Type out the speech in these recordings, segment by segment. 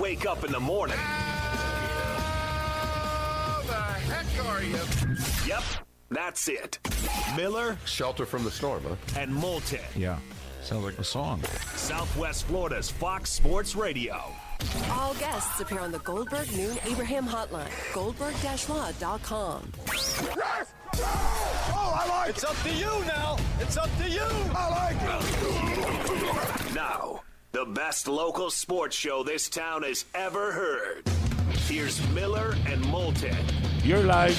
wake up in the morning. How the heck are you? Yep, that's it. Miller Shelter from the storm, huh? and Moulton. Yeah, sounds like a song. Southwest Florida's Fox Sports Radio. All guests appear on the Goldberg Noon Abraham Hotline. Goldberg-law.com. Yes! Oh, I like It's up to you now. It's up to you. I like it. Now, the best local sports show this town has ever heard. Here's Miller and Moulton. You're live.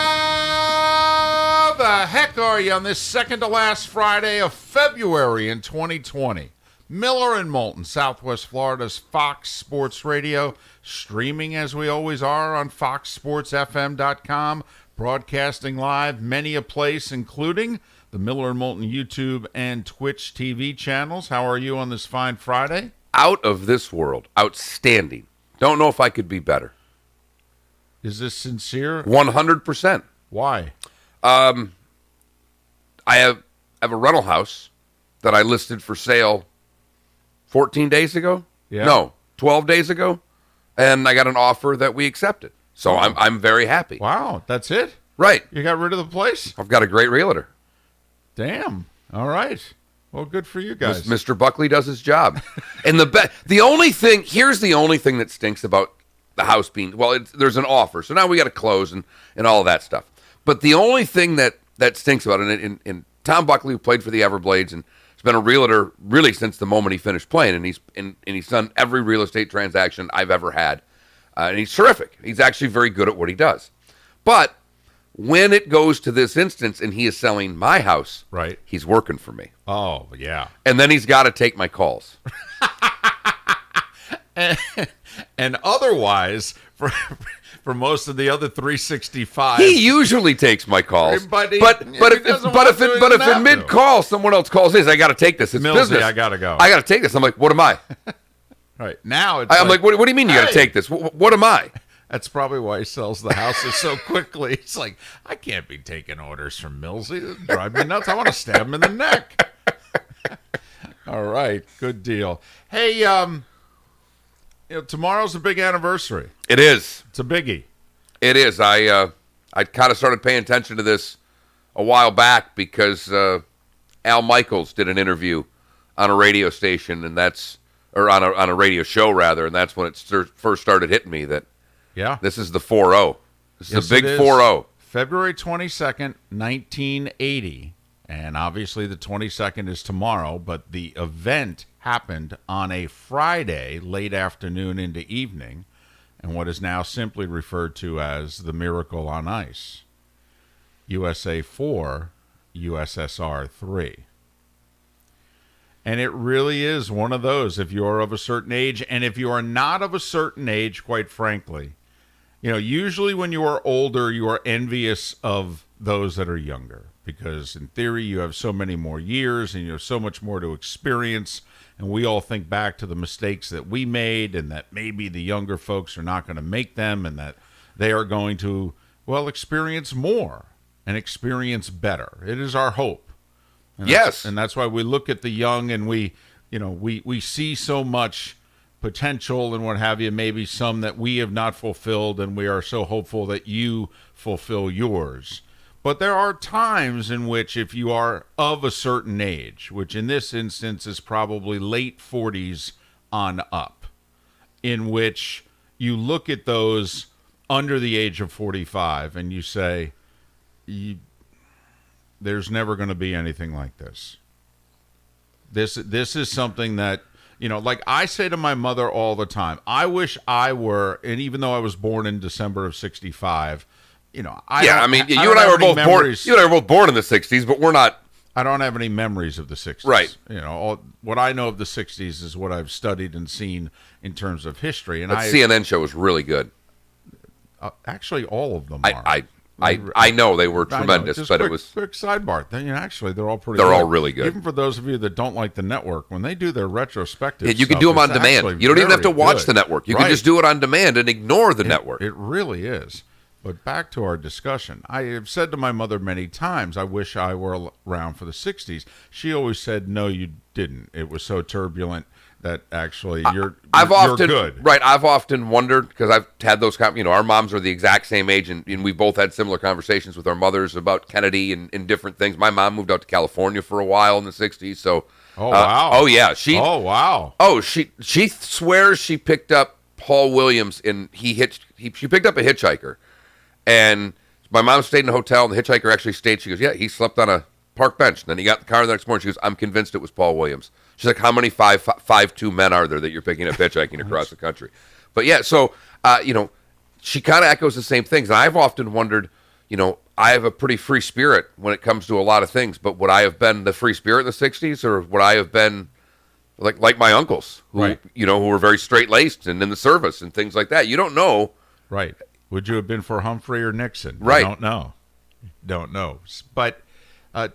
How the heck are you on this second to last Friday of February in 2020? Miller and Moulton, Southwest Florida's Fox Sports Radio, streaming as we always are on foxsportsfm.com, broadcasting live many a place, including the Miller and Moulton YouTube and Twitch TV channels. How are you on this fine Friday? Out of this world. Outstanding. Don't know if I could be better. Is this sincere? 100%. Why? I have a rental house that I listed for sale 14 days ago. Yeah. No, 12 days ago. And I got an offer that we accepted. So I'm very happy. Wow, that's it? Right. You got rid of the place? I've got a great realtor. Damn. All right. Well, good for you guys. Mr. Buckley does his job. And here's the only thing that stinks about the house being, there's an offer. So now we got to close and all that stuff. But the only thing that stinks about it, and Tom Buckley, who played for the Everblades and has been a realtor really since the moment he finished playing, and he's done every real estate transaction I've ever had. And he's terrific. He's actually very good at what he does. But when it goes to this instance and he is selling my house, Right. he's working for me. Oh, yeah. And then he's got to take my calls. And otherwise, for most of the other 365, He usually takes my calls. But if in mid call someone else calls his, I got to take this. It's Millsy, business. I gotta go. I got to take this. I'm like, what am I? right now, it's I'm like, what do you mean you got to Hey! take this? What am I? That's probably why he sells the houses so quickly. It's like, I can't be taking orders from Millsy. It'll drive me nuts. I want to stab him in the neck. All right, good deal. Hey, tomorrow's a big anniversary. It is. It's a biggie. It is. I kind of started paying attention to this a while back because Al Michaels did an interview on a radio station, and on a radio show rather, and that's when it first started hitting me that Yeah. this is the 4-0. This Yes, is a big it is. 4-0. February 22nd, 1980. And obviously the 22nd is tomorrow, but the event happened on a Friday, late afternoon into evening, and what is now simply referred to as the Miracle on Ice. USA 4, USSR 3. And it really is one of those, if you're of a certain age, and if you are not of a certain age, quite frankly, usually when you are older, you are envious of those that are younger because in theory you have so many more years and you have so much more to experience, and we all think back to the mistakes that we made and that maybe the younger folks are not going to make them and that they are going to, experience more and experience better. It is our hope. And Yes. and that's why we look at the young and we see so much potential and what have you, maybe some that we have not fulfilled, and we are so hopeful that you fulfill yours. But there are times in which if you are of a certain age, which in this instance is probably late 40s on up, in which you look at those under the age of 45 and you say, there's never going to be anything like this. This is something that, like I say to my mother all the time, I wish I were, and even though I was born in December of 65, you and I were both born. You and I were both born in the 60s, but we're not. I don't have any memories of the 60s. Right. What I know of the 60s is what I've studied and seen in terms of history. And That CNN show was really good. Actually, all of them are. I know they were tremendous, but it was quick sidebar. Actually, they're all pretty. They're good. all really good. Even for those of you that don't like the network, when they do their retrospective, you can do them on demand. You don't even have to watch the network. You can just do it on demand and ignore the network. It really is. But back to our discussion. I have said to my mother many times, I wish I were around for the 60s. She always said, no, you didn't. It was so turbulent that actually you're good. Right. I've often wondered, because I've had those, our moms are the exact same age, and we both had similar conversations with our mothers about Kennedy and different things. My mom moved out to California for a while in the 60s. So, oh, wow. Oh, yeah. She swears she picked up Paul Williams, and she picked up a hitchhiker. And my mom stayed in a hotel, and the hitchhiker actually stayed. She goes, yeah, he slept on a park bench. And then he got in the car the next morning. She goes, I'm convinced it was Paul Williams. She's like, how many 5'2" men are there that you're picking up hitchhiking across the country? But yeah, so, she kind of echoes the same things. And I've often wondered, I have a pretty free spirit when it comes to a lot of things. But would I have been the free spirit in the 60s, or would I have been like my uncles, who were very straight-laced and in the service and things like that? You don't know. Right. Would you have been for Humphrey or Nixon? Right. Don't know. But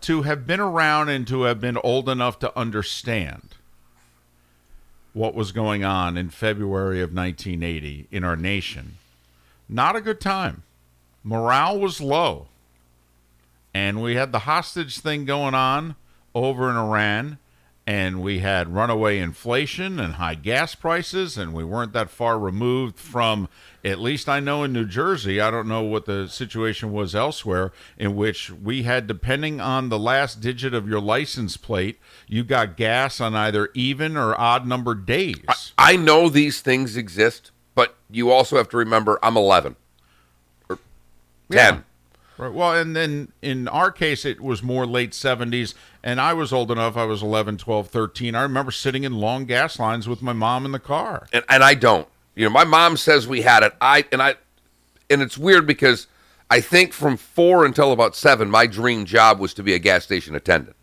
to have been around and to have been old enough to understand what was going on in February of 1980 in our nation, not a good time. Morale was low. And we had the hostage thing going on over in Iran. And we had runaway inflation and high gas prices, and we weren't that far removed from, at least I know in New Jersey, I don't know what the situation was elsewhere, in which we had, depending on the last digit of your license plate, you got gas on either even or odd numbered days. I know these things exist, but you also have to remember I'm 11 or 10. Yeah. Right. Well, and then in our case, it was more late 70s, and I was old enough. I was 11, 12, 13. I remember sitting in long gas lines with my mom in the car. And I don't. My mom says we had it. And it's weird because I think from 4 until about 7, my dream job was to be a gas station attendant.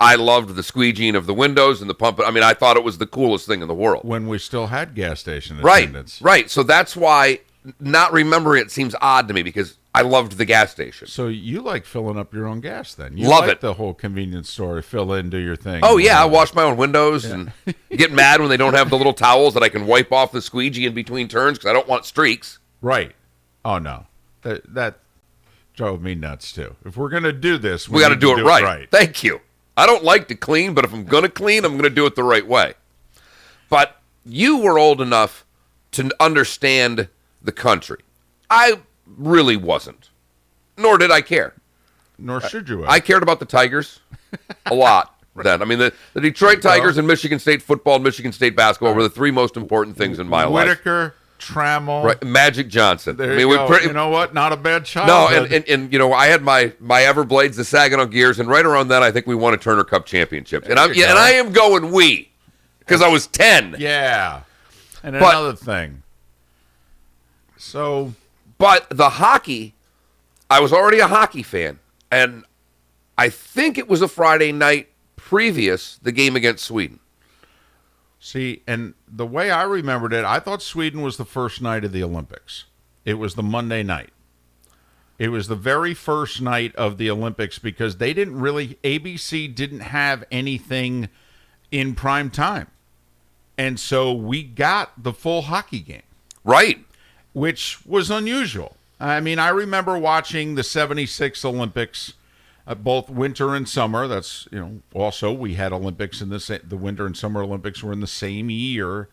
I loved the squeegeeing of the windows and the pump. I mean, I thought it was the coolest thing in the world. When we still had gas station attendants. Right. So that's why not remembering it seems odd to me, because I loved the gas station. So you like filling up your own gas then? You Love like it. The whole convenience store, fill in, do your thing. Oh, yeah. I wash my own windows and get mad when they don't have the little towels that I can wipe off the squeegee in between turns because I don't want streaks. Right. Oh, no. That drove me nuts, too. If we're going to do this, we got to do it right. Thank you. I don't like to clean, but if I'm going to clean, I'm going to do it the right way. But you were old enough to understand the country. I really wasn't, nor did I care. Nor should you have. I cared about the Tigers a lot then. I mean, the Detroit Tigers and Michigan State football and Michigan State basketball were the 3 most important things in my life. Whitaker, Trammell. Right, Magic Johnson. There you go. You know what? Not a bad childhood. No, and I had my Everblades, the Saginaw Gears, and right around then I think we won a Turner Cup championship. And I am going we, because I was 10. Yeah. And another thing. But the hockey, I was already a hockey fan, and I think it was a Friday night previous the game against Sweden. See, and the way I remembered it, I thought Sweden was the first night of the Olympics. It was the Monday night. It was the very first night of the Olympics because ABC didn't have anything in prime time. And so we got the full hockey game. Right. Which was unusual. I mean, I remember watching the 76 Olympics, both winter and summer. That's, also we had Olympics in the Winter and Summer Olympics were in the same year.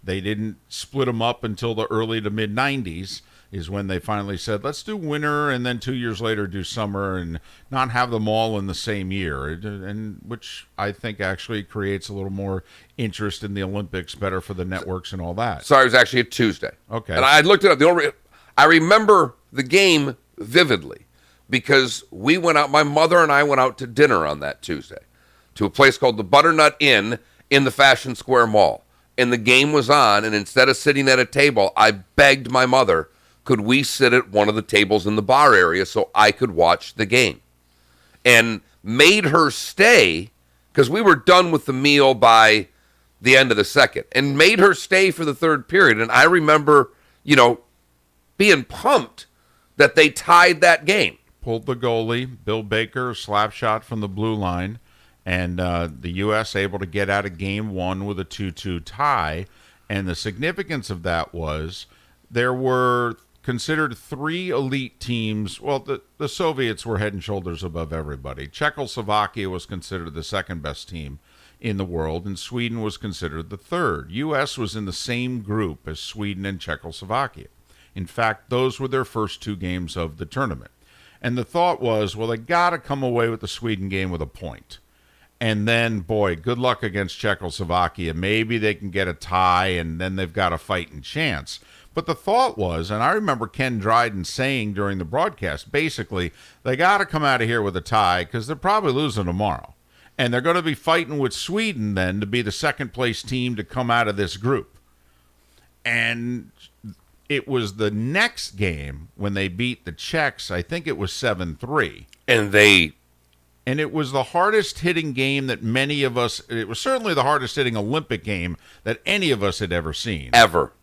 They didn't split them up until the early to mid 90s is when they finally said, let's do winter and then 2 years later do summer and not have them all in the same year. And which I think actually creates a little more interest in the Olympics, better for the networks and all that. Sorry, it was actually a Tuesday. Okay. And I looked it up. I remember the game vividly because we went out, my mother and I went out to dinner on that Tuesday to a place called the Butternut Inn in the Fashion Square Mall. And the game was on, and instead of sitting at a table, I begged my mother, could we sit at one of the tables in the bar area so I could watch the game? And made her stay, because we were done with the meal by the end of the second, and made her stay for the third period. And I remember, being pumped that they tied that game. Pulled the goalie, Bill Baker, slap shot from the blue line, and the U.S. able to get out of game 1 with a 2-2 tie. And the significance of that was there were considered 3 elite teams. Well, the Soviets were head and shoulders above everybody. Czechoslovakia was considered the second best team in the world, and Sweden was considered the third. U.S. was in the same group as Sweden and Czechoslovakia. In fact, those were their first 2 games of the tournament. And the thought was, well, they got to come away with the Sweden game with a point. And then, boy, good luck against Czechoslovakia. Maybe they can get a tie, and then they've got a fighting chance. But the thought was, and I remember Ken Dryden saying during the broadcast, basically, they got to come out of here with a tie because they're probably losing tomorrow. And they're going to be fighting with Sweden then to be the second-place team to come out of this group. And it was the next game when they beat the Czechs. I think it was 7-3. And it was the hardest hitting game that many of us, it was certainly the hardest hitting Olympic game that any of us had ever seen. Ever.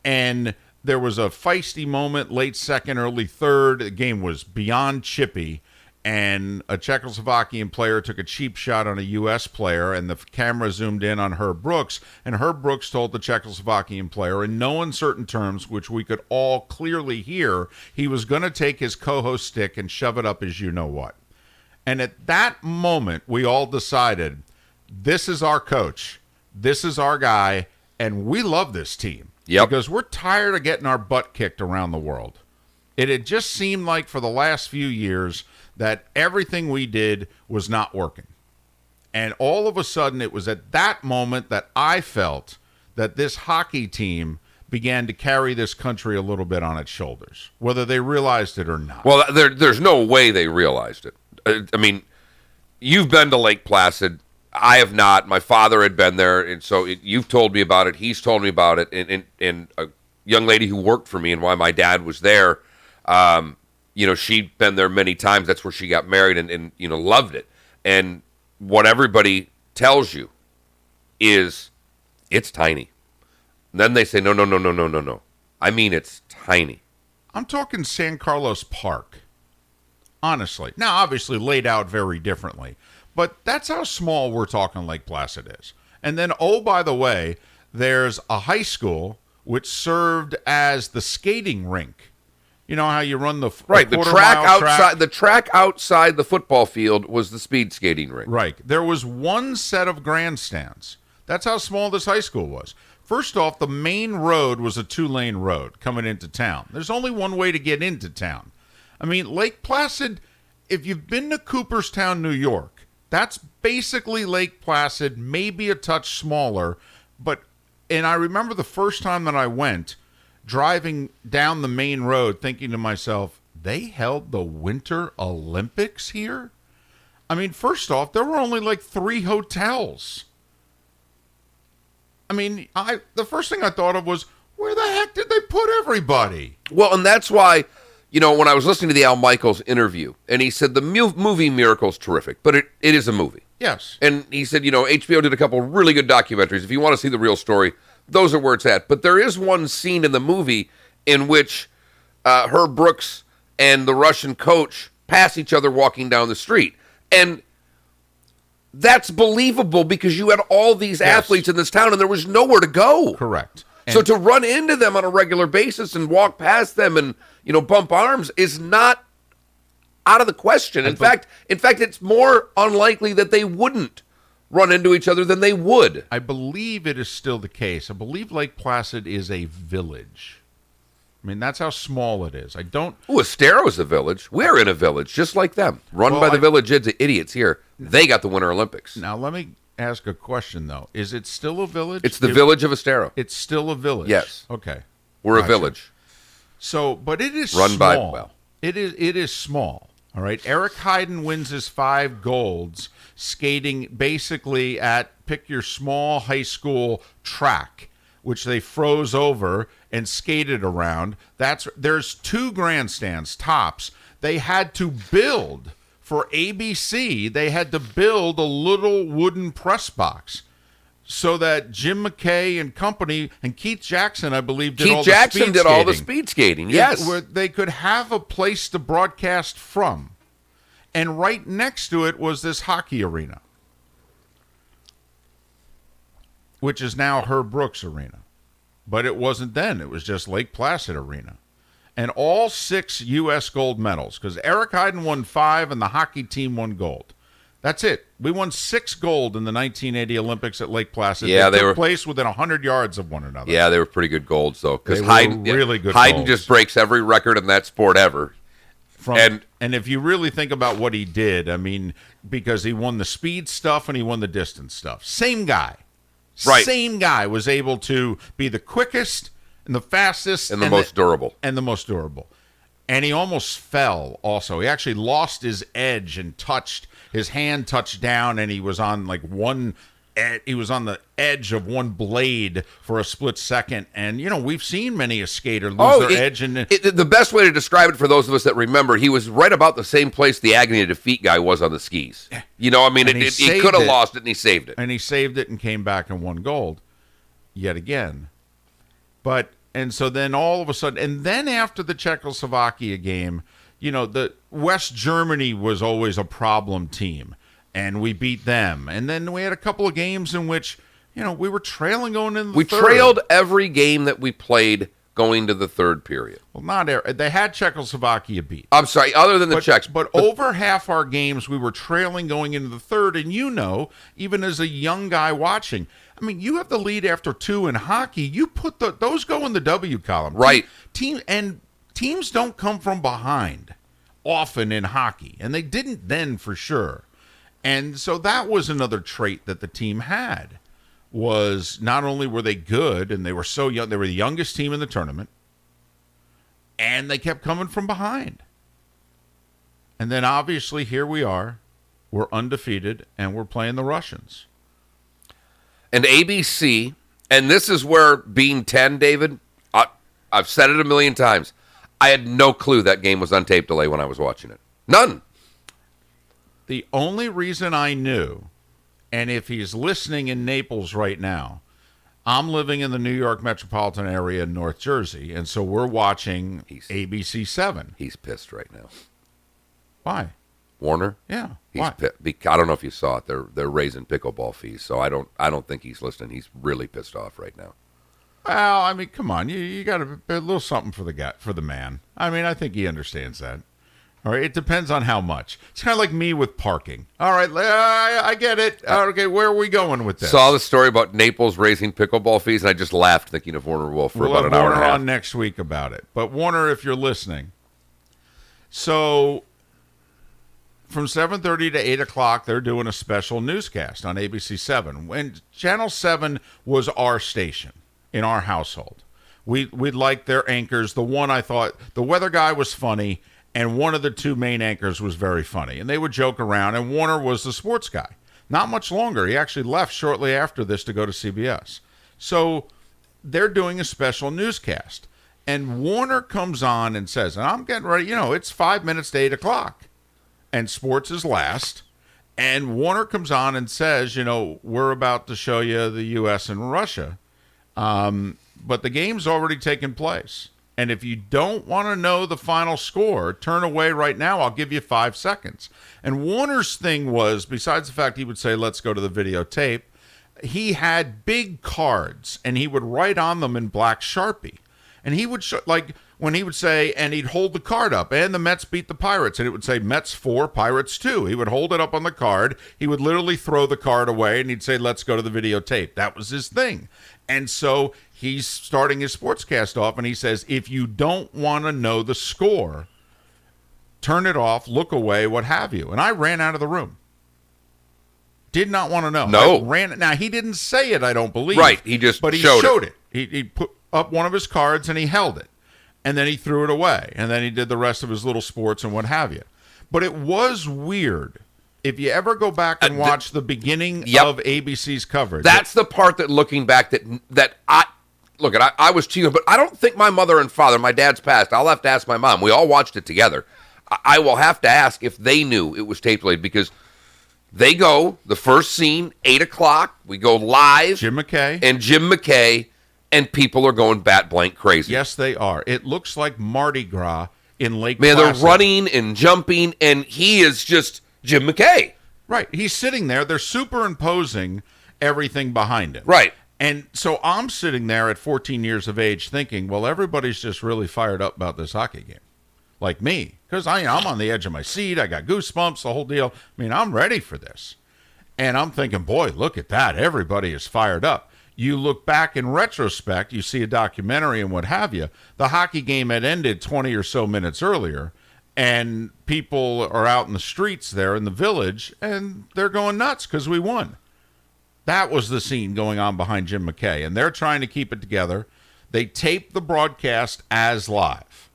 And there was a feisty moment, late second, early third. The game was beyond chippy. And a Czechoslovakian player took a cheap shot on a U.S. player, and the camera zoomed in on Herb Brooks, and Herb Brooks told the Czechoslovakian player in no uncertain terms, which we could all clearly hear, he was going to take his co-host stick and shove it up his you-know-what. And at that moment, we all decided, this is our coach, this is our guy, and we love this team. Yep. Because we're tired of getting our butt kicked around the world. It had just seemed like for the last few years that everything we did was not working. And all of a sudden, it was at that moment that I felt that this hockey team began to carry this country a little bit on its shoulders, whether they realized it or not. Well, there's no way they realized it. I mean, you've been to Lake Placid. I have not. My father had been there, and so you've told me about it. He's told me about it. And a young lady who worked for me and why my dad was there, she'd been there many times. That's where she got married and loved it. And what everybody tells you is it's tiny. And then they say, no. I mean, it's tiny. I'm talking San Carlos Park, honestly. Now, obviously laid out very differently, but that's how small we're talking Lake Placid is. And then, oh, by the way, there's a high school which served as the skating rink. You know how you run the the track outside the football field was the speed skating rink. Right. There was one set of grandstands. That's how small this high school was. First off, the main road was a 2-lane road coming into town. There's only one way to get into town. I mean, Lake Placid, if you've been to Cooperstown, New York, that's basically Lake Placid, maybe a touch smaller. And I remember the first time that I went, driving down the main road, thinking to myself, they held the Winter Olympics here? I mean, first off, there were only like 3 hotels. I mean, the first thing I thought of was, where the heck did they put everybody? Well, and that's why, when I was listening to the Al Michaels interview, and he said the movie Miracle's terrific, but it is a movie. Yes. And he said, HBO did a couple really good documentaries. If you want to see the real story, those are where it's at. But there is one scene in the movie in which Herb Brooks and the Russian coach pass each other walking down the street. And that's believable because you had all these athletes in this town and there was nowhere to go. Correct. So to run into them on a regular basis and walk past them and, bump arms is not out of the question. In fact, it's more unlikely that they wouldn't run into each other than they would. I believe it is still the case. I believe Lake Placid is a village. I mean, that's how small it is. Estero is a village. We're in a village, just like them. Run by the village idiots here. They got the Winter Olympics. Now, let me ask a question, though. Is it still a village? It's the village of Estero. It's still a village? Yes. Okay. We're a village. So, but it is run small. By, well. It is small. All right. Eric Heiden wins his 5 golds skating basically at, pick your small high school track, which they froze over and skated around. There's 2 grandstands tops. They had to build for ABC. They had to build a little wooden press box so that Jim McKay and company and Keith Jackson, I believe, did all the speed skating. Yes, where they could have a place to broadcast from. And right next to it was this hockey arena, which is now Herb Brooks Arena. But it wasn't then. It was just Lake Placid Arena. and all 6 U.S. gold medals, because Eric Heiden won 5 and the hockey team won gold. That's it. We won 6 gold in the 1980 Olympics at Lake Placid. Yeah, they were took place within 100 yards of one another. Yeah, they were pretty good golds, though. Because They were Heiden, really good Heiden golds. just breaks every record in that sport ever. And if you really think about what he did, I mean, because he won the speed stuff and he won the distance stuff. Same guy. Right. Same guy was able to be the quickest and the fastest And the most durable. And the most durable. And he almost fell also. He actually lost his edge and his hand touched down, and he was on he was on the edge of one blade for a split second. And, we've seen many a skater lose their edge. And the best way to describe it for those of us that remember, he was right about the same place the agony of defeat guy was on the skis. He could have lost it, and he saved it. And he saved it and came back and won gold yet again. And so then all of a sudden, and then after the Czechoslovakia game, the West Germany was always a problem team, and we beat them. And then we had a couple of games in which, we were trailing going into the third. We trailed every game that we played going to the third period. Well, they had Czechoslovakia beat. I'm sorry, other than the Czechs. But over half our games, we were trailing going into the third. And even as a young guy watching, I mean, you have the lead after 2 in hockey. You put those go in the W column. Right. Teams don't come from behind often in hockey, and they didn't then for sure. And so that was another trait that the team had, was not only were they good and they were so young, they were the youngest team in the tournament, and they kept coming from behind. And then obviously here we are, we're undefeated, and we're playing the Russians. And ABC, and this is where being 10, David, I've said it a million times, I had no clue that game was on tape delay when I was watching it. None. The only reason I knew, and if he's listening in Naples right now, I'm living in the New York metropolitan area in North Jersey, and so we're watching ABC 7. He's pissed right now. Why? Warner? Yeah. He's why? pissed. I don't know if you saw it. They're raising pickleball fees, so I don't think he's listening. He's really pissed off right now. Well, I mean, come on. You got a little something for the man. I mean, I think he understands that. All right, it depends on how much. It's kind of like me with parking. All right, I get it. Okay, where are we going with this? Saw the story about Naples raising pickleball fees, and I just laughed thinking of Warner Wolf for about an hour and a half. We'll have Warner on next week about it. But Warner, if you're listening, so from 7:30 to 8 o'clock, they're doing a special newscast on ABC 7. And Channel 7 was our station in our household. We liked their anchors. The one I thought, the weather guy was funny, and one of the 2 main anchors was very funny. And they would joke around, and Warner was the sports guy. Not much longer. He actually left shortly after this to go to CBS. So they're doing a special newscast. And Warner comes on and says, and I'm getting ready, it's 5 minutes to 8 o'clock. And sports is last. And Warner comes on and says, we're about to show you the U.S. and Russia. But the game's already taken place. And if you don't want to know the final score, turn away right now. I'll give you 5 seconds. And Warner's thing was, besides the fact he would say, let's go to the videotape, he had big cards, and he would write on them in black Sharpie. And he would, when he would say, and he'd hold the card up, and the Mets beat the Pirates, and it would say Mets 4, Pirates 2. He would hold it up on the card. He would literally throw the card away, and he'd say, let's go to the videotape. That was his thing. And so he's starting his sportscast off, and he says, if you don't want to know the score, turn it off, look away, what have you. And I ran out of the room. Did not want to know. No. Now, he didn't say it, I don't believe. Right, he just but he showed it. He put up one of his cards, and he held it. And then he threw it away. And then he did the rest of his little sports and what have you. But it was weird. If you ever go back and watch the beginning of ABC's coverage. That's the part that, looking back, I was too young, but I don't think my mother and father, my dad's passed. I'll have to ask my mom. We all watched it together. I will have to ask if they knew it was tape delayed, because they go, the first scene, 8 o'clock. We go live. Jim McKay. And people are going bat blank crazy. Yes, they are. It looks like Mardi Gras in Lake Man, Placid. they're running and jumping, and he is just Jim McKay. Right. He's sitting there. They're superimposing everything behind him. Right. And so I'm sitting there at 14 years of age thinking, well, everybody's just really fired up about this hockey game. Like me, because I'm on the edge of my seat. I got goosebumps, the whole deal. I mean, I'm ready for this. And I'm thinking, boy, look at that. Everybody is fired up. You look back in retrospect, you see a documentary and what have you. The hockey game had ended 20 or so minutes earlier, and people are out in the streets there in the village, and they're going nuts because we won. That was the scene going on behind Jim McKay, and they're trying to keep it together. They taped the broadcast as live.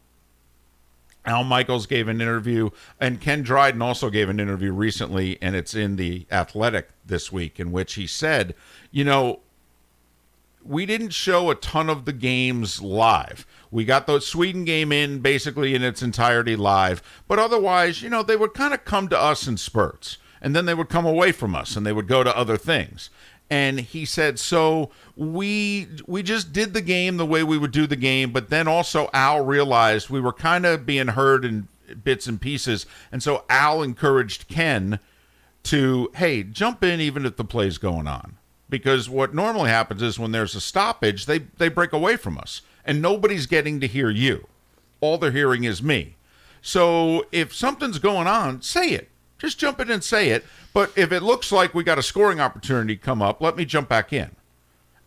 Al Michaels gave an interview, and Ken Dryden also gave an interview recently, and it's in The Athletic this week, in which he said, we didn't show a ton of the games live. We got the Sweden game in basically in its entirety live, but otherwise, they would kind of come to us in spurts, and then they would come away from us, and they would go to other things. And he said, so we just did the game the way we would do the game, but then also Al realized we were kind of being heard in bits and pieces, and so Al encouraged Ken to, hey, jump in even if the play's going on. Because what normally happens is when there's a stoppage, they break away from us, and nobody's getting to hear you. All they're hearing is me. So if something's going on, say it. Just jump in and say it. But if it looks like we got a scoring opportunity come up, let me jump back in.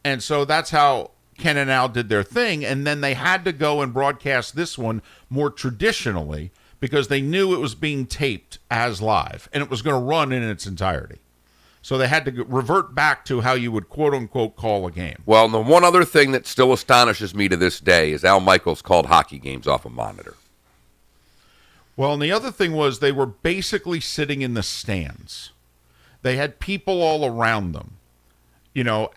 And so that's how Ken and Al did their thing, and then they had to go and broadcast this one more traditionally because they knew it was being taped as live, and it was going to run in its entirety. So they had to revert back to how you would quote-unquote call a game. Well, the one other thing that still astonishes me to this day is Al Michaels called hockey games off a monitor. Well, and the other thing was they were basically sitting in the stands. They had people all around them.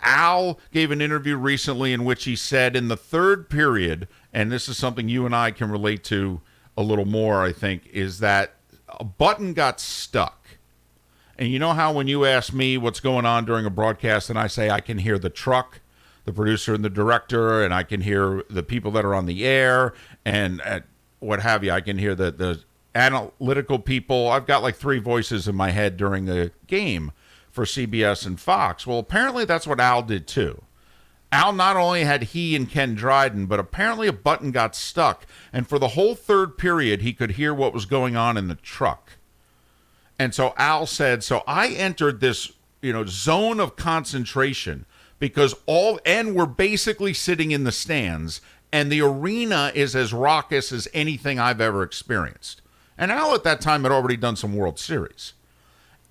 Al gave an interview recently in which he said in the third period, and this is something you and I can relate to a little more, I think, is that a button got stuck. And you know how when you ask me what's going on during a broadcast and I say I can hear the truck, the producer and the director, and I can hear the people that are on the air and what have you. I can hear the analytical people. I've got like 3 voices in my head during the game for CBS and Fox. Well, apparently that's what Al did too. Al not only had he and Ken Dryden, but apparently a button got stuck. And for the whole third period, he could hear what was going on in the truck. And so Al said, so I entered this, zone of concentration because we're basically sitting in the stands and the arena is as raucous as anything I've ever experienced. And Al at that time had already done some World Series.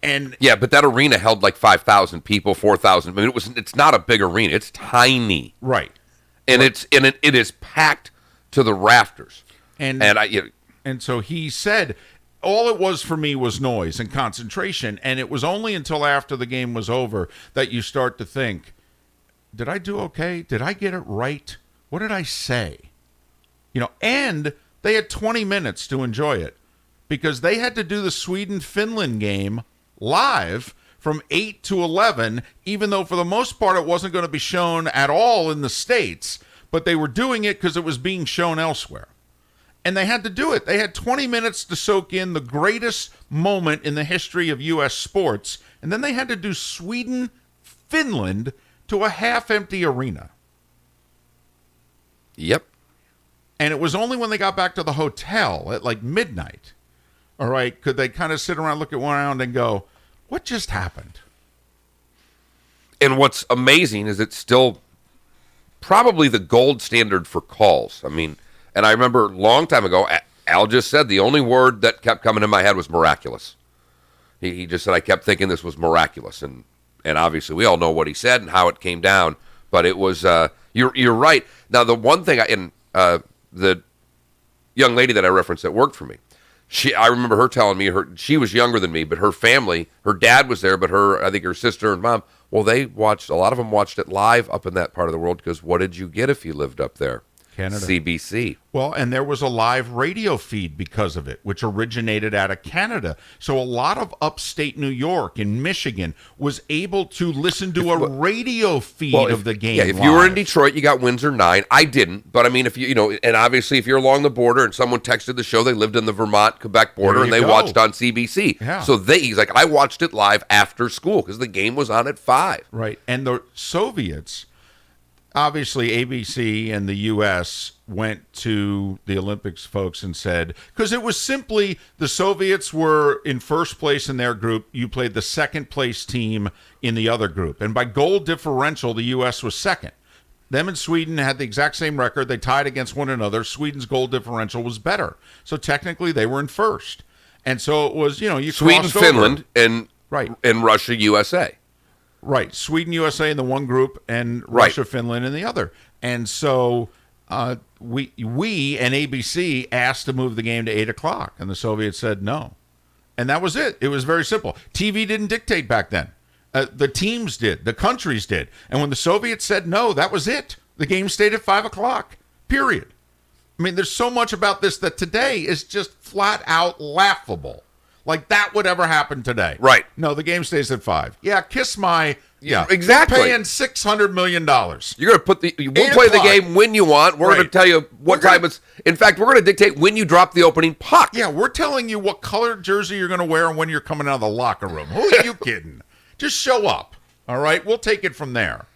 And yeah, but that arena held like 5,000 people, 4,000. I mean, it's not a big arena. It's tiny. Right. And it is packed to the rafters. And so he said, all it was for me was noise and concentration, and it was only until after the game was over that you start to think, did I do okay? Did I get it right? What did I say? And they had 20 minutes to enjoy it because they had to do the Sweden-Finland game live from 8 to 11, even though for the most part it wasn't going to be shown at all in the States, but they were doing it because it was being shown elsewhere. And they had to do it. They had 20 minutes to soak in the greatest moment in the history of U.S. sports, and then they had to do Sweden-Finland to a half-empty arena. Yep. And it was only when they got back to the hotel at like midnight, all right, could they kind of sit around, look at one around and go, what just happened? And what's amazing is it's still probably the gold standard for calls. I mean, and I remember a long time ago, Al just said the only word that kept coming in my head was miraculous. He just said, I kept thinking this was miraculous. And obviously we all know what he said and how it came down. But it was, you're right. Now, the one thing, the young lady that I referenced that worked for me, I remember her telling me she was younger than me, but her family, her dad was there, but I think her sister and mom, well, a lot of them watched it live up in that part of the world because what did you get if you lived up there? Canada. CBC. Well, and there was a live radio feed because of it, which originated out of Canada. So a lot of upstate New York and Michigan was able to listen to a radio feed of the game. Yeah, if you were in Detroit, you got Windsor 9. I didn't, but I mean, if and obviously if you're along the border and someone texted the show, they lived in the Vermont-Quebec border and they watched on CBC. Yeah. So he's like, I watched it live after school because the game was on at 5. Right, and the Soviets obviously ABC and the U.S. went to the Olympics folks and said, because it was simply the Soviets were in first place in their group. You played the second place team in the other group. And by goal differential, the U.S. was second. Them and Sweden had the exact same record. They tied against one another. Sweden's goal differential was better. So technically they were in first. And so it was, you Sweden, crossed over. Finland, and Right. and Russia, USA. Right. Sweden, USA in the one group and Right. Russia, Finland in the other. And so we and ABC asked to move the game to 8 o'clock, and the Soviets said no. And that was it. It was very simple. TV didn't dictate back then. The teams did. The countries did. And when the Soviets said no, that was it. The game stayed at 5 o'clock, period. I mean, there's so much about this that today is just flat out laughable. Like that would ever happen today. Right. No, the game stays at 5. Yeah, kiss my... Yeah, Exactly. Paying $600 million. You're going to put we'll 8 play the o'clock. game when you want. We're going to Right. tell you what We're time gonna- it's. In fact, we're going to dictate when you drop the opening puck. Yeah, we're telling you what color jersey you're going to wear and when you're coming out of the locker room. Who are you kidding? Just show up. All right, we'll take it from there.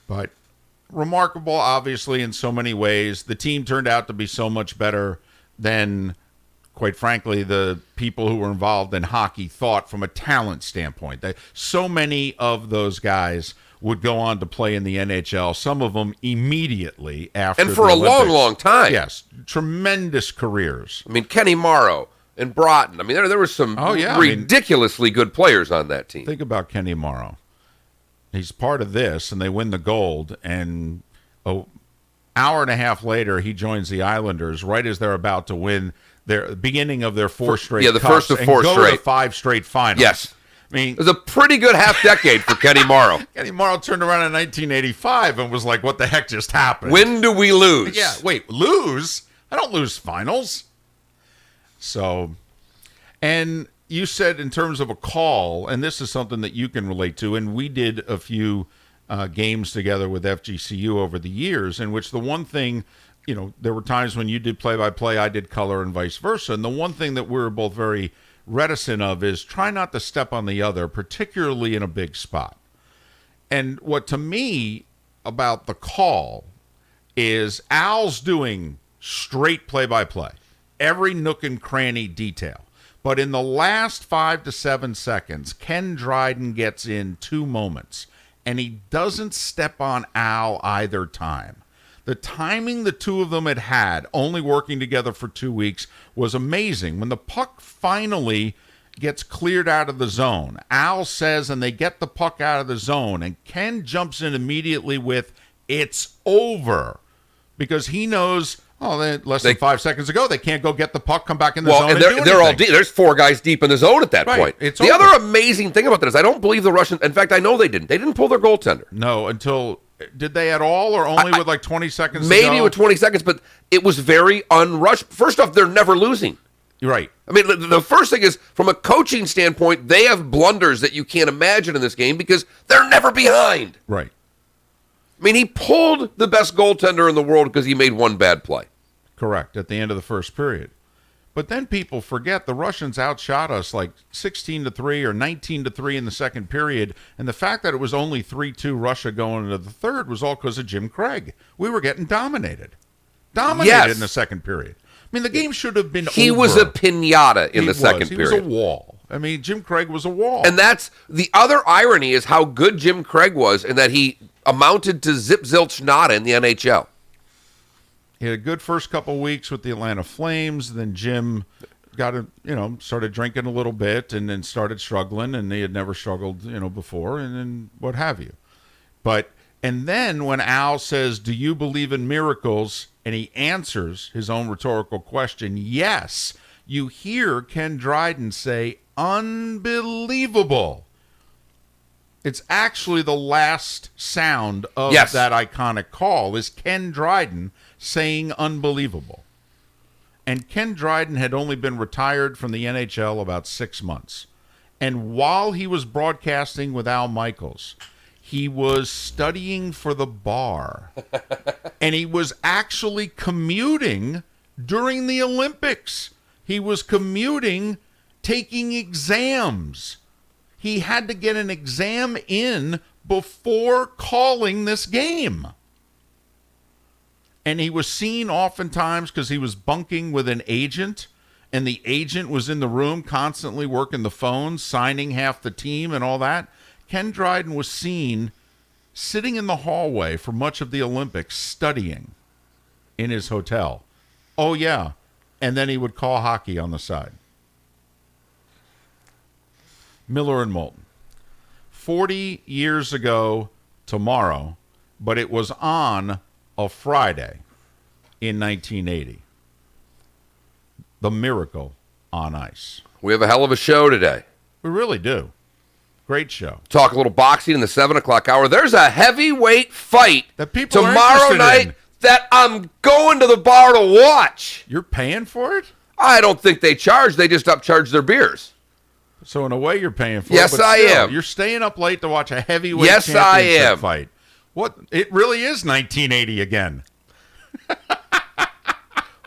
But remarkable, obviously, in so many ways. The team turned out to be so much better than, quite frankly, the people who were involved in hockey thought from a talent standpoint. So many of those guys would go on to play in the NHL, some of them immediately after And for the a long, Olympics. long time. Yes, tremendous careers. I mean, Kenny Morrow and Broughton. I mean, there were some ridiculously good players on that team. Think about Kenny Morrow. He's part of this, and they win the gold, and an hour and a half later, he joins the Islanders right as they're about to win their beginning of their 4 straight the cups first of and 4 go straight. to 5 straight finals. Yes. I mean, It was a pretty good half decade for Kenny Morrow. Kenny Morrow turned around in 1985 and was like, what the heck just happened? When do we lose? Yeah, wait, lose? I don't lose finals. So, and you said in terms of a call, and this is something that you can relate to, and we did a few games together with FGCU over the years, in which the one thing, there were times when you did play-by-play, I did color, and vice versa. And the one thing that we were both very reticent of is try not to step on the other, particularly in a big spot. And what to me about the call is Al's doing straight play-by-play, every nook and cranny detail. But in the last 5 to 7 seconds, Ken Dryden gets in 2 moments, and he doesn't step on Al either time. The timing the two of them had, only working together for 2 weeks, was amazing. When the puck finally gets cleared out of the zone, Al says, and they get the puck out of the zone, and Ken jumps in immediately with, "It's over," because he knows, less than 5 seconds ago, they can't go get the puck, come back in the zone, and do they're all anything. deep. There's 4 guys deep in the zone at that Right. point. It's the over. other amazing thing about that is I don't believe the Russians. In fact, I know they didn't. They didn't pull their goaltender. No, until... Did they at all, or only with like 20 seconds to Maybe go? with 20 seconds, but it was very unrushed. First off, they're never losing. You're right. I mean, the first thing is, from a coaching standpoint, they have blunders that you can't imagine in this game because they're never behind. Right. I mean, he pulled the best goaltender in the world because he made one bad play. Correct, at the end of the first period. But then people forget the Russians outshot us like 16-3 or 19-3 in the second period, and the fact that it was only 3-2 Russia going into the third was all because of Jim Craig. We were getting dominated. Yes. In the second period. I mean, the game should have been He over. was a pinata in He the second was. He period. was a wall. I mean, Jim Craig was a wall. And that's the other irony is how good Jim Craig was and that he amounted to zip zilch nada in the NHL. He had a good first couple weeks with the Atlanta Flames. Then Jim started drinking a little bit and then started struggling, and he had never struggled, before, and then what have you. And then when Al says, "Do you believe in miracles?" and he answers his own rhetorical question, "Yes," you hear Ken Dryden say, "Unbelievable." It's actually the last sound of Yes. that iconic call is Ken Dryden saying "unbelievable." And Ken Dryden had only been retired from the NHL about 6 months. And while he was broadcasting with Al Michaels, he was studying for the bar. And he was actually commuting during the Olympics. He was commuting, taking exams. He had to get an exam in before calling this game. And he was seen oftentimes because he was bunking with an agent, and the agent was in the room constantly working the phone, signing half the team and all that. Ken Dryden was seen sitting in the hallway for much of the Olympics studying in his hotel. Oh, yeah. And then he would call hockey on the side. Miller and Moulton. 40 years ago tomorrow, but it was on a Friday in 1980. The Miracle on Ice. We have a hell of a show today. We really do. Great show. Talk a little boxing in the 7 o'clock hour. There's a heavyweight fight That people are tomorrow interested night in. that I'm going to the bar to watch. You're paying for it? I don't think they charge. They just upcharge their beers. So in a way, you're paying for Yes, it. But I still, am. You're staying up late to watch a heavyweight Yes, I championship am. fight. What? It really is 1980 again.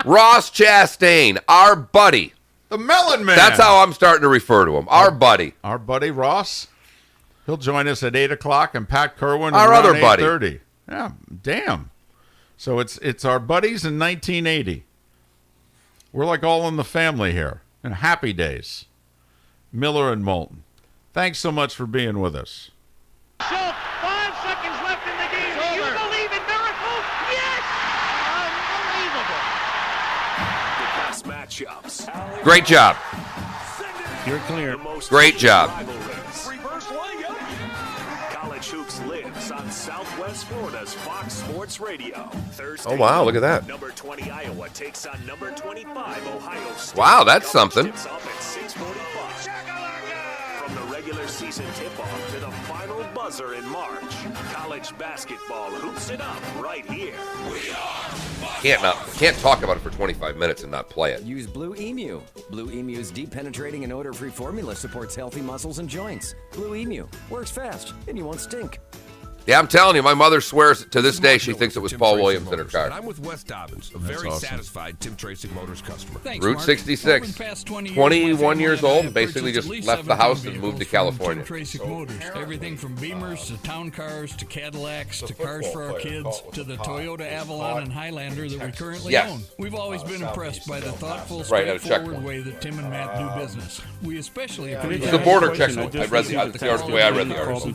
Ross Chastain, our buddy. The Melon Man. That's how I'm starting to refer to him. Our buddy. Our buddy Ross. He'll join us at 8 o'clock, and Pat Kerwin Our around other buddy. 8:30. Yeah, damn. So it's our buddies in 1980. We're like all in the family here. And happy days. Miller and Moulton. Thanks so much for being with us. Schultz, 5 seconds left in the game. Do you believe in miracles? Yes! Unbelievable. The best matchups. Great job. You're clear. The most Great heated job. rivalries. Reverse layup. College Hoops lives on Southwest Florida's Fox Sports Radio. Thursday. Oh, wow, look at that. Number 20 Iowa takes on number 25 Ohio State. Wow, that's College something. tips off at 6:45. From the regular season tip-off to the final buzzer in March, college basketball hoops it up right here. Can't talk about it for 25 minutes and not play it. Use Blue Emu. Blue Emu's deep penetrating and odor-free formula supports healthy muscles and joints. Blue Emu works fast, and you won't stink. Yeah, I'm telling you, my mother swears to this day she thinks it was Paul Williams in her car. And I'm with Wes Dobbins, a very satisfied Tim Tracy Motors customer. Route 66, 21 years old, basically just left the house and moved to California. Tim Tracy Motors. Everything from Beamers to town cars to Cadillacs to cars for our kids to the Toyota Avalon and Highlander that we currently own. We've always been impressed by the thoughtful, Right, at a straightforward checkpoint. way that Tim and Matt do business. We especially appreciate It's the border checkpoint. I read the way I read the article.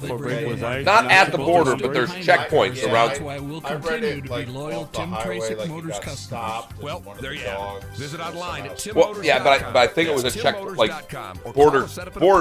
Not at the border, but there's checkpoints around. That's why we'll continue to be loyal Tim Tracy Motors customers. Well, there you have it. Visit online at timmotors.com. Well, yeah, but I think it was a check, like border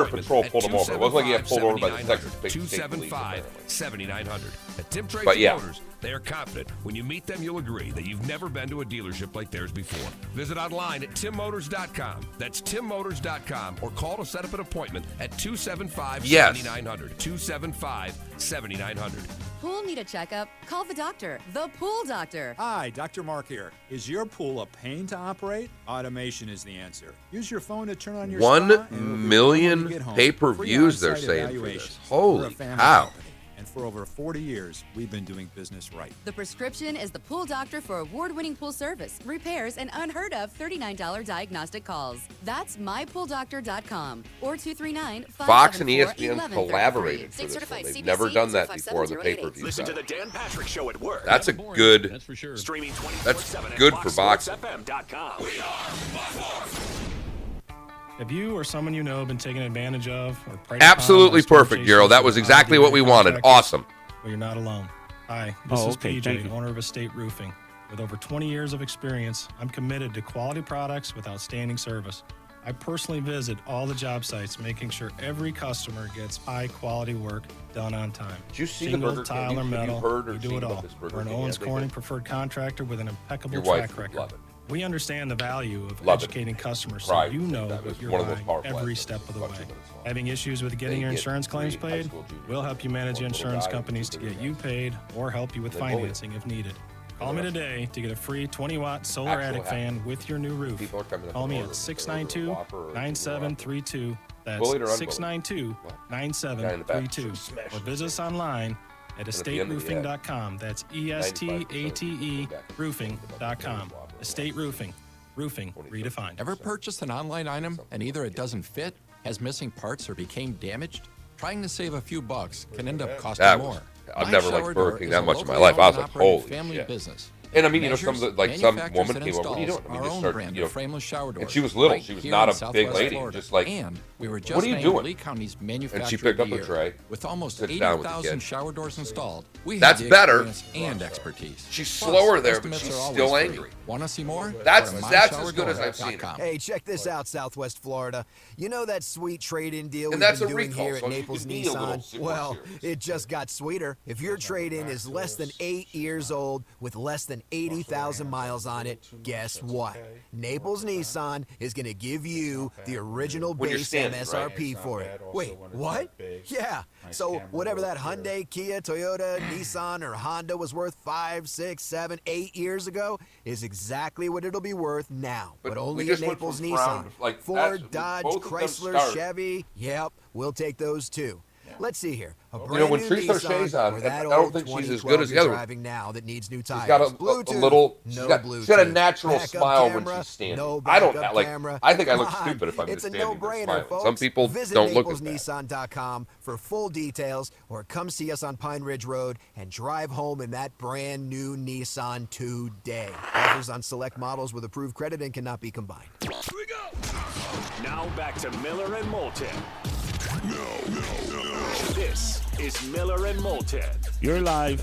patrol pulled him over. It wasn't like he got pulled over by the Texas State Police. 275-7900. At Tim Tracy But yeah. Motors, they are confident when you meet them, you'll agree that you've never been to a dealership like theirs before. Visit online at timmotors.com. That's timmotors.com, or call to set up an appointment at 275-7900. 275-7900. Pool need a checkup? Call the doctor, the Pool Doctor. Hi, Dr. Mark here. Is your pool a pain to operate? Automation is the answer. Use your phone to turn on your 1 spa, and it'll be when you million get home. pay-per-views Free they're on-site saying for evaluation. this. We're a Holy family cow. company, and for over 40 years, we've been doing business right. The prescription is the Pool Doctor for award-winning pool service, repairs, and unheard of $39 diagnostic calls. That's mypooldoctor.com or 239-574-1133. Fox and ESPN collaborated for this one. They've never done that before on the pay-per-view Listen to side. the Dan Patrick Show at work. That's a good. That's for sure. Streaming 24/7 That's at good for boxing. FoxSportsFM.com. Have you or someone you know been taken advantage of or preyed Absolutely upon by storm perfect, Gerald. That was chasers or exactly what we wanted. contractors? Awesome. Well, you're not alone. Hi, this is thank PJ, you. owner of Estate Roofing. With over 20 years of experience, I'm committed to quality products with outstanding service. I personally visit all the job sites, making sure every customer gets high-quality work done on time. Did you see the Shingle, Burger King? tile, or Have you metal, heard or we do seen it about all. this Burger We're an King Owens ad they Corning did? preferred contractor with an impeccable Your wife track would record. love it. We understand the value of Love it. educating customers Cried. so you know That was what you're one of the buying most powerful every ads. step of the way. About 2 minutes long. Having issues with getting They your get insurance claims free high paid? school junior We'll help you manage little insurance guy, companies to get you paid or help you with They bully financing if needed. Call me today to get a free 20-watt solar Actual attic fan happy. with your new roof. People are coming up Call and me ordering at if they order a Whopper or a 692-9732. That's Bullied or unbullied? 692-9732. Or visit us online at at the end of the ad, estateroofing.com. That's 95% ESTATE roofing.com. Estate Roofing. Roofing redefined. Ever purchased an online item and either it doesn't fit has missing parts or became damaged? Trying to save a few bucks can end up costing That more. I've My never Shower liked Door Burger King is that a much in my locally life. I was owned like, and operated holy family shit. business. And I mean, some woman Manufactures came over. What are you doing? our own brand of frameless shower doors. And she was little. right She was here not in a big Southwest lady. Florida. Just like, and we were just what are you named doing? Lee County's manufacturer And she picked of up the her year. tray. With almost sits down with the 80,000 kid. shower doors installed, we That's have the better. experience and expertise. She's Plus, slower there, but estimates she's are always still free. angry. Want to see more? That's Go to as good as I've seen her. myshowerdor.com. Hey, check this out, Southwest Florida. You know that sweet trade-in deal And we've that's been a doing recall, here so at you Naples can be a little Nissan? more Well, serious. it just got sweeter. If your trade-in is less than 8 years old with less than 80,000 miles on it, guess what? Naples Nissan is going to give you the original When you're base standing, MSRP right? for it. Wait, what? Yeah. So whatever that Hyundai, Kia, Toyota, Nissan, or Honda was worth 5, 6, 7, 8 years ago is exactly what it'll be worth now. But But only we at just went Naples from Nissan. frown to, like, Ford, that's- Dodge, both of them Chrysler, started. Chevy. Yep, we'll take those too. Let's see here. A You know, brand when new Teresa O'Shea's Nissan on, or I that don't old think she's as 2012 good as the you're other one. driving now that needs new She's tires. got a Bluetooth, little. no She's Bluetooth. got a natural Backup smile when camera, she's standing. no I don't backup like. camera. I think I look Come on, stupid if I'm it's just a standing there no-brainer, smiling. folks. Some people Visit don't look at that. NaplesNissan.com for full details, or come see us on Pine Ridge Road and drive home in that brand new Nissan today. Offers on select models with approved credit and cannot be combined. Now back to Miller and Moulton. This is Miller and Moulton. You're live.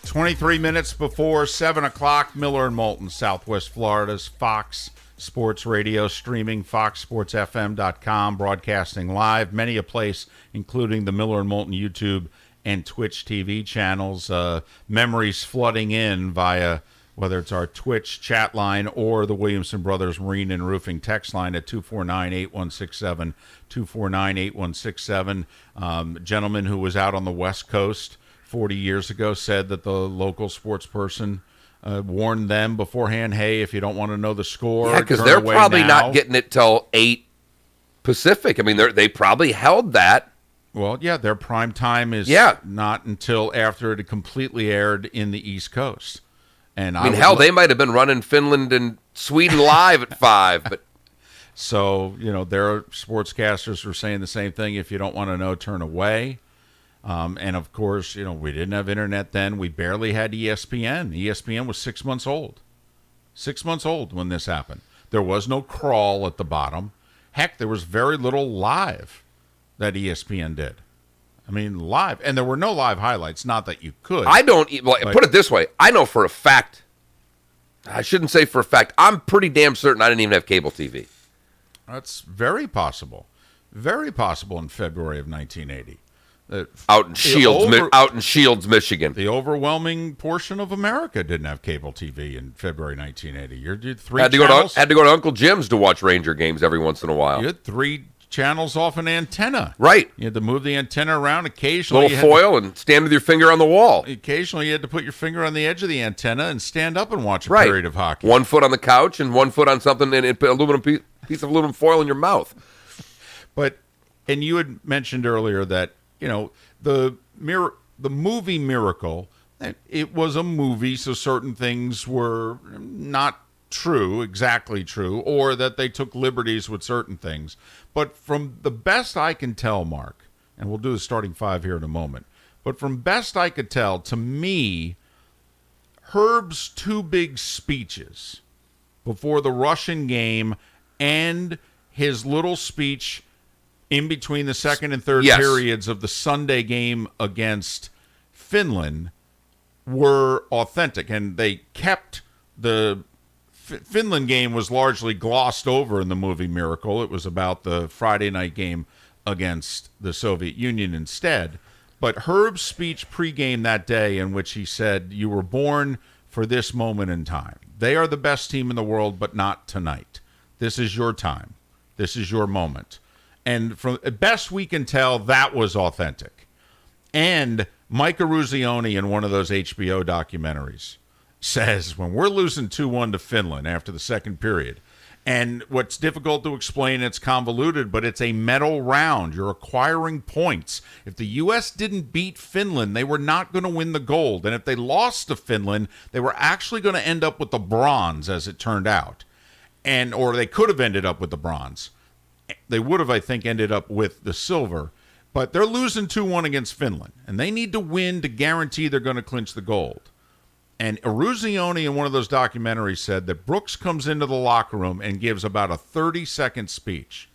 "23 minutes before 7 o'clock, Miller and Moulton, Southwest Florida's Fox Sports Radio, streaming foxsportsfm.com, broadcasting live, many a place, including the Miller and Moulton YouTube and Twitch TV channels. Memories flooding in via whether it's our Twitch chat line or the Williamson Brothers Marine and Roofing text line at 249-8167, 249-8167. Gentleman who was out on the West Coast 40 years ago said that the local sports person warned them beforehand, hey, if you don't want to know the score, Yeah, because turn they're away probably now. not getting it till 8 Pacific. I mean, they probably held that. Well, yeah, their prime time is not until after it had completely aired in the East Coast. And I mean, hell, they might have been running Finland and Sweden live at 5. But so, you know, their sportscasters were saying the same thing. If you don't want to know, turn away. And, of course, you know, we didn't have internet then. We barely had ESPN. ESPN was 6 months old. 6 months old when this happened. There was no crawl at the bottom. Heck, there was very little live that ESPN did. I mean, live. And there were no live highlights. Not that you could. I don't, put it this way. I know for a fact, I shouldn't say for a fact, I'm pretty damn certain I didn't even have cable TV. That's very possible. Very possible in February of 1980. Out in Shields, Michigan. The overwhelming portion of America didn't have cable TV in February 1980. You had three Had to channels. go to Uncle Jim's to watch Ranger games every once in a while. You had 3 channels off an antenna. Right. You had to move the antenna around occasionally. Little foil and stand with your finger on the wall. Occasionally you had to put your finger on the edge of the antenna and stand up and watch a Right. period of hockey. 1 foot on the couch and 1 foot on something and put a piece of aluminum foil in your mouth. And you had mentioned earlier that, you know, the movie Miracle, it was a movie, so certain things were not exactly true, or that they took liberties with certain things. But from the best I can tell, Mark, and we'll do the starting 5 here in a moment, but from best I could tell, to me, Herb's 2 big speeches before the Russian game and his little speech in between the second and third periods of the Sunday game against Finland were authentic, and they kept the Finland game was largely glossed over in the movie Miracle. It was about the Friday night game against the Soviet Union instead. But Herb's speech pregame that day, in which he said, "You were born for this moment in time. They are the best team in the world, but not tonight. This is your time. This is your moment." And from best we can tell, that was authentic. And Mike Eruzione in one of those HBO documentaries says, when we're losing 2-1 to Finland after the second period, And what's difficult to explain, it's convoluted, but it's a medal round. You're acquiring points. If the U.S. didn't beat Finland, they were not going to win the gold. And if they lost to Finland, they were actually going to end up with the bronze, as it turned out. Or they could have ended up with the bronze. They would have, I think, ended up with the silver. But they're losing 2-1 against Finland. And they need to win to guarantee they're going to clinch the gold. And Eruzione in one of those documentaries said that Brooks comes into the locker room and gives about a 30-second speech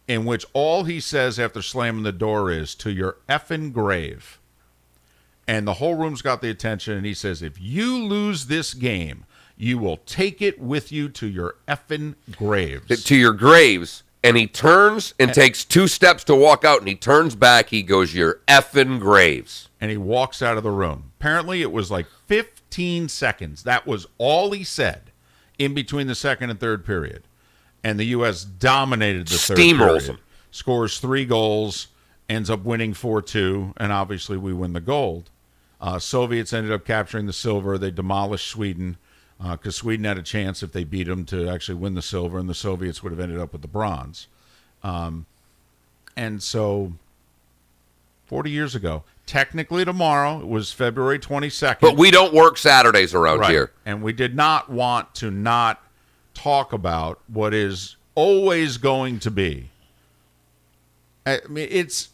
in which all he says after slamming the door is, "To your effing grave." And the whole room's got the attention, and he says, if you lose this game, you will take it with you to your effing graves. To your graves. And he turns and takes 2 steps to walk out, and he turns back. He goes, "Your effing graves." And he walks out of the room. Apparently, it was like 15 seconds. That was all he said in between the second and third period. And the U.S. dominated the third Steamrolls period. them. Scores 3 goals, ends up winning 4-2, and obviously we win the gold. Soviets ended up capturing the silver. They demolished Sweden because Sweden had a chance if they beat them to actually win the silver, and the Soviets would have ended up with the bronze. And so 40 years ago, technically tomorrow, it was February 22nd. But we don't work Saturdays around here. And we did not want to not talk about what is always going to be. I mean, it's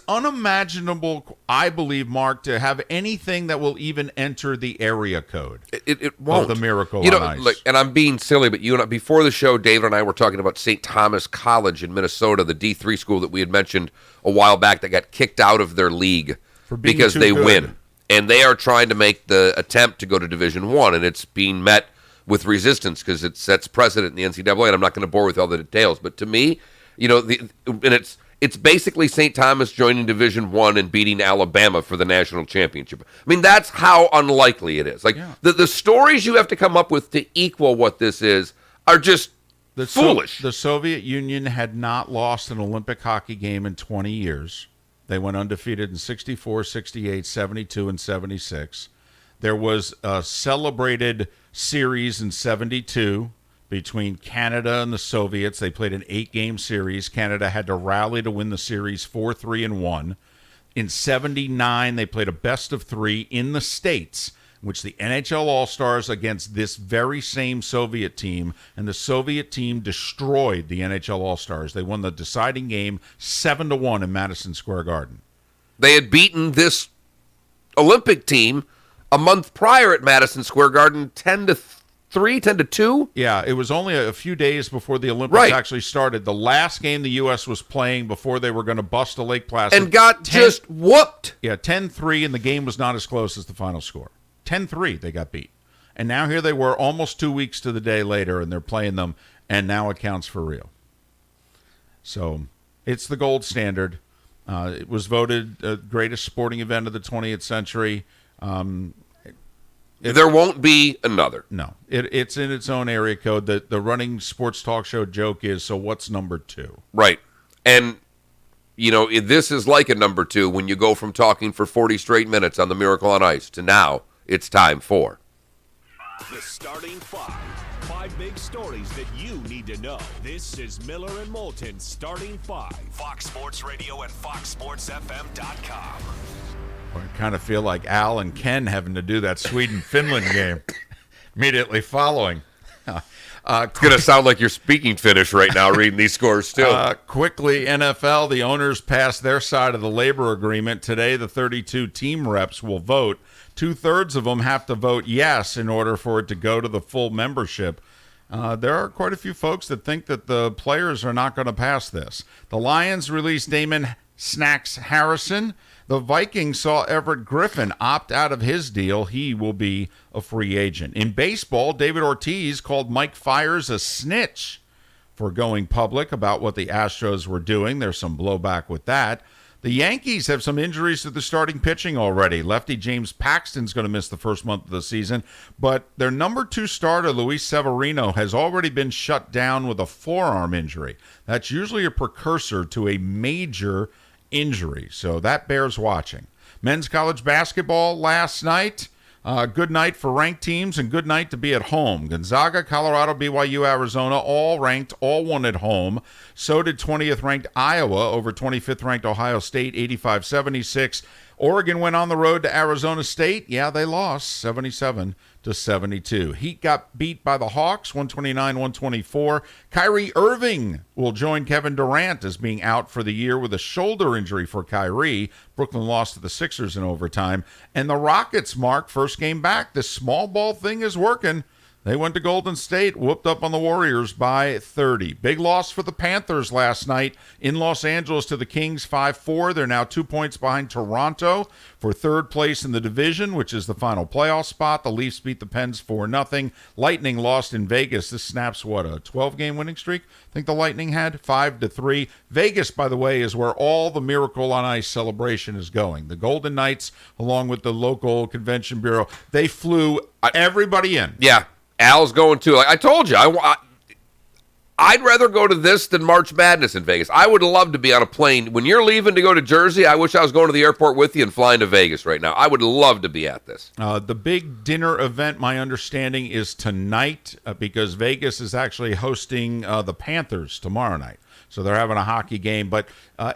unimaginable, I believe, Mark, to have anything that will even enter the area code. It won't. Of the Miracle on Ice. Like, and I'm being silly, but you and I, before the show, David and I were talking about St. Thomas College in Minnesota, the D3 school that we had mentioned a while back that got kicked out of their league because they win. And they are trying to make the attempt to go to Division I, and it's being met with resistance because it sets precedent in the NCAA, and I'm not going to bore with all the details. But to me, it's basically St. Thomas joining Division I and beating Alabama for the national championship. I mean, that's how unlikely it is. Like, the stories you have to come up with to equal what this is are just foolish. The Soviet Union had not lost an Olympic hockey game in 20 years. They went undefeated in 64, 68, 72, and 76. There was a celebrated series in 72 between Canada and the Soviets. They played an 8-game series. Canada had to rally to win the series 4-3-1. In 79, they played a best-of-3 in the States, which the NHL All-Stars against this very same Soviet team, and the Soviet team destroyed the NHL All-Stars. They won the deciding game 7-1 in Madison Square Garden. They had beaten this Olympic team a month prior at Madison Square Garden 10-3, 10-2? Yeah, it was only a few days before the Olympics actually started. The last game the U.S. was playing before they were going to bust to Lake Placid. And got just whooped. Yeah, 10-3, and the game was not as close as the final score. 10-3, they got beat. And now here they were almost 2 weeks to the day later, and they're playing them, and now it counts for real. So it's the gold standard. It was voted the greatest sporting event of the 20th century. There won't be another. No. It's in its own area code. The running sports talk show joke is, so what's number 2? Right. And, this is like a number 2 when you go from talking for 40 straight minutes on the Miracle on Ice to now it's time for the starting 5. 5 big stories that you need to know. This is Miller and Moulton Starting 5. Fox Sports Radio and FoxSportsFM.com. I kind of feel like Al and Ken having to do that Sweden-Finland game immediately following. It's going to sound like you're speaking Finnish right now reading these scores, too. Quickly, NFL, the owners passed their side of the labor agreement. Today, the 32 team reps will vote. 2/3 of them have to vote yes in order for it to go to the full membership. There are quite a few folks that think that the players are not going to pass this. The Lions released Damon Snacks Harrison. The Vikings saw Everett Griffin opt out of his deal. He will be a free agent. In baseball, David Ortiz called Mike Fiers a snitch for going public about what the Astros were doing. There's some blowback with that. The Yankees have some injuries to the starting pitching already. Lefty James Paxton's going to miss the first month of the season, but their number 2 starter, Luis Severino, has already been shut down with a forearm injury. That's usually a precursor to a major injury, so that bears watching. Men's college basketball last night, Good night for ranked teams and good night to be at home. Gonzaga, Colorado, BYU, Arizona, all ranked, all won at home. So did 20th ranked Iowa over 25th ranked Ohio State, 85-76. Oregon went on the road to Arizona State. Yeah, they lost 77-72. Heat got beat by the Hawks, 129-124. Kyrie Irving will join Kevin Durant as being out for the year with a shoulder injury for Kyrie. Brooklyn lost to the Sixers in overtime. And the Rockets, Mark, first game back. This small ball thing is working. They went to Golden State, whooped up on the Warriors by 30. Big loss for the Panthers last night in Los Angeles to the Kings, 5-4. They're now 2 points behind Toronto for third place in the division, which is the final playoff spot. The Leafs beat the Pens 4-0. Lightning lost in Vegas. This snaps, what, a 12-game winning streak? I think the Lightning had 5-3. Vegas, by the way, is where all the Miracle on Ice celebration is going. The Golden Knights, along with the local convention bureau, they flew everybody in. Yeah. Al's going too. Like I told you, I'd rather go to this than March Madness in Vegas. I would love to be on a plane. When you're leaving to go to Jersey, I wish I was going to the airport with you and flying to Vegas right now. I would love to be at this. The big dinner event, my understanding, is tonight because Vegas is actually hosting the Panthers tomorrow night. So they're having a hockey game. But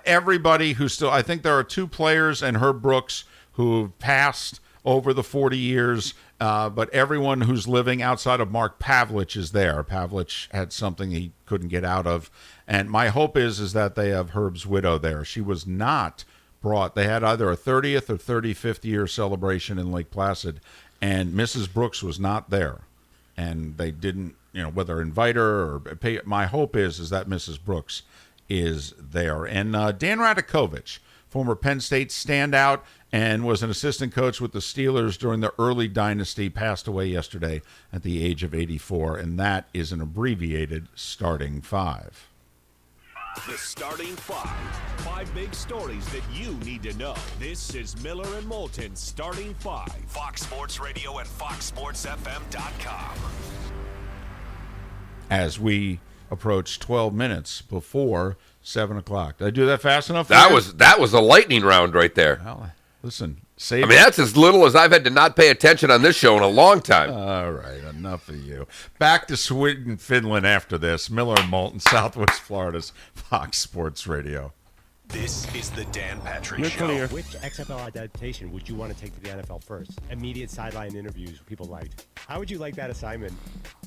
everybody who's still – I think there are 2 players and Herb Brooks who passed over the 40 years – but everyone who's living outside of Mark Pavlich is there. Pavlich had something he couldn't get out of. And my hope is that they have Herb's widow there. She was not brought. They had either a 30th or 35th year celebration in Lake Placid, and Mrs. Brooks was not there. And they didn't, whether invite her or pay. My hope is that Mrs. Brooks is there. And Dan Radakovich, former Penn State standout, and was an assistant coach with the Steelers during the early dynasty, passed away yesterday at the age of 84, and that is an abbreviated starting 5. The starting 5. 5 big stories that you need to know. This is Miller and Moulton's starting 5. Fox Sports Radio and FoxSportsFM.com. As we approach 12 minutes before 7 o'clock. Did I do that fast enough? That was a lightning round right there. Well, listen, that's as little as I've had to not pay attention on this show in a long time. All right, enough of you. Back to Sweden, Finland after this. Miller and Moulton, Southwest Florida's Fox Sports Radio. This is the Dan Patrick You're Show. clear. Which XFL adaptation would you want to take to the NFL first? Immediate sideline interviews people liked. How would you like that assignment?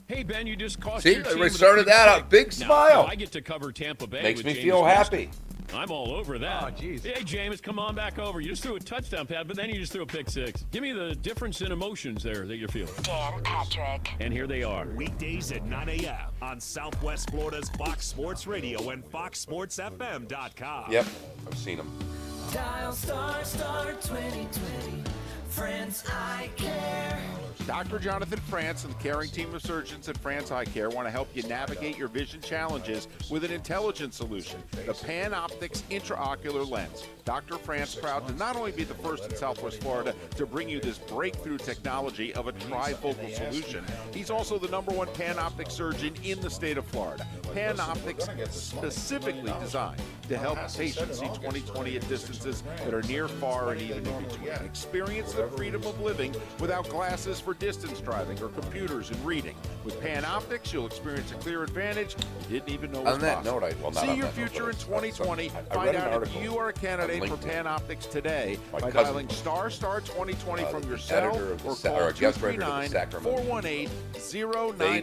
Hey, Ben, you just cost See, your team we started that up. Big smile. I get to cover Tampa Bay. Makes with me James feel happy. I'm all over that. Oh, jeez. Hey, James, come on back over. You just threw a touchdown pad, but then you just threw a pick 6. Give me the difference in emotions there that you're feeling. Dan Patrick. And here they are. Weekdays at 9 a.m. on Southwest Florida's Fox Sports Radio and FoxSportsFM.com. Yep, I've seen them. Dial star 2020. France Eye Care. Dr. Jonathan France and the caring team of surgeons at France Eye Care want to help you navigate your vision challenges with an intelligent solution, the PanOptix Intraocular Lens. Dr. France proud to not only be the first in Southwest Florida to bring you this breakthrough technology of a trifocal solution, he's also the #1 PanOptix surgeon in the state of Florida. PanOptix specifically designed to help patients see 20/20 at distances that are near, far, and even in between. Experience the freedom of living without glasses for distance driving or computers and reading. With PanOptix, you'll experience a clear advantage you didn't even know was On that possible. note, not See on your that future note, in 2020. I Find read an out if article you are a on candidate for LinkedIn. PanOptix today My by cousin, dialing *** 2020 from your the cell editor of the or Sa- call or a guest writer of the Sacramento. They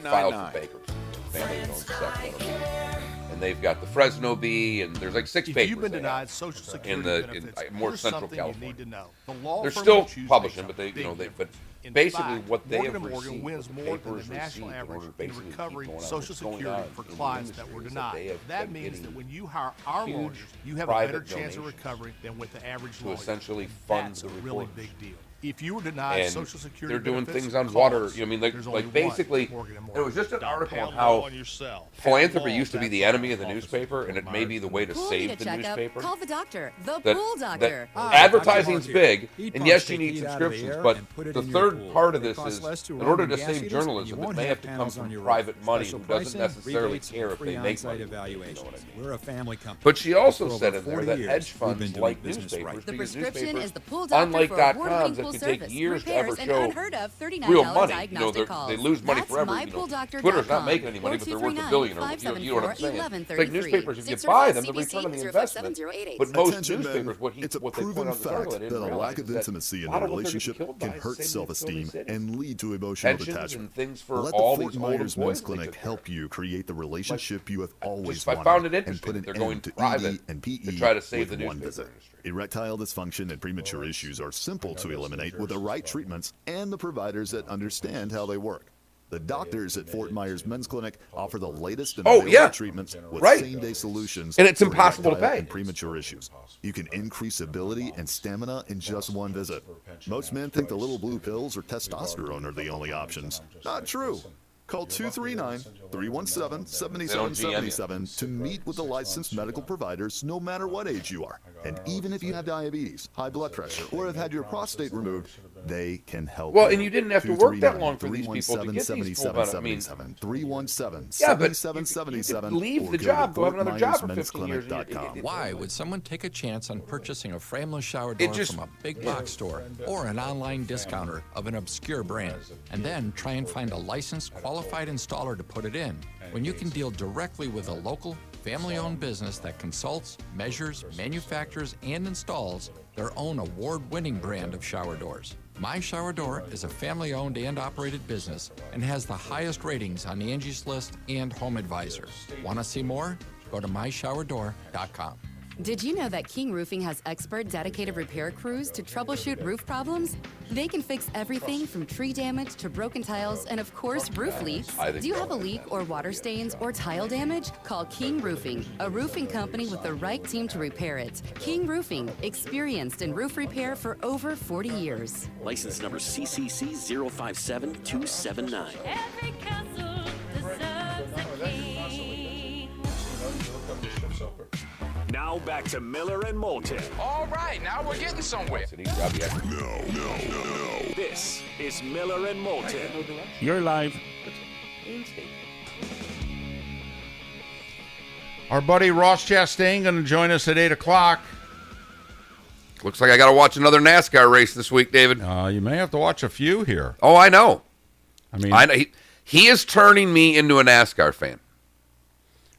filed for 239-418-0999. bankruptcy. Family owned Sacramento. And they've got the Fresno Bee, and there's like 6 If papers. you've been they denied have Social in Security the benefits, more here's central something California. you need to know. The law They're firm still you choose publishing, makes but a big but difference. In basically fact, what they Morgan have & Morgan received, wins what the more than papers the national received in average order to in basically keep recovering going on Social what's going Security on for in the clients that industry were is that they denied. have That been means getting that when you hire our huge lawyers, you have a better private chance of donations recovery than with the average to lawyer. essentially fund That's the a really reporters. big deal. If you were denied And Social Security they're doing benefits, things on call water. us. You know, I mean, There's only like one basically, Morgan & Morgan. it was just an article on Pound how law on yourself. philanthropy Pound used to law, be the that's enemy of the our newspaper, and it may be the way to Pool save need a the checkup? newspaper. Call the doctor. The That- Pool Doctor. that advertising's big, and yes, you need subscriptions, but the third part of this is, in order to save journalism, it may have to come from private money who doesn't necessarily care if they make money. We're a family company. But she also For said over in there 40 that years, hedge we've been funds doing like business newspapers right. The because prescription newspapers, is the Pool Doctor unlike for .coms award-winning that Full can take Service, years to repairs, ever and show unheard of $39 real money. diagnostic calls. They lose money That's forever. mypooldoctor.com. Twitter's not making any money, but they're worth $1 billion. You know what I'm saying? It's like newspapers, if you buy them, the return on the investment. But most Attention, newspapers, men, it's a what they put proven on the article, fact they that didn't a realize lack of is that intimacy in a lot a of what they're relationship killed can by is hurt the same self-esteem Twin Cities. and lead to emotional Pensions detachment. and things for Let all the Fort these old Myers Men's employees Clinic help you create the relationship you have always I wanted found it and interesting put an that they're going end to private ED and PE to try to save with the one newspaper visit. Erectile dysfunction and premature issues are simple to eliminate with the right treatments and the providers that understand how they work. The doctors at Fort Myers Men's Clinic offer the latest and available treatments with same-day solutions. And it's for impossible to erectile pay. And premature issues. You can increase ability and stamina in just one visit. Most men think the little blue pills or testosterone are the only options. Not true. Call 239-317-7777 to meet with the licensed medical providers no matter what age you are. And even if you have diabetes, high blood pressure, or have had your prostate removed, they can help Well, you. and you didn't have to work that long for these people to get these full benefits. I mean, 317-7777 leave or the go job, to go have another job for 15 years. Why would someone take a chance on purchasing a frameless shower door from a big box store or an online discounter of an obscure brand, and then try and find a licensed, qualified installer to put it in, when you can deal directly with a local, family-owned business that consults, measures, manufactures, and installs their own award-winning brand of shower doors? My Shower Door is a family-owned and operated business and has the highest ratings on Angie's List and Home Advisor. Want to see more? Go to myshowerdor.com. Did you know that King Roofing has expert dedicated repair crews to troubleshoot roof problems? They can fix everything from tree damage to broken tiles and, of course, roof leaks. Do you have a leak or water stains or tile damage? Call King Roofing, a roofing company with the right team to repair it. King Roofing, experienced in roof repair for over 40 years. License number CCC 057279. Every castle deserves a king. Now back to Miller and Moulton. All right, now we're getting somewhere. This is Miller and Moulton. You're live. Our buddy Ross Chastain going to join us at 8 o'clock. Looks like I got to watch another NASCAR race this week, David. You may have to watch a few here. Oh, I know. I mean, I know. He is turning me into a NASCAR fan.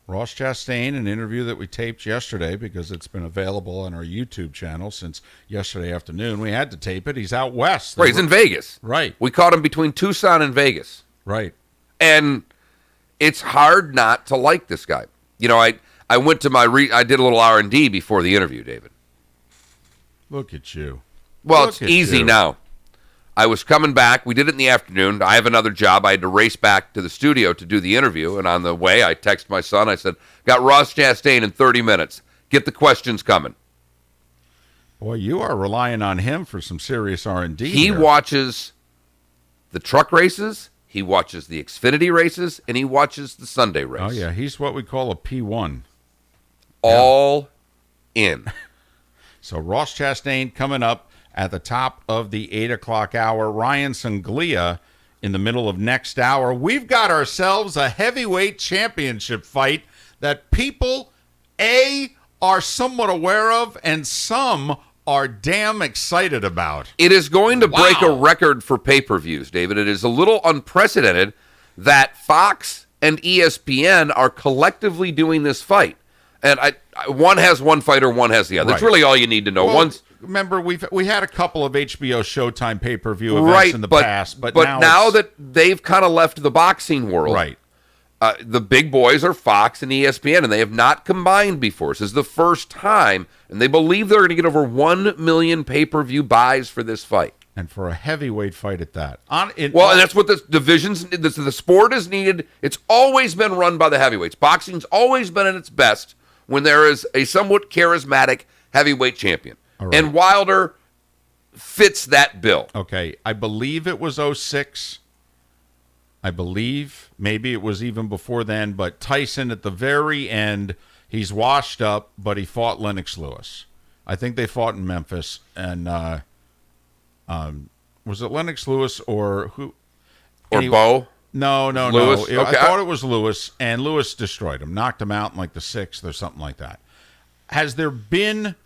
Ross Chastain, an interview that we taped yesterday because it's been available on our YouTube channel since yesterday afternoon. We had to tape it. He's out west. Right, he's in Vegas. Right. We caught him between Tucson and Vegas. Right. And it's hard not to like this guy. You know, I went to I did a little R&D before the interview, David. Look at you. Well, Look it's at easy you. now. I was coming back. We did it in the afternoon. I have another job. I had to race back to the studio to do the interview. And on the way, I texted my son. I said, got Ross Chastain in 30 minutes. Get the questions coming. Boy, you are relying on him for some serious R&D. He here. watches the truck races. He watches the Xfinity races. And he watches the Sunday race. Oh, yeah. He's what we call a P1. All in. So Ross Chastain coming up at the top of the 8 o'clock hour. Ryan Sanglia in the middle of next hour. We've got ourselves a heavyweight championship fight that people, are somewhat aware of and some are damn excited about. It is going to break a record for pay-per-views, David. It is a little unprecedented that Fox and ESPN are collectively doing this fight. And one has one fighter, one has the other. That's really all you need to know. Well, remember, we had a couple of HBO Showtime pay-per-view events in the past, but now that they've kind of left the boxing world, right? The big boys are Fox and ESPN, and they have not combined before. This is the first time, and they believe they're going to get over 1 million pay-per-view buys for this fight. And for a heavyweight fight at that. And that's what the divisions, the sport is needed. It's always been run by the heavyweights. Boxing's always been at its best when there is a somewhat charismatic heavyweight champion. Right. And Wilder fits that bill. Okay, I believe it was 06. I believe maybe it was even before then, but Tyson at the very end, he's washed up, but he fought Lennox Lewis. I think they fought in Memphis, and was it Lennox Lewis or who? Or Bo? No. Lewis? Okay. I thought it was Lewis, and Lewis destroyed him, knocked him out in like the 6th or something like that. Has there been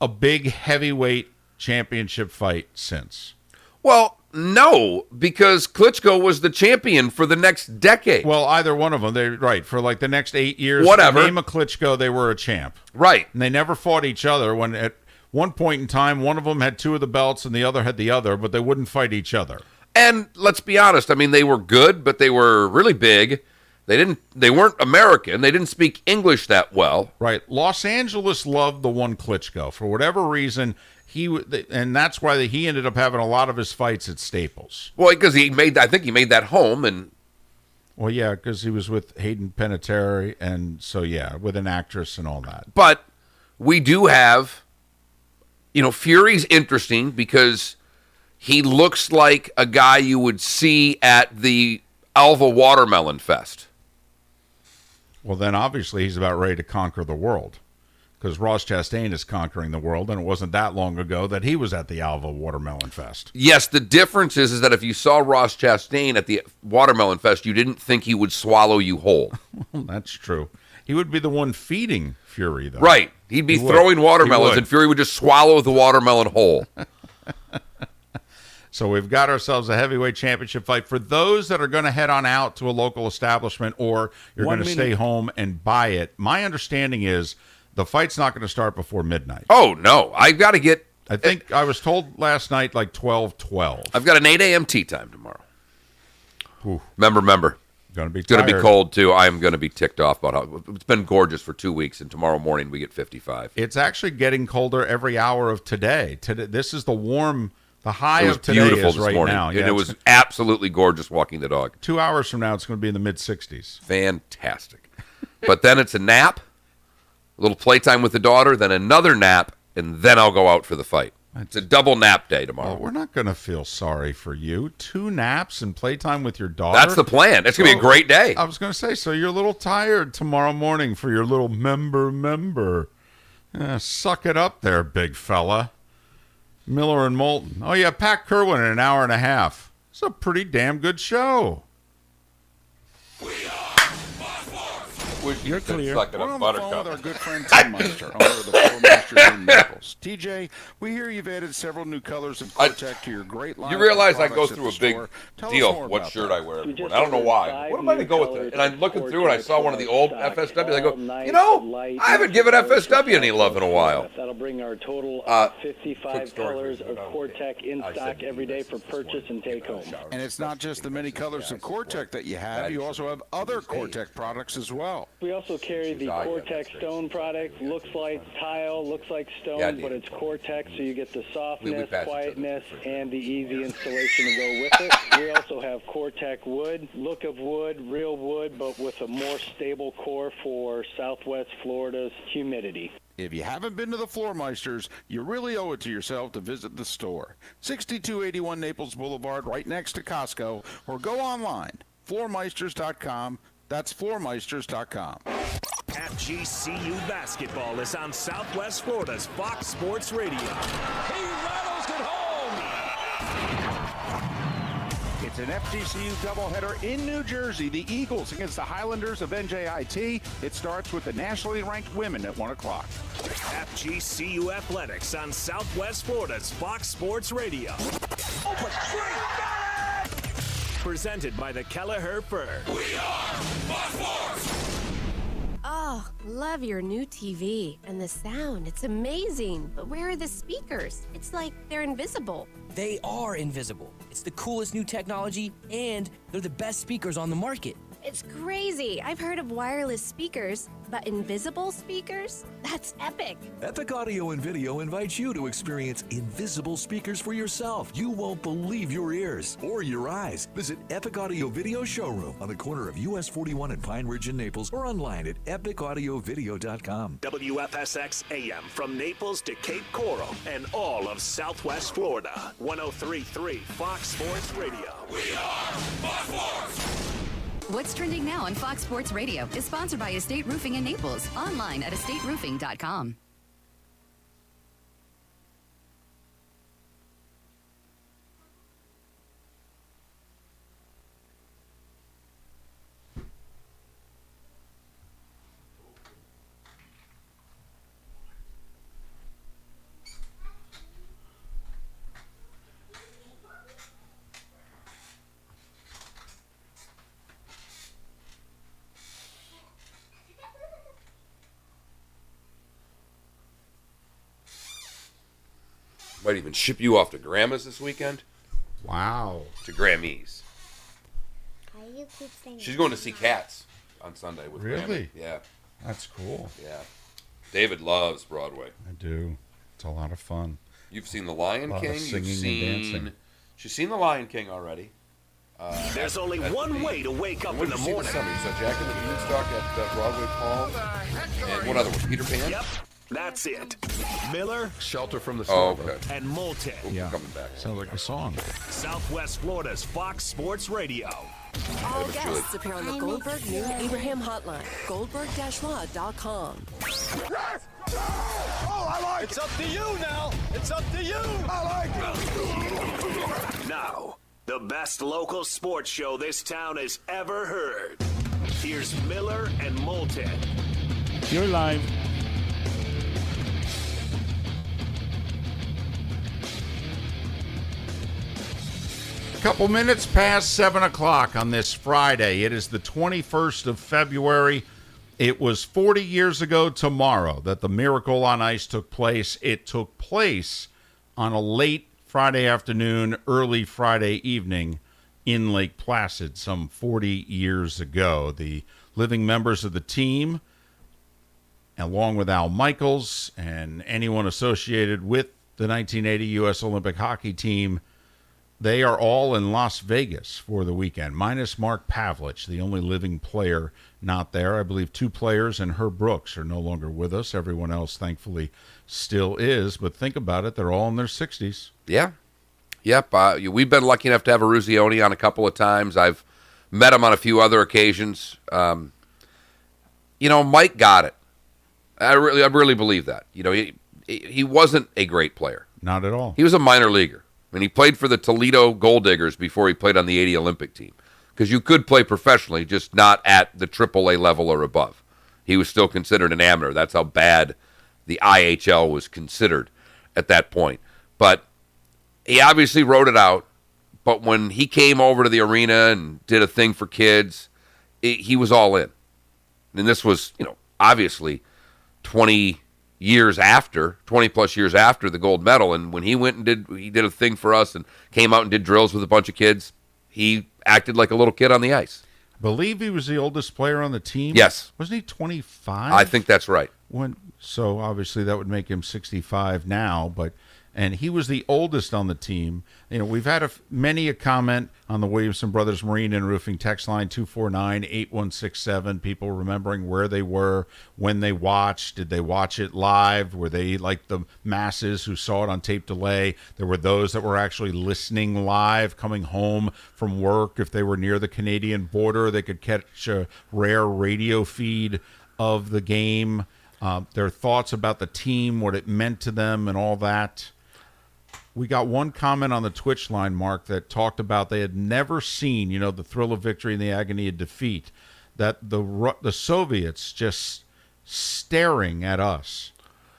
a big heavyweight championship fight since. Well, no, because Klitschko was the champion for the next decade. Well, either one of them. For like the next 8 years. Whatever. Name a Klitschko, they were a champ. Right. And they never fought each other. When at one point in time, one of them had 2 of the belts and the other had the other, but they wouldn't fight each other. And let's be honest, I mean, they were good, but they were really big. They weren't American. They didn't speak English that well. Right. Los Angeles loved the one Klitschko. For whatever reason, and that's why he ended up having a lot of his fights at Staples. Well, because I think he made that home. Well, yeah, because he was with Hayden Panettiere, and so, yeah, with an actress and all that. But we do have, Fury's interesting because he looks like a guy you would see at the Alva Watermelon Fest. Well, then obviously he's about ready to conquer the world, because Ross Chastain is conquering the world, and it wasn't that long ago that he was at the Alva Watermelon Fest. Yes, the difference is that if you saw Ross Chastain at the Watermelon Fest, you didn't think he would swallow you whole. Well, that's true. He would be the one feeding Fury, though. Right. He'd be throwing watermelons, and Fury would just swallow the watermelon whole. So we've got ourselves a heavyweight championship fight. For those that are going to head on out to a local establishment, or you're going to stay home and buy it, my understanding is the fight's not going to start before midnight. Oh, no. I've got to get... I think I was told last night like 12:12. I've got an 8 a.m. tea time tomorrow. Ooh. Remember. It's going to be cold, too. I am going to be ticked off about how... It's been gorgeous for 2 weeks, and tomorrow morning we get 55. It's actually getting colder every hour of today. This is the warm... The high of today is right now. Yeah, and it was absolutely gorgeous walking the dog. 2 hours from now, it's going to be in the mid-60s. Fantastic. But then it's a nap, a little playtime with the daughter, then another nap, and then I'll go out for the fight. It's a double nap day tomorrow. Well, we're not going to feel sorry for you. 2 naps and playtime with your daughter. That's the plan. It's going to be a great day. I was going to say, so you're a little tired tomorrow morning for your little member. Suck it up there, big fella. Miller and Moulton. Oh, yeah, Pat Kerwin in an hour and a half. It's a pretty damn good show. You're clear. We're on the phone with our good friend Tim Meister, owner of the Floor Meisters in Naples. TJ, we hear you've added several new colors of Cortec to your great line. You realize I go through a big deal of what shirt I wear every morning. I don't know why. What am I going to go with it? And I'm looking through and I saw one of the old FSWs. I go, I haven't given FSW any love in a while. That'll bring our total of 55 colors of Cortec in stock every day for purchase and take home. And it's not just the many colors of Cortec that you have. You also have other Cortec products as well. We also carry the Cortec Stone product. Looks like tile, looks like stone, but it's Cortec, so you get the softness, quietness, and the easy installation to go with it. We also have Cortec wood, look of wood, real wood, but with a more stable core for Southwest Florida's humidity. If you haven't been to the Floor Meisters, you really owe it to yourself to visit the store. 6281 Naples Boulevard, right next to Costco, or go online, floormeisters.com. That's floormeisters.com. FGCU basketball is on Southwest Florida's Fox Sports Radio. He rattles it home. It's an FGCU doubleheader in New Jersey. The Eagles against the Highlanders of NJIT. It starts with the nationally ranked women at 1 o'clock. FGCU Athletics on Southwest Florida's Fox Sports Radio. Presented by the Kelleher Firm. We are Fox Sports. Oh, love your new TV and the sound. It's amazing. But where are the speakers? It's like they're invisible. They are invisible. It's the coolest new technology, and they're the best speakers on the market. It's crazy. I've heard of wireless speakers, but invisible speakers? That's epic. Epic Audio and Video invites you to experience invisible speakers for yourself. You won't believe your ears or your eyes. Visit Epic Audio Video Showroom on the corner of US 41 and Pine Ridge in Naples, or online at epicaudiovideo.com. WFSX AM from Naples to Cape Coral and all of Southwest Florida. 103.3 Fox Sports Radio. We are Fox Sports. What's trending now on Fox Sports Radio is sponsored by Estate Roofing in Naples. Online at estateroofing.com. Might even ship you off to Grandma's this weekend. Wow. To Grammy's. She's going to see Cats on Sunday with Really? Grammy. Yeah. That's cool. Yeah. David loves Broadway. I do. It's a lot of fun. You've seen The Lion King. Singing and dancing. She's seen The Lion King already. There's only one way to wake up in the morning. You saw Jack and the Beanstalk at Broadway Palm. And what other one? Peter Pan? Yep, that's it. Miller, Shelter from the Oh, Storm. okay. and Moulton. Yeah. Coming back. Sounds like a song. Southwest Florida's Fox Sports Radio. All guests appear on the Goldberg New Abraham Hotline. Goldberg-law.com. It's up to you now. It's up to you. I like it. Now, the best local sports show this town has ever heard. Here's Miller and Moulton. You're live. Couple minutes past 7 o'clock on this Friday. It is the 21st of February. It was 40 years ago tomorrow that the Miracle on Ice took place. It took place on a late Friday afternoon, early Friday evening in Lake Placid some 40 years ago. The living members of the team, along with Al Michaels and anyone associated with the 1980 U.S. Olympic hockey team, they are all in Las Vegas for the weekend, minus Mark Pavlich, the only living player not there. I believe 2 players and Herb Brooks are no longer with us. Everyone else, thankfully, still is. But think about it. They're all in their 60s. Yeah. Yep. We've been lucky enough to have Eruzione on a couple of times. I've met him on a few other occasions. Mike got it. I really believe that. He wasn't a great player. Not at all. He was a minor leaguer. And he played for the Toledo Gold Diggers before he played on the 80 Olympic team. Because you could play professionally, just not at the AAA level or above. He was still considered an amateur. That's how bad the IHL was considered at that point. But he obviously wrote it out. But when he came over to the arena and did a thing for kids, he was all in. And this was, obviously 20 plus years after the gold medal. And when he went and did a thing for us and came out and did drills with a bunch of kids, he acted like a little kid on the ice. I believe he was the oldest player on the team. Yes. Wasn't he 25? I think that's right. So obviously that would make him 65 now, and he was the oldest on the team. We've had many a comment on the Williamson Brothers Marine and Roofing text line 249-8167. People remembering where they were when they watched. Did they watch it live? Were they like the masses who saw it on tape delay? There were those that were actually listening live, coming home from work. If they were near the Canadian border, they could catch a rare radio feed of the game. Their thoughts about the team, what it meant to them, and all that. We got one comment on the Twitch line, Mark, that talked about they had never seen, the thrill of victory and the agony of defeat, that the Soviets just staring at us,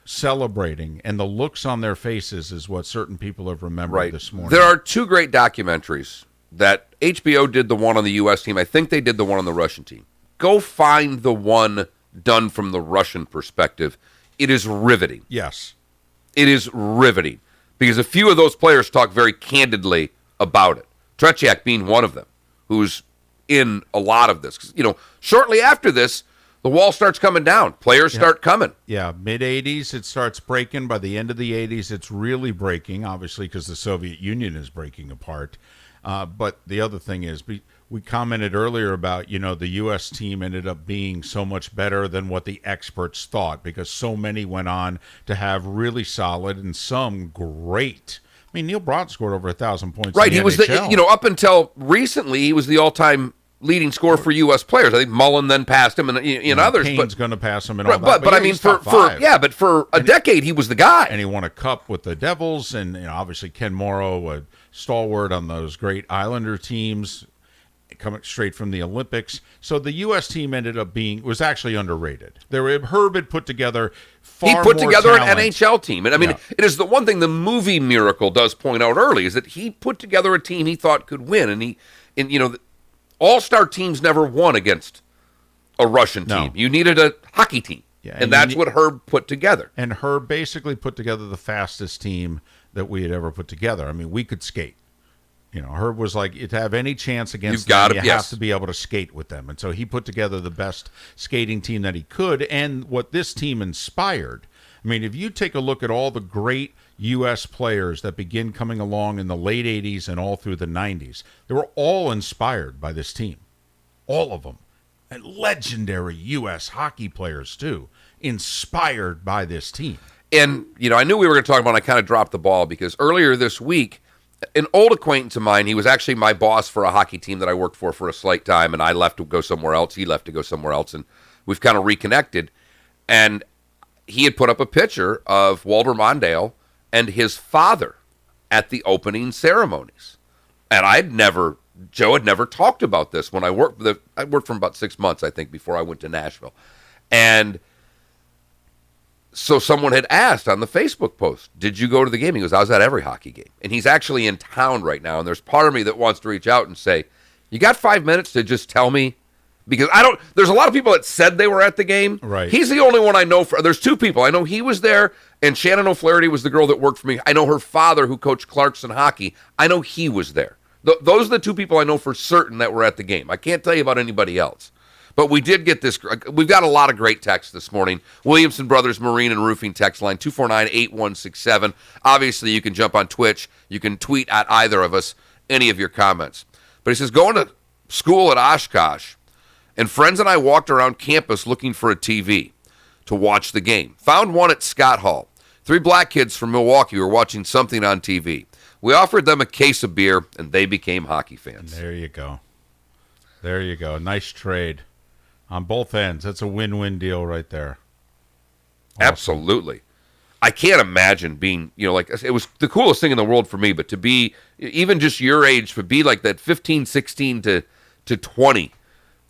celebrating, and the looks on their faces is what certain people have remembered this morning. There are 2 great documentaries that HBO did, the one on the U.S. team. I think they did the one on the Russian team. Go find the one done from the Russian perspective. It is riveting. Yes. It is riveting. Because a few of those players talk very candidly about it. Tretiak being one of them, who's in a lot of this. Shortly after this, the wall starts coming down. Players start coming. Yeah, mid-'80s, it starts breaking. By the end of the 80s, it's really breaking, obviously, because the Soviet Union is breaking apart. But the other thing is, we commented earlier about, the U.S. team ended up being so much better than what the experts thought, because so many went on to have really solid and some great. I mean, Neil Broad scored over 1,000 points. Right, in the he was NHL. up until recently, he was the all-time leading scorer for U.S. players. I think Mullen then passed him, and others. Kane's going to pass him, and right, all that. But I mean, for a decade, he was the guy, and he won a cup with the Devils, and obviously Ken Morrow, a stalwart on those great Islander teams, coming straight from the Olympics. So the U.S. team was actually underrated. Herb had put together far more talent. He put together an NHL team. And I mean, it is the one thing the movie Miracle does point out early is that he put together a team he thought could win. And all-star teams never won against a Russian team. You needed a hockey team. Yeah, and that's what Herb put together. And Herb basically put together the fastest team that we had ever put together. I mean, we could skate. You know, Herb was like, to have any chance against them, you have to be able to skate with them. And so he put together the best skating team that he could, and what this team inspired. I mean, if you take a look at all the great U.S. players that begin coming along in the late 80s and all through the 90s, they were all inspired by this team. All of them. And legendary U.S. hockey players, too, inspired by this team. And, you know, I knew we were going to talk about it. I kind of dropped the ball because earlier this week, an old acquaintance of mine, he was actually my boss for a hockey team that I worked for a slight time, and I left to go somewhere else. He left to go somewhere else, and we've kind of reconnected. And he had put up a picture of Walter Mondale and his father at the opening ceremonies. And Joe had never talked about this when I worked. I worked for about 6 months, I think, before I went to Nashville. And so someone had asked on the Facebook post, did you go to the game? He goes, I was at every hockey game. And he's actually in town right now. And there's part of me that wants to reach out and say, you got 5 minutes to just tell me? Because there's a lot of people that said they were at the game. Right. He's the only one I know. There's two people. I know he was there, and Shannon O'Flaherty was the girl that worked for me. I know her father, who coached Clarkson hockey. I know he was there. Those are the two people I know for certain that were at the game. I can't tell you about anybody else. But we did get this. We've got a lot of great texts this morning. Williamson Brothers Marine and Roofing text line 249-8167. Obviously, you can jump on Twitch. You can tweet at either of us any of your comments. But he says, going to school at Oshkosh, and friends and I walked around campus looking for a TV to watch the game. Found one at Scott Hall. 3 black kids from Milwaukee were watching something on TV. We offered them a case of beer, and they became hockey fans. There you go. There you go. Nice trade on both ends. That's a win-win deal right there. Awesome. Absolutely. I can't imagine being, like, it was the coolest thing in the world for me, but to be, even just your age, to be like that 15, 16 to 20,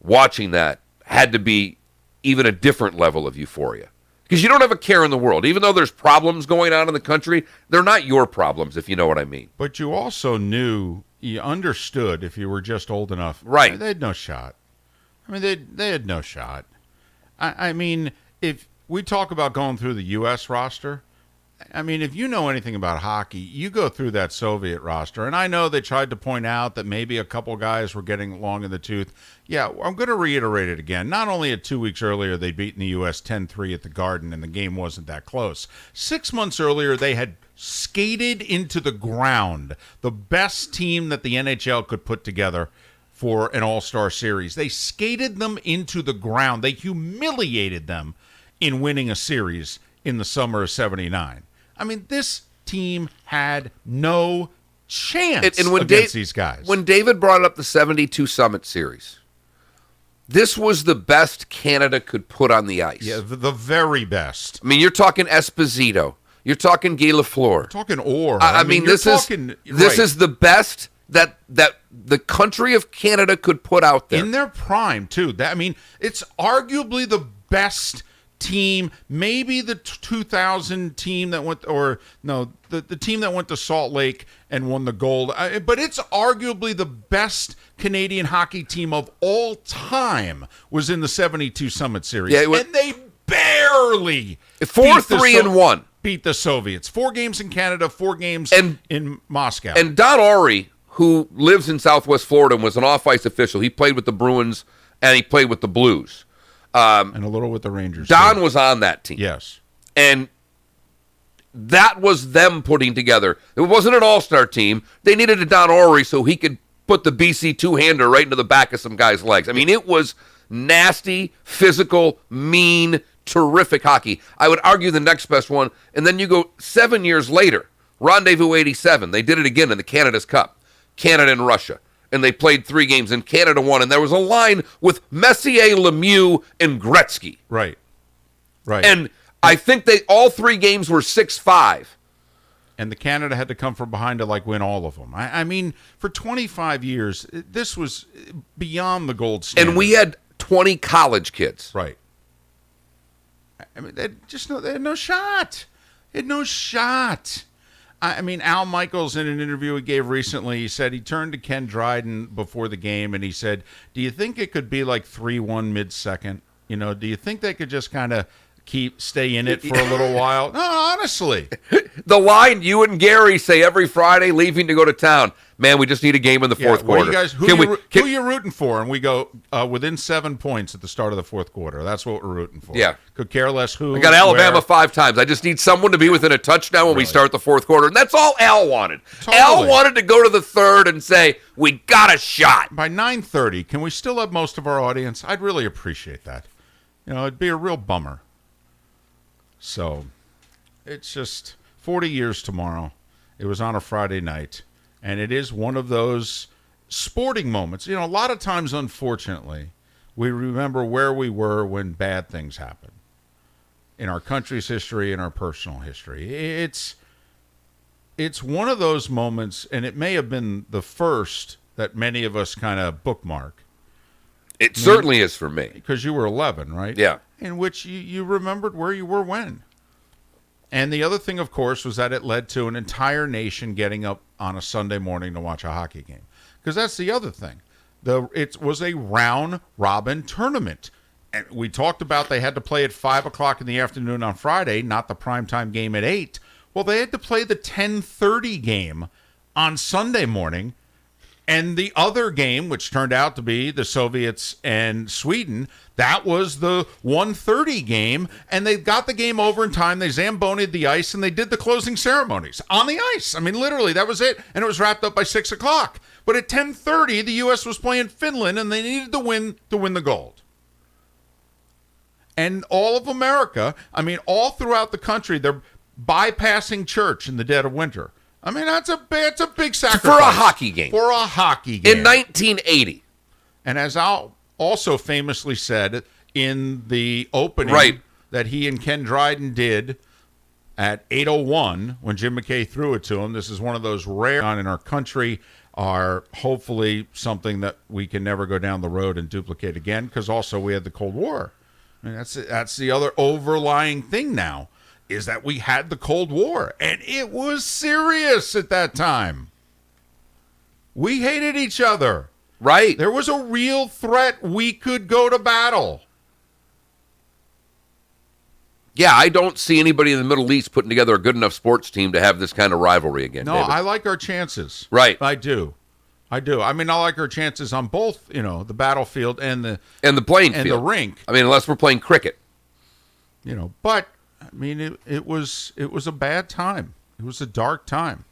watching that had to be even a different level of euphoria. Because you don't have a care in the world. Even though there's problems going on in the country, they're not your problems, if you know what I mean. But you also you understood if you were just old enough. Right. They had no shot. I mean, they had no shot. I mean, if we talk about going through the U.S. roster, I mean, if you know anything about hockey, you go through that Soviet roster. And I know they tried to point out that maybe a couple guys were getting long in the tooth. Yeah, I'm going to reiterate it again. Not only at 2 weeks earlier, they'd beaten the U.S. 10-3 at the Garden, and the game wasn't that close. 6 months earlier, they had skated into the ground the best team that the NHL could put together for an all-star series. They skated them into the ground. They humiliated them in winning a series in the summer of '79. I mean, this team had no chance against these guys. When David brought up the 72 Summit Series, this was the best Canada could put on the ice. Yeah, the very best. I mean, you're talking Esposito. You're talking Guy Lafleur. You're talking Orr. I mean, this is the best that the country of Canada could put out there. In their prime, too. It's arguably the best team, maybe the 2000 team that went, the team that went to Salt Lake and won the gold. But it's arguably the best Canadian hockey team of all time was in the 72 Summit Series. Yeah, and they barely 4-3-1 beat the Soviets. 4 games in Canada, 4 games in Moscow. And Don Awrey, who lives in Southwest Florida and was an off-ice official, he played with the Bruins and he played with the Blues. And a little with the Rangers. Don was on that team. Yes. And that was them putting together. It wasn't an all-star team. They needed a Don Awrey so he could put the BC two-hander right into the back of some guy's legs. I mean, it was nasty, physical, mean, terrific hockey. I would argue the next best one. And then you go 7 years later, Rendezvous 87. They did it again in the Canada's Cup. Canada and Russia. And they played 3 games, and Canada won. And there was a line with Messier, Lemieux, and Gretzky. Right. And I think all 3 games were 6-5. And the Canada had to come from behind to win all of them. I mean, for 25 years, this was beyond the gold standard. And we had 20 college kids. Right. I mean, they had no shot. They had no shot. I mean, Al Michaels, in an interview he gave recently, he said he turned to Ken Dryden before the game, and he said, do you think it could be like 3-1 mid-second? Do you think they could just kind of stay in it for a little while. No, honestly. The line you and Gary say every Friday leaving to go to town. Man, we just need a game in the fourth quarter. You guys, who you rooting for? And we go within 7 points at the start of the fourth quarter. That's what we're rooting for. Yeah. Could care less who. I got Alabama where. 5 times. I just need someone to be within a touchdown when we start the fourth quarter. And that's all Al wanted. Totally. Al wanted to go to the third and say, we got a shot. By 9:30, can we still have most of our audience? I'd really appreciate that. It'd be a real bummer. So, it's just 40 years tomorrow. It was on a Friday night. And it is one of those sporting moments. A lot of times, unfortunately, we remember where we were when bad things happen in our country's history, in our personal history. It's one of those moments, and it may have been the first that many of us kind of bookmark. It certainly is for me. Because you were 11, right? Yeah. In which you remembered where you were when. And the other thing, of course, was that it led to an entire nation getting up on a Sunday morning to watch a hockey game. Because that's the other thing. It was a round-robin tournament. And we talked about they had to play at 5 o'clock in the afternoon on Friday, not the primetime game at 8. Well, they had to play the 10:30 game on Sunday morning. And the other game, which turned out to be the Soviets and Sweden, that was the 1:30 game, and they got the game over in time. They Zambonied the ice, and they did the closing ceremonies on the ice. I mean, literally, that was it, and it was wrapped up by 6 o'clock. But at 10:30, the U.S. was playing Finland, and they needed to win the gold. And all of America, all throughout the country, they're bypassing church in the dead of winter. That's a big sacrifice. For a hockey game. For a hockey game. In 1980. And as Al also famously said in the opening that he and Ken Dryden did at 8:01 when Jim McKay threw it to him, this is one of those rare in our country, are hopefully something that we can never go down the road and duplicate again, because also we had the Cold War. That's the other overlying thing now. Is that we had the Cold War, and it was serious at that time. We hated each other. Right. There was a real threat. We could go to battle. Yeah, I don't see anybody in the Middle East putting together a good enough sports team to have this kind of rivalry again. No, David. I like our chances. Right. I do. I like our chances on both, the battlefield and the playing and field. The rink. Unless we're playing cricket. But it was a bad time. It was a dark time,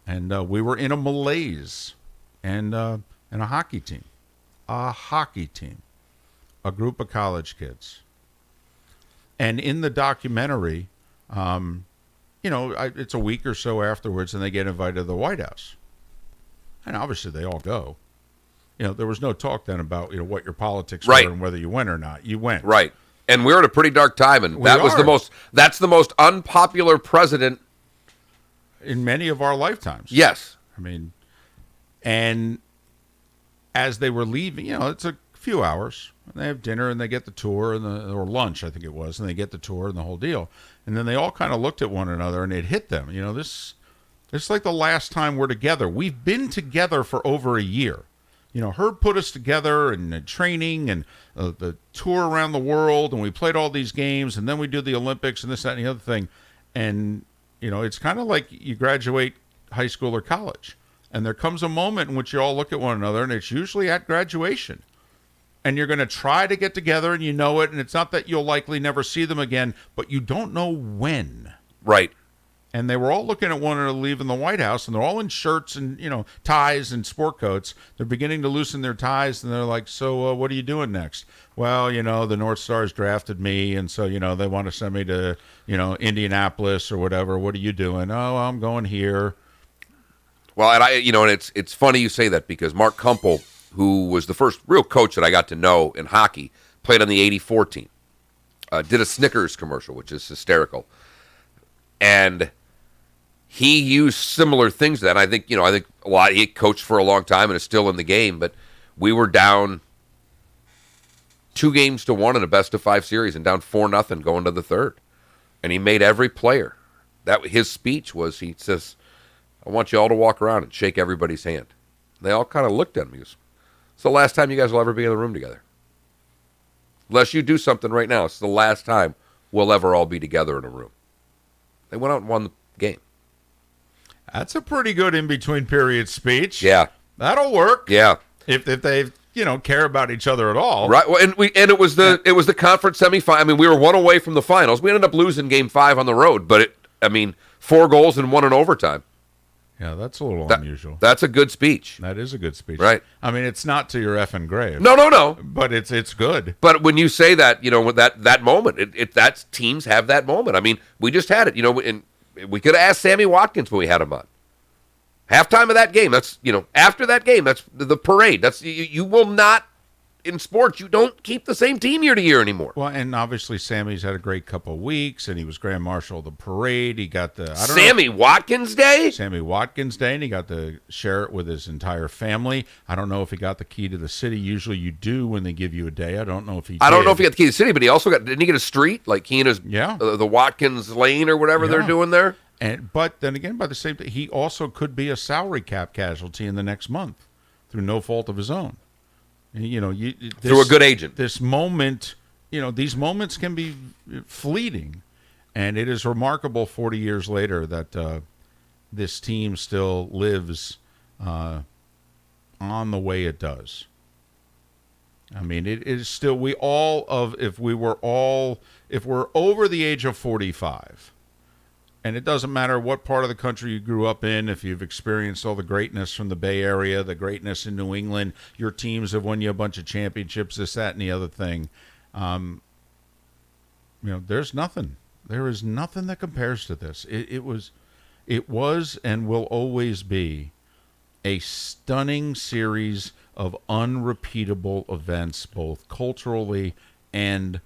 and we were in a malaise, and a hockey team, a group of college kids, and in the documentary, it's a week or so afterwards, and they get invited to the White House, and obviously they all go. There was no talk then about what your politics were and whether you went or not. You went. Right. And we're at a pretty dark time, and that's the most unpopular president in many of our lifetimes. Yes. And as they were leaving, it's a few hours, and they have dinner, and they get the tour, or lunch, I think it was, and they get the tour and the whole deal. And then they all kind of looked at one another, and it hit them. This is like the last time we're together. We've been together for over a year. Herb put us together in training and the tour around the world, and we played all these games, and then we do the Olympics and this, that, and the other thing. And, it's kind of like you graduate high school or college, and there comes a moment in which you all look at one another, and it's usually at graduation. And you're going to try to get together, and it, and it's not that you'll likely never see them again, but you don't know when. Right. And they were all looking at one another leaving the White House, and they're all in shirts and, ties and sport coats. They're beginning to loosen their ties, and they're like, so what are you doing next? Well, the North Stars drafted me, and so, they want to send me to, Indianapolis or whatever. What are you doing? Oh, I'm going here. Well, and it's funny you say that, because Mark Kumpel, who was the first real coach that I got to know in hockey, played on the 84 team, did a Snickers commercial, which is hysterical. And he used similar things to that. I think a lot. He coached for a long time and is still in the game. But we were down 2-1 in a best-of-5 series and down 4-0 going to the third. And he made every player. His speech was, he says, I want you all to walk around and shake everybody's hand. They all kind of looked at him. He goes, it's the last time you guys will ever be in the room together. Unless you do something right now, it's the last time we'll ever all be together in a room. They went out and won the game. That's a pretty good in-between period speech. Yeah. That'll work. Yeah. If they care about each other at all. Right. Well, and it was the conference semifinal. I mean, we were one away from the finals. We ended up losing game 5 on the road, but 4 goals and 1 in overtime. Yeah, that's a little unusual. That's a good speech. That is a good speech. Right. I mean, it's not to your effing grave. No. But it's good. But when you say that, with that moment, that's teams have that moment. I mean, we just had it, and we could have asked Sammy Watkins when we had him on. Halftime of that game, that's, after that game, that's the parade. That's you will not, in sports, you don't keep the same team year to year anymore. Well, and obviously Sammy's had a great couple of weeks, and he was Grand Marshal of the parade. He got the Sammy Watkins Day, and he got to share it with his entire family. I don't know if he got the key to the city. Usually you do when they give you a day. I don't know if he I don't know if he got the key to the city, but he also didn't he get a street? Like he and his, the Watkins Lane or whatever they're doing there? But then again, by the same thing, he also could be a salary cap casualty in the next month through no fault of his own. Through a good agent. This moment, these moments can be fleeting, and it is remarkable 40 years later that this team still lives on the way it does. I mean, it is still if we're over the age of 45. And it doesn't matter what part of the country you grew up in, if you've experienced all the greatness from the Bay Area, the greatness in New England, your teams have won you a bunch of championships, this, that, and the other thing. There's nothing. There is nothing that compares to this. It was and will always be a stunning series of unrepeatable events, both culturally and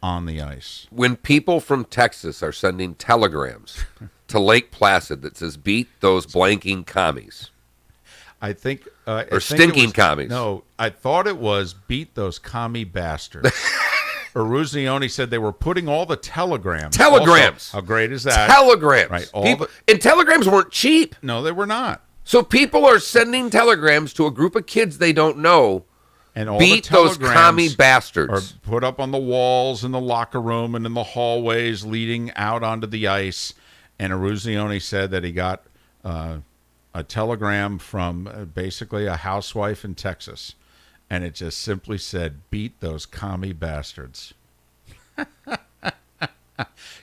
on the ice. When people from Texas are sending telegrams to Lake Placid that says, beat those blanking commies. Stinking commies. No, I thought it was beat those commie bastards. Eruzione said they were putting all the telegrams. Telegrams. Also, how great is that? Telegrams. Right. And telegrams weren't cheap. No, they were not. So people are sending telegrams to a group of kids they don't know. And all beat those commie bastards. Are put up on the walls in the locker room and in the hallways leading out onto the ice. And Eruzione said that he got a telegram from basically a housewife in Texas. And it just simply said, beat those commie bastards.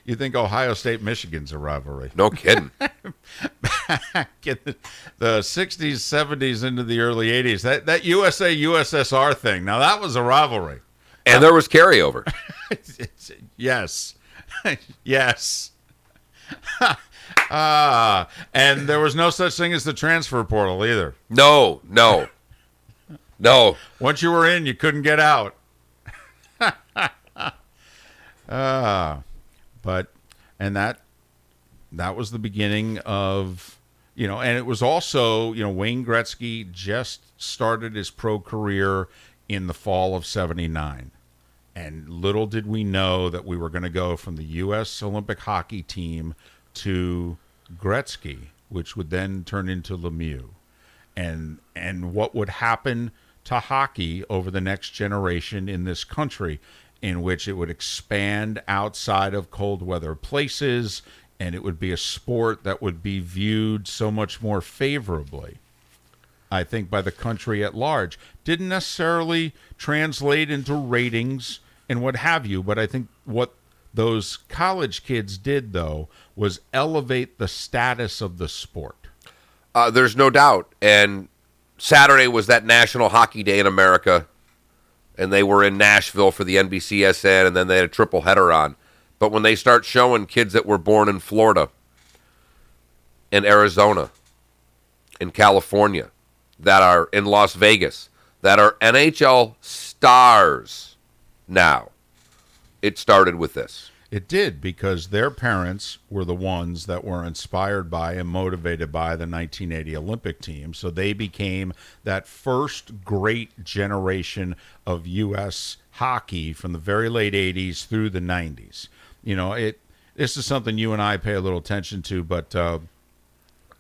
You think Ohio State-Michigan's a rivalry. No kidding. Back in the 60s, 70s, into the early 80s, that USA-USSR thing, now that was a rivalry. And there was carryover. Yes. Yes. And there was no such thing as the transfer portal either. No. Once you were in, you couldn't get out. That was the beginning of, and it was also, Wayne Gretzky just started his pro career in the fall of 79. And little did we know that we were going to go from the U.S. Olympic hockey team to Gretzky, which would then turn into Lemieux. And what would happen to hockey over the next generation in this country, in which it would expand outside of cold weather places, and it would be a sport that would be viewed so much more favorably, I think, by the country at large. Didn't necessarily translate into ratings and what have you, but I think what those college kids did, though, was elevate the status of the sport. There's no doubt. And Saturday was that National Hockey Day in America, and they were in Nashville for the NBCSN, and then they had a triple header on. But when they start showing kids that were born in Florida, in Arizona, in California, that are in Las Vegas, that are NHL stars now, it started with this. It did, because their parents were the ones that were inspired by and motivated by the 1980 Olympic team. So they became that first great generation of U.S. hockey from the very late 80s through the 90s. This is something you and I pay a little attention to, but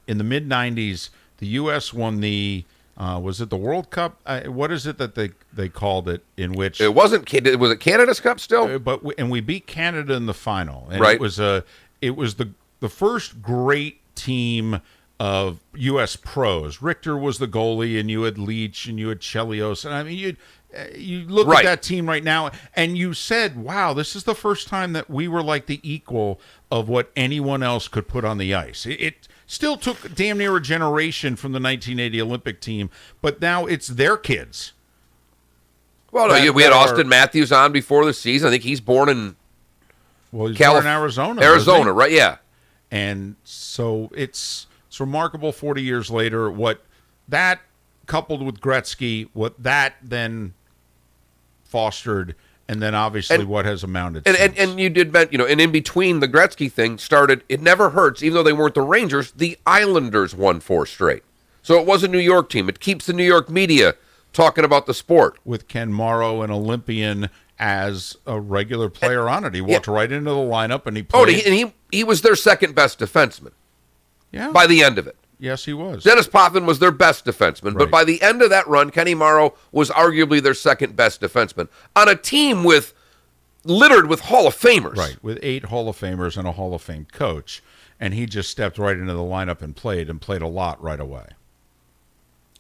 in the mid-90s, the U.S. won the Was it the World Cup? What is it that they called it? In which it wasn't. Was it Canada's Cup still? And we beat Canada in the final. And right. It was the first great team of U.S. pros. Richter was the goalie, and you had Leach, and you had Chelios, and I mean you look at that team right now, and you said, "Wow, this is the first time that we were like the equal of what anyone else could put on the ice." It still took damn near a generation from the 1980 Olympic team, but now it's their kids. Well, we had Austin Matthews on before the season. I think he's born in born in Arizona. Arizona, right? Yeah. And so it's remarkable 40 years later what that coupled with Gretzky, what that then fostered, and then obviously what has amounted to. And you did mention, and in between the Gretzky thing started, it never hurts, even though they weren't the Rangers, the Islanders won 4 straight. So it was a New York team. It keeps the New York media talking about the sport. With Ken Morrow, an Olympian, as a regular player on it. He walked right into the lineup and he played. And he was their second best defenseman. Yeah. By the end of it. Yes, he was. Dennis Potvin was their best defenseman, but by the end of that run, Kenny Morrow was arguably their second best defenseman on a team littered with Hall of Famers. Right, with 8 Hall of Famers and a Hall of Fame coach, and he just stepped right into the lineup and played a lot right away.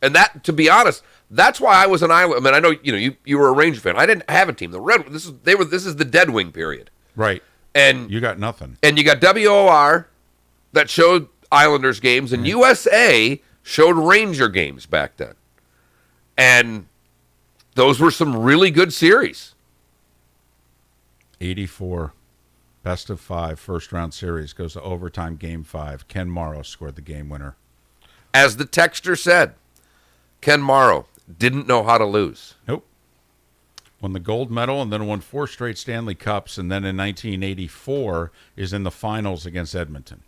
And that, to be honest, that's why I was an Islander. I mean, I know you were a Ranger fan. I didn't have a team. This is the Dead Wing period. Right. And you got nothing. And you got WOR that showed Islanders games, and USA showed Ranger games back then. And those were some really good series. 84, best of 5, first-round series, goes to overtime, Game 5. Ken Morrow scored the game winner. As the texter said, Ken Morrow didn't know how to lose. Nope. Won the gold medal and then won 4 straight Stanley Cups, and then in 1984 is in the finals against Edmonton.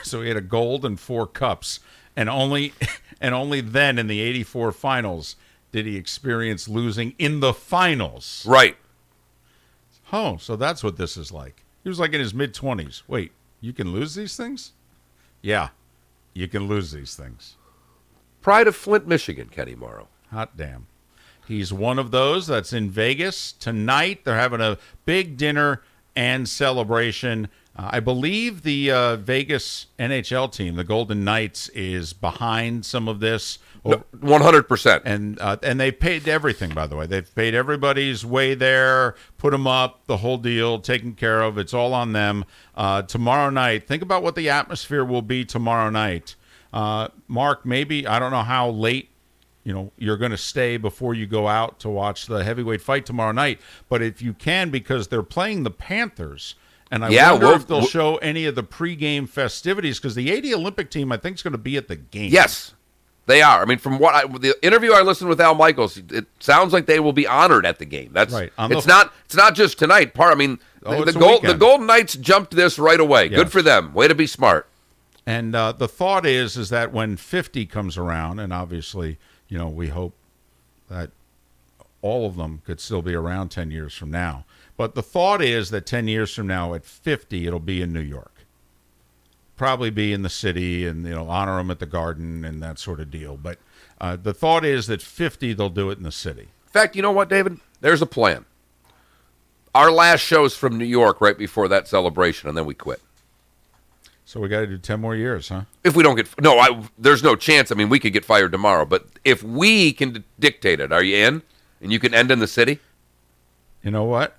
So he had a gold and 4 cups, and only then in the 84 finals did he experience losing in the finals. Right. Oh, so that's what this is like. He was like in his mid-20s. Wait, you can lose these things? Yeah, you can lose these things. Pride of Flint, Michigan, Kenny Morrow. Hot damn. He's one of those that's in Vegas tonight. They're having a big dinner and celebration. I believe the Vegas NHL team, the Golden Knights, is behind some of this. 100%. And they paid everything, by the way. They've paid everybody's way there, put them up, the whole deal, taken care of. It's all on them. Tomorrow night, think about what the atmosphere will be tomorrow night. Mark, maybe, I don't know how late you're going to stay before you go out to watch the heavyweight fight tomorrow night. But if you can, because they're playing the Panthers, and I wonder if they'll show any of the pregame festivities, because the 80 Olympic team, I think, is going to be at the game. Yes, they are. I mean, from the interview I listened with Al Michaels, it sounds like they will be honored at the game. That's right. It's not just tonight. The Golden Knights jumped this right away. Yes. Good for them. Way to be smart. And the thought is that when 50 comes around, and obviously, we hope that all of them could still be around 10 years from now. But the thought is that 10 years from now at 50, it'll be in New York. Probably be in the city and, honor them at the Garden and that sort of deal. But the thought is that 50, they'll do it in the city. In fact, you know what, David? There's a plan. Our last show's from New York right before that celebration, and then we quit. So we got to do 10 more years, huh? If we don't get... there's no chance. I mean, we could get fired tomorrow. But if we can dictate it, are you in? And you can end in the city? You know what?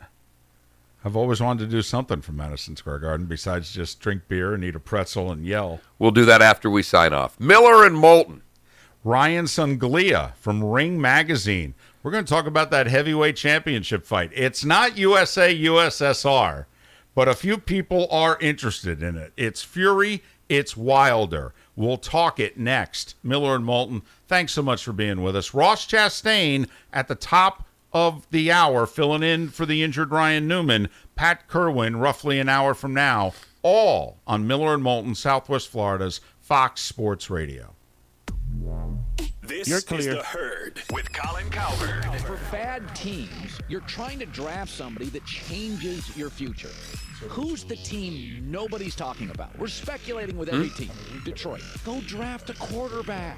I've always wanted to do something from Madison Square Garden besides just drink beer and eat a pretzel and yell. We'll do that after we sign off. Miller and Moulton. Ryan Sunglia from Ring Magazine. We're going to talk about that heavyweight championship fight. It's not USA, USSR, but a few people are interested in it. It's Fury, it's Wilder. We'll talk it next. Miller and Moulton, thanks so much for being with us. Ross Chastain at the top of the hour, filling in for the injured Ryan Newman. Pat Kerwin, roughly an hour from now, all on Miller and Moulton, Southwest Florida's Fox Sports Radio. This You're is clear. The Herd with Colin Cowherd. For bad teams, you're trying to draft somebody that changes your future. Who's the team nobody's talking about? We're speculating with every team. Detroit. Go draft a quarterback.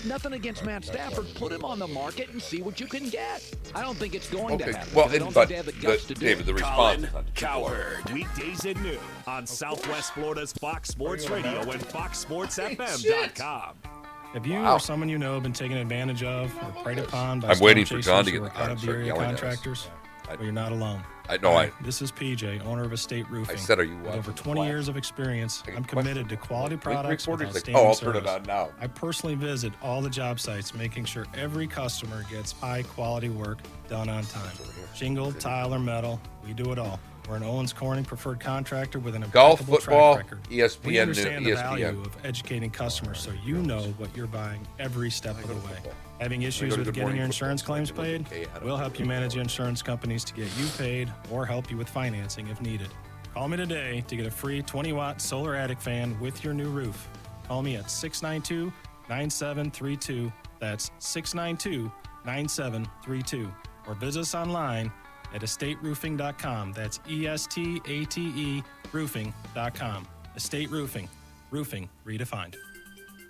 Nothing against Matt Stafford. Put him on the market and see what you can get. I don't think it's going to happen. Well, I don't think they have the guts to do David, the it. response Colin Cowherd. Weekdays at noon on Southwest Florida's Fox Sports Radio and FoxSportsFM.com. Have you or someone you know been taken advantage of or preyed upon by I'm waiting storm for John to chasers get who the are car out and of the start area yelling at us. contractors? Well, you're not alone. This is PJ, owner of Estate Roofing. I said, are you With over 20 years of experience, I'm committed to quality products with Recorder's outstanding I'll turn it service. on now. I personally visit all the job sites, making sure every customer gets high-quality work done on time. Shingle, tile, or metal, we do it all. We're an Owens Corning preferred contractor with an Golf, impeccable football, track record. ESPN, We understand the ESPN. value of educating customers so you know what you're buying every step of the way. Having issues with getting your insurance claims paid? We'll help you manage your insurance companies to get you paid or help you with financing if needed. Call me today to get a free 20-watt solar attic fan with your new roof. Call me at 692-9732. That's 692-9732. Or visit us online at estateroofing.com. That's ESTATE roofing.com. Estate Roofing. Roofing redefined.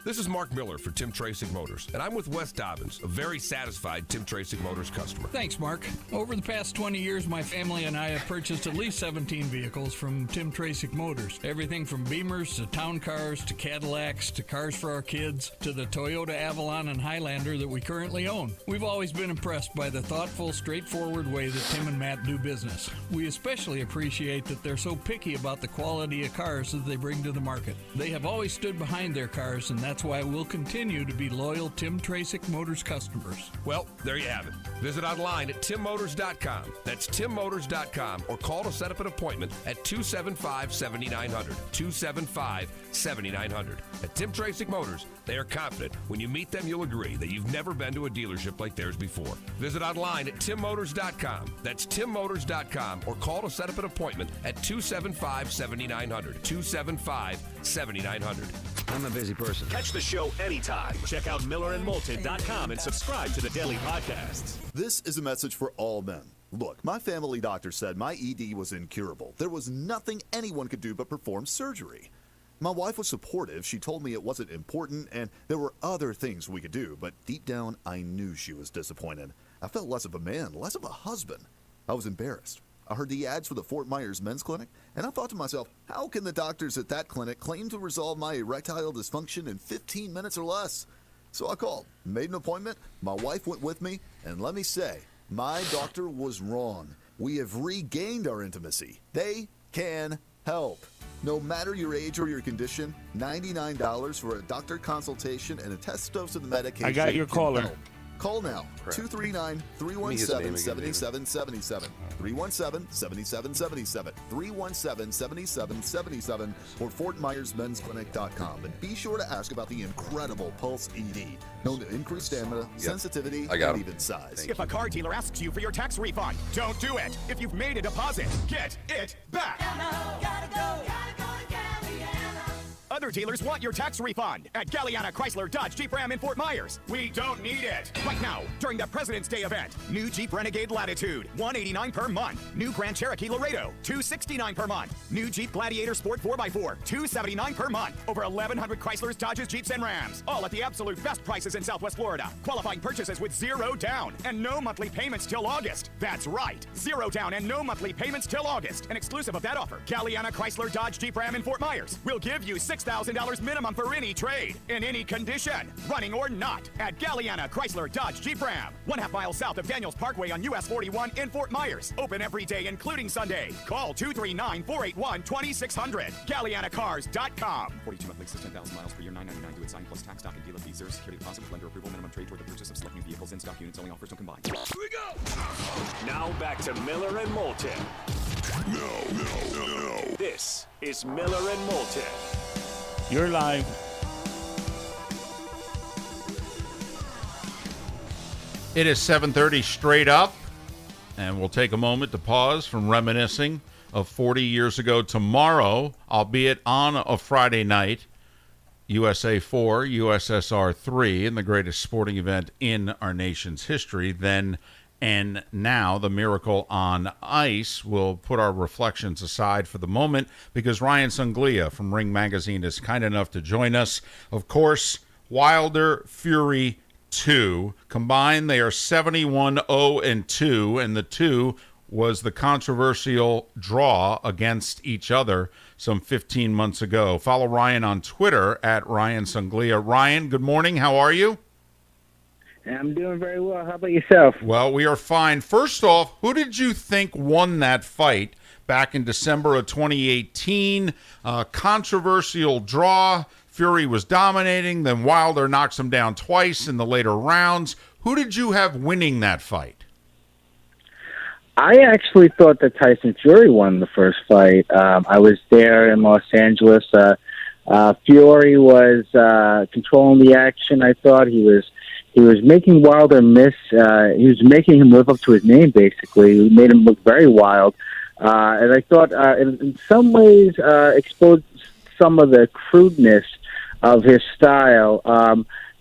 This is Mark Miller for Tim Tracek Motors, and I'm with Wes Dobbins, a very satisfied Tim Tracek Motors customer. Thanks, Mark. Over the past 20 years, my family and I have purchased at least 17 vehicles from Tim Tracek Motors. Everything from Beamers to town cars to Cadillacs to cars for our kids to the Toyota Avalon and Highlander that we currently own. We've always been impressed by the thoughtful, straightforward way that Tim and Matt do business. We especially appreciate that they're so picky about the quality of cars that they bring to the market. They have always stood behind their cars, and that's why we'll continue to be loyal Tim Tracek Motors customers. Well, there you have it. Visit online at timmotors.com. That's timmotors.com, or call to set up an appointment at 275-7900. 275-7900. At Tim Tracek Motors, they are confident when you meet them, you'll agree that you've never been to a dealership like theirs before. Visit online at timmotors.com. That's timmotors.com, or call to set up an appointment at 275-7900. 275-7900. I'm a busy person. Catch the show anytime. Check out MillerandMoulton.com and subscribe to the daily podcasts. This is a message for all men. Look, my family doctor said my ED was incurable. There was nothing anyone could do but perform surgery. My wife was supportive. She told me it wasn't important and there were other things we could do, but deep down, I knew she was disappointed. I felt less of a man, less of a husband. I was embarrassed. I heard the ads for the Fort Myers Men's Clinic, and I thought to myself, how can the doctors at that clinic claim to resolve my erectile dysfunction in 15 minutes or less? So I called, made an appointment, my wife went with me, and let me say, my doctor was wrong. We have regained our intimacy. They can help. No matter your age or your condition, $99 for a doctor consultation and a test dose of the medication. I got your can caller. help. Call now, 239-317-7777, 317-7777, 317-7777, or FortMyersMen'sClinic.com. And be sure to ask about the incredible Pulse ED, known to increase stamina, sensitivity, and even size. If a car dealer asks you for your tax refund, don't do it. If you've made a deposit, get it back. Other dealers want your tax refund at Galliana Chrysler Dodge Jeep Ram in Fort Myers. We don't need it. Right now, during the President's Day event, new Jeep Renegade Latitude, $189 per month. New Grand Cherokee Laredo, $269 per month. New Jeep Gladiator Sport 4x4, $279 per month. Over 1,100 Chryslers, Dodges, Jeeps, and Rams. All at the absolute best prices in Southwest Florida. Qualifying purchases with zero down and no monthly payments till August. That's right. Zero down and no monthly payments till August. And exclusive of that offer, Galliana Chrysler Dodge Jeep Ram in Fort Myers will give you $6,000 minimum for any trade, in any condition, running or not, at Galliana Chrysler Dodge Jeep Ram, 1/2 mile south of Daniels Parkway on US 41 in Fort Myers. Open every day, including Sunday. Call 239-481-2600. GallianaCars.com. 42 monthly lease, 10,000 miles per year, $999 due at sign plus tax, stock, and dealer fees. Zero security deposit with lender approval. Minimum trade toward the purchase of select new vehicles. In stock units. Only offers don't combine. Here we go. Now back to Miller and Moulton. No. This is Miller and Moulton. You're live. It is 7:30 straight up, and we'll take a moment to pause from reminiscing of 40 years ago tomorrow, albeit on a Friday night. USA 4, USSR 3, and the greatest sporting event in our nation's history. Then and now, the Miracle on Ice. We'll put our reflections aside for the moment because Ryan Sunglia from Ring Magazine is kind enough to join us. Of course, Wilder Fury 2. Combined, they are 71-0-2, and the 2 was the controversial draw against each other some 15 months ago. Follow Ryan on Twitter at Ryan Sunglia. Ryan, good morning. How are you? I'm doing very well. How about yourself? Well, we are fine. First off, who did you think won that fight back in December of 2018? Controversial draw. Fury was dominating. Then Wilder knocks him down twice in the later rounds. Who did you have winning that fight? I actually thought that Tyson Fury won the first fight. I was there in Los Angeles. Fury was controlling the action. I thought he was making Wilder miss. He was making him live up to his name, basically. He made him look very wild. And I thought, in some ways, exposed some of the crudeness of his style.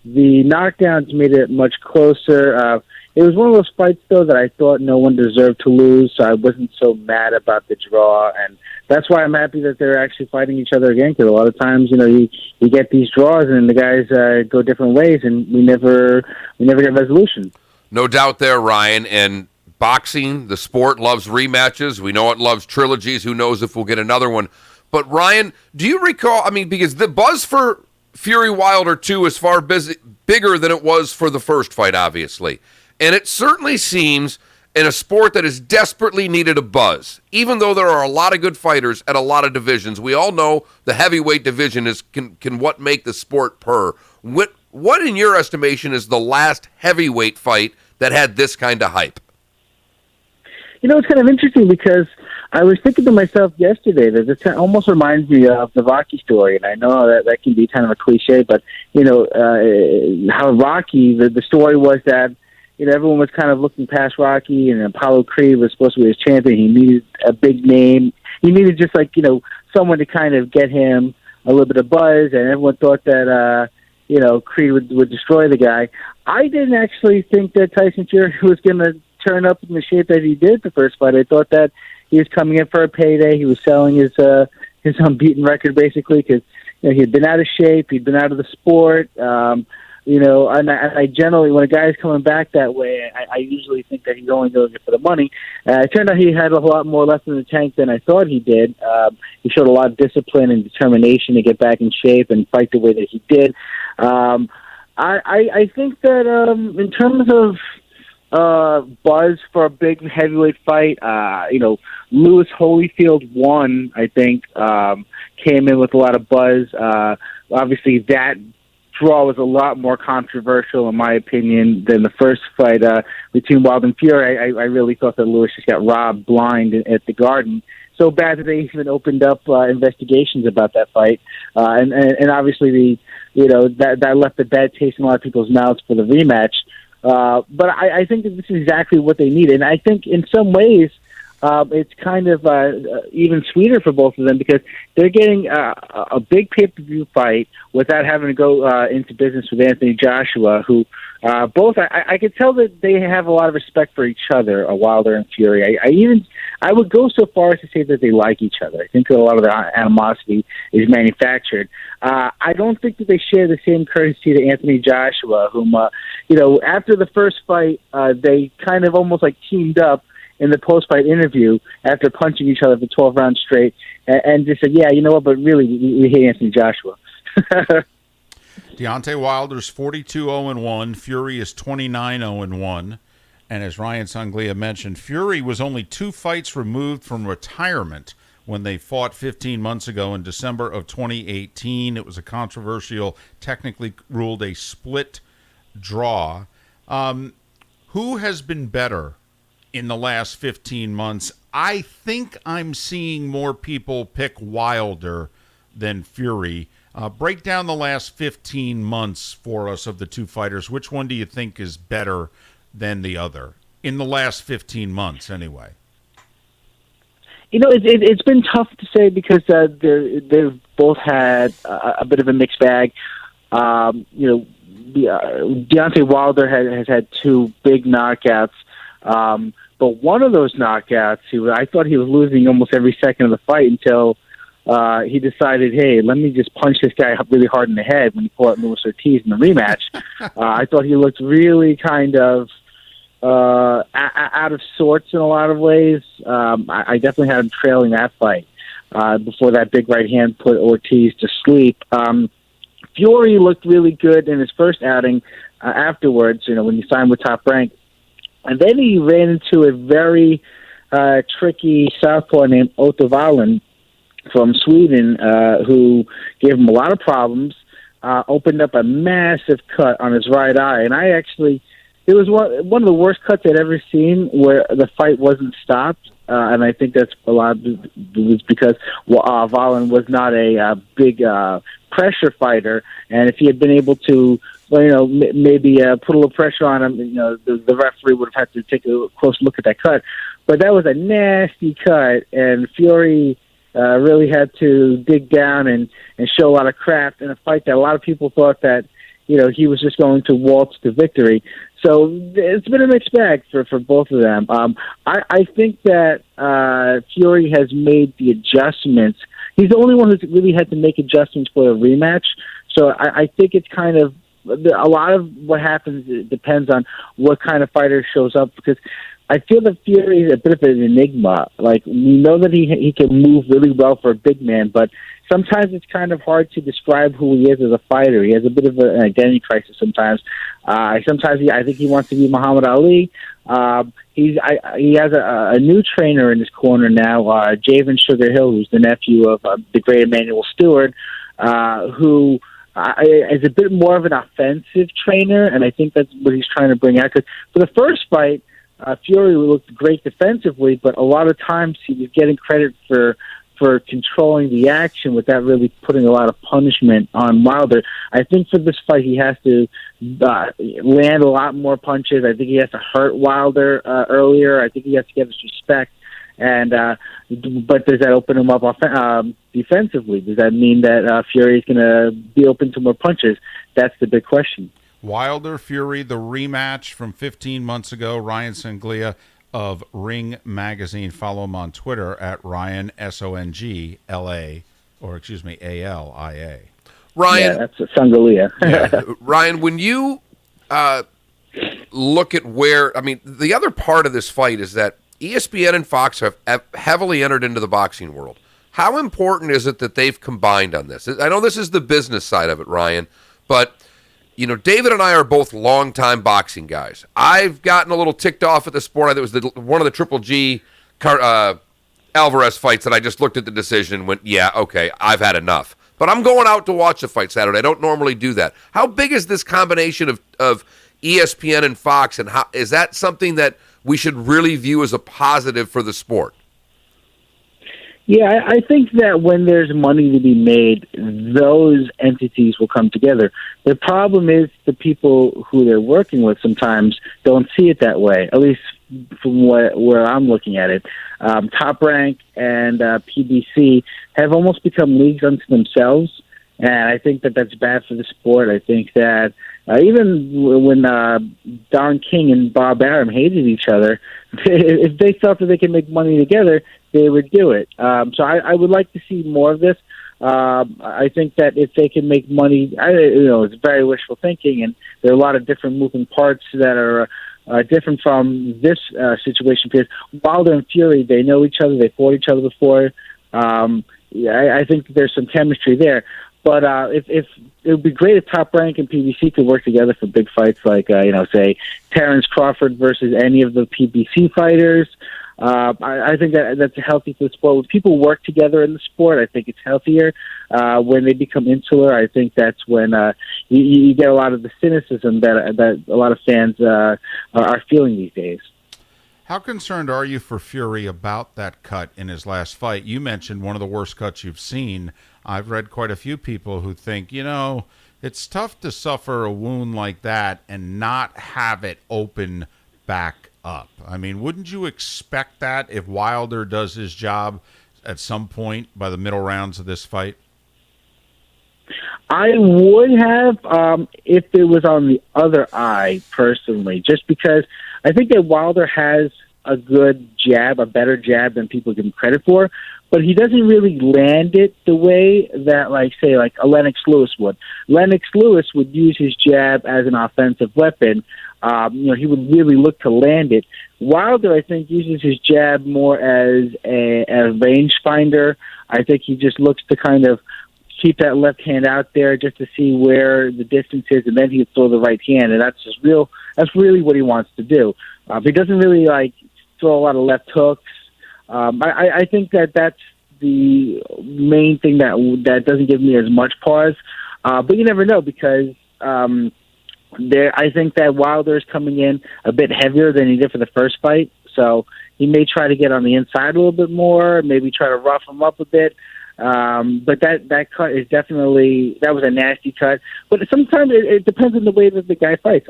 The knockdowns made it much closer. It was one of those fights, though, that I thought no one deserved to lose, so I wasn't so mad about the draw. And that's why I'm happy that they're actually fighting each other again, because a lot of times, you get these draws and the guys go different ways, and we never get resolution. No doubt there, Ryan. And boxing, the sport, loves rematches. We know it loves trilogies. Who knows if we'll get another one. But, Ryan, do you recall, because the buzz for Fury Wilder 2 is far bigger than it was for the first fight, obviously. And it certainly seems in a sport that has desperately needed a buzz, even though there are a lot of good fighters at a lot of divisions. We all know the heavyweight division can what make the sport purr. What in your estimation is the last heavyweight fight that had this kind of hype? It's kind of interesting because I was thinking to myself yesterday that this almost reminds me of the Rocky story, and I know that can be kind of a cliche, but how Rocky, the story was that everyone was kind of looking past Rocky, and Apollo Creed was supposed to be his champion. He needed a big name. He needed just someone to kind of get him a little bit of buzz, and everyone thought that Creed would destroy the guy. I didn't actually think that Tyson Fury was going to turn up in the shape that he did the first fight. I thought that he was coming in for a payday. He was selling his unbeaten record basically because he had been out of shape. He'd been out of the sport. And I generally, when a guy's coming back that way, I usually think that he's only doing it for the money. It turned out he had a lot more left in the tank than I thought he did. He showed a lot of discipline and determination to get back in shape and fight the way that he did. I think that in terms of buzz for a big heavyweight fight, Lewis Holyfield won, I think, came in with a lot of buzz. Obviously, that draw was a lot more controversial, in my opinion, than the first fight between Wilder and Fury. I really thought that Lewis just got robbed blind at the Garden. So bad that they even opened up investigations about that fight, and obviously that left a bad taste in a lot of people's mouths for the rematch. But I think that this is exactly what they need, and I think in some ways it's kind of even sweeter for both of them because they're getting a big pay-per-view fight without having to go into business with Anthony Joshua, who both I could tell that they have a lot of respect for each other, Wilder and Fury. I would go so far as to say that they like each other. I think that a lot of their animosity is manufactured. I don't think that they share the same courtesy to Anthony Joshua, whom after the first fight they kind of almost teamed up in the post-fight interview after punching each other for 12 rounds straight and just said, yeah, you know what, but really, we hate Anthony Joshua. Deontay Wilder's 42-0-1. Fury is 29-0-1. And as Ryan Sunglia mentioned, Fury was only 2 fights removed from retirement when they fought 15 months ago in December of 2018. It was a controversial, technically ruled a split draw. Who has been better in the last 15 months? I think I'm seeing more people pick Wilder than Fury. Break down the last 15 months for us of the two fighters. Which one do you think is better than the other in the last 15 months anyway? It's been tough to say because they've both had a bit of a mixed bag. Deontay Wilder has had 2 big knockouts, but one of those knockouts, I thought he was losing almost every second of the fight until he decided, hey, let me just punch this guy really hard in the head when he fought Luis Ortiz in the rematch. I thought he looked really kind of out of sorts in a lot of ways. I definitely had him trailing that fight before that big right hand put Ortiz to sleep. Fury looked really good in his first outing afterwards, when he signed with Top Rank. And then he ran into a very tricky southpaw named Otto Wallin from Sweden, who gave him a lot of problems, opened up a massive cut on his right eye. And it was one of the worst cuts I'd ever seen where the fight wasn't stopped. And I think that's a lot was because Wallin was not a big pressure fighter. And if he had been able to, maybe put a little pressure on him, the referee would have had to take a close look at that cut. But that was a nasty cut, and Fury really had to dig down and show a lot of craft in a fight that a lot of people thought that, he was just going to waltz to victory. So it's been a mixed bag for both of them. I think that Fury has made the adjustments. He's the only one who's really had to make adjustments for a rematch. So I think it's kind of a lot of what happens depends on what kind of fighter shows up, because I feel that Fury is a bit of an enigma. Like, we know that he can move really well for a big man, but sometimes it's kind of hard to describe who he is as a fighter. He has a bit of an identity crisis sometimes. I think he wants to be Muhammad Ali. He has a new trainer in his corner now, Javen Sugar Hill, who's the nephew of the great Emmanuel Stewart, who is a bit more of an offensive trainer, and I think that's what he's trying to bring out. Because for the first fight, Fury looked great defensively, but a lot of times he was getting credit for controlling the action without really putting a lot of punishment on Wilder. I think for this fight he has to land a lot more punches. I think he has to hurt Wilder earlier. I think he has to get his respect. And but does that open him up defensively? Does that mean that Fury is going to be open to more punches? That's the big question. Wilder Fury, the rematch from 15 months ago. Ryan Sanglia of Ring Magazine. Follow him on Twitter at Ryan SONGLA, or excuse me, ALIA. Ryan, yeah, that's Sanglia. Yeah. Ryan, when you look at the other part of this fight is that ESPN and Fox have heavily entered into the boxing world. How important is it that they've combined on this? I know this is the business side of it, Ryan, but David and I are both longtime boxing guys. I've gotten a little ticked off at the sport. It was one of the Triple G Alvarez fights that I just looked at the decision and went, yeah, okay, I've had enough. But I'm going out to watch the fight Saturday. I don't normally do that. How big is this combination of ESPN and Fox, and how is that something that we should really view as a positive for the sport? Yeah, I think that when there's money to be made, those entities will come together. The problem is the people who they're working with sometimes don't see it that way, at least from where I'm looking at it. Top Rank and PBC have almost become leagues unto themselves, and I think that that's bad for the sport. I think that even when Don King and Bob Arum hated each other, if they felt that they could make money together, they would do it. So I would like to see more of this. I think that if they can make money, it's very wishful thinking, and there are a lot of different moving parts that are different from this situation. Because Wilder and Fury, they know each other, they fought each other before. I think there's some chemistry there. But if it would be great if Top Rank and PBC could work together for big fights, like say Terrence Crawford versus any of the PBC fighters. I think that's healthy for the sport. When people work together in the sport, I think it's healthier. When they become insular, I think that's when you get a lot of the cynicism that a lot of fans are feeling these days. How concerned are you for Fury about that cut in his last fight? You mentioned one of the worst cuts you've seen. I've read quite a few people who think, it's tough to suffer a wound like that and not have it open back up. I mean, wouldn't you expect that if Wilder does his job at some point by the middle rounds of this fight? I would have if it was on the other eye, personally, just because I think that Wilder has a good jab, a better jab than people give him credit for, but he doesn't really land it the way that, like a Lennox Lewis would. Lennox Lewis would use his jab as an offensive weapon. He would really look to land it. Wilder, I think, uses his jab more as a range finder. I think he just looks to kind of keep that left hand out there just to see where the distance is, and then he would throw the right hand, and that's really what he wants to do. He doesn't really throw a lot of left hooks. I think that's the main thing that doesn't give me as much pause. But you never know, because I think that Wilder is coming in a bit heavier than he did for the first fight, so he may try to get on the inside a little bit more, maybe try to rough him up a bit. But that cut is definitely, that was a nasty cut. But sometimes it depends on the way that the guy fights.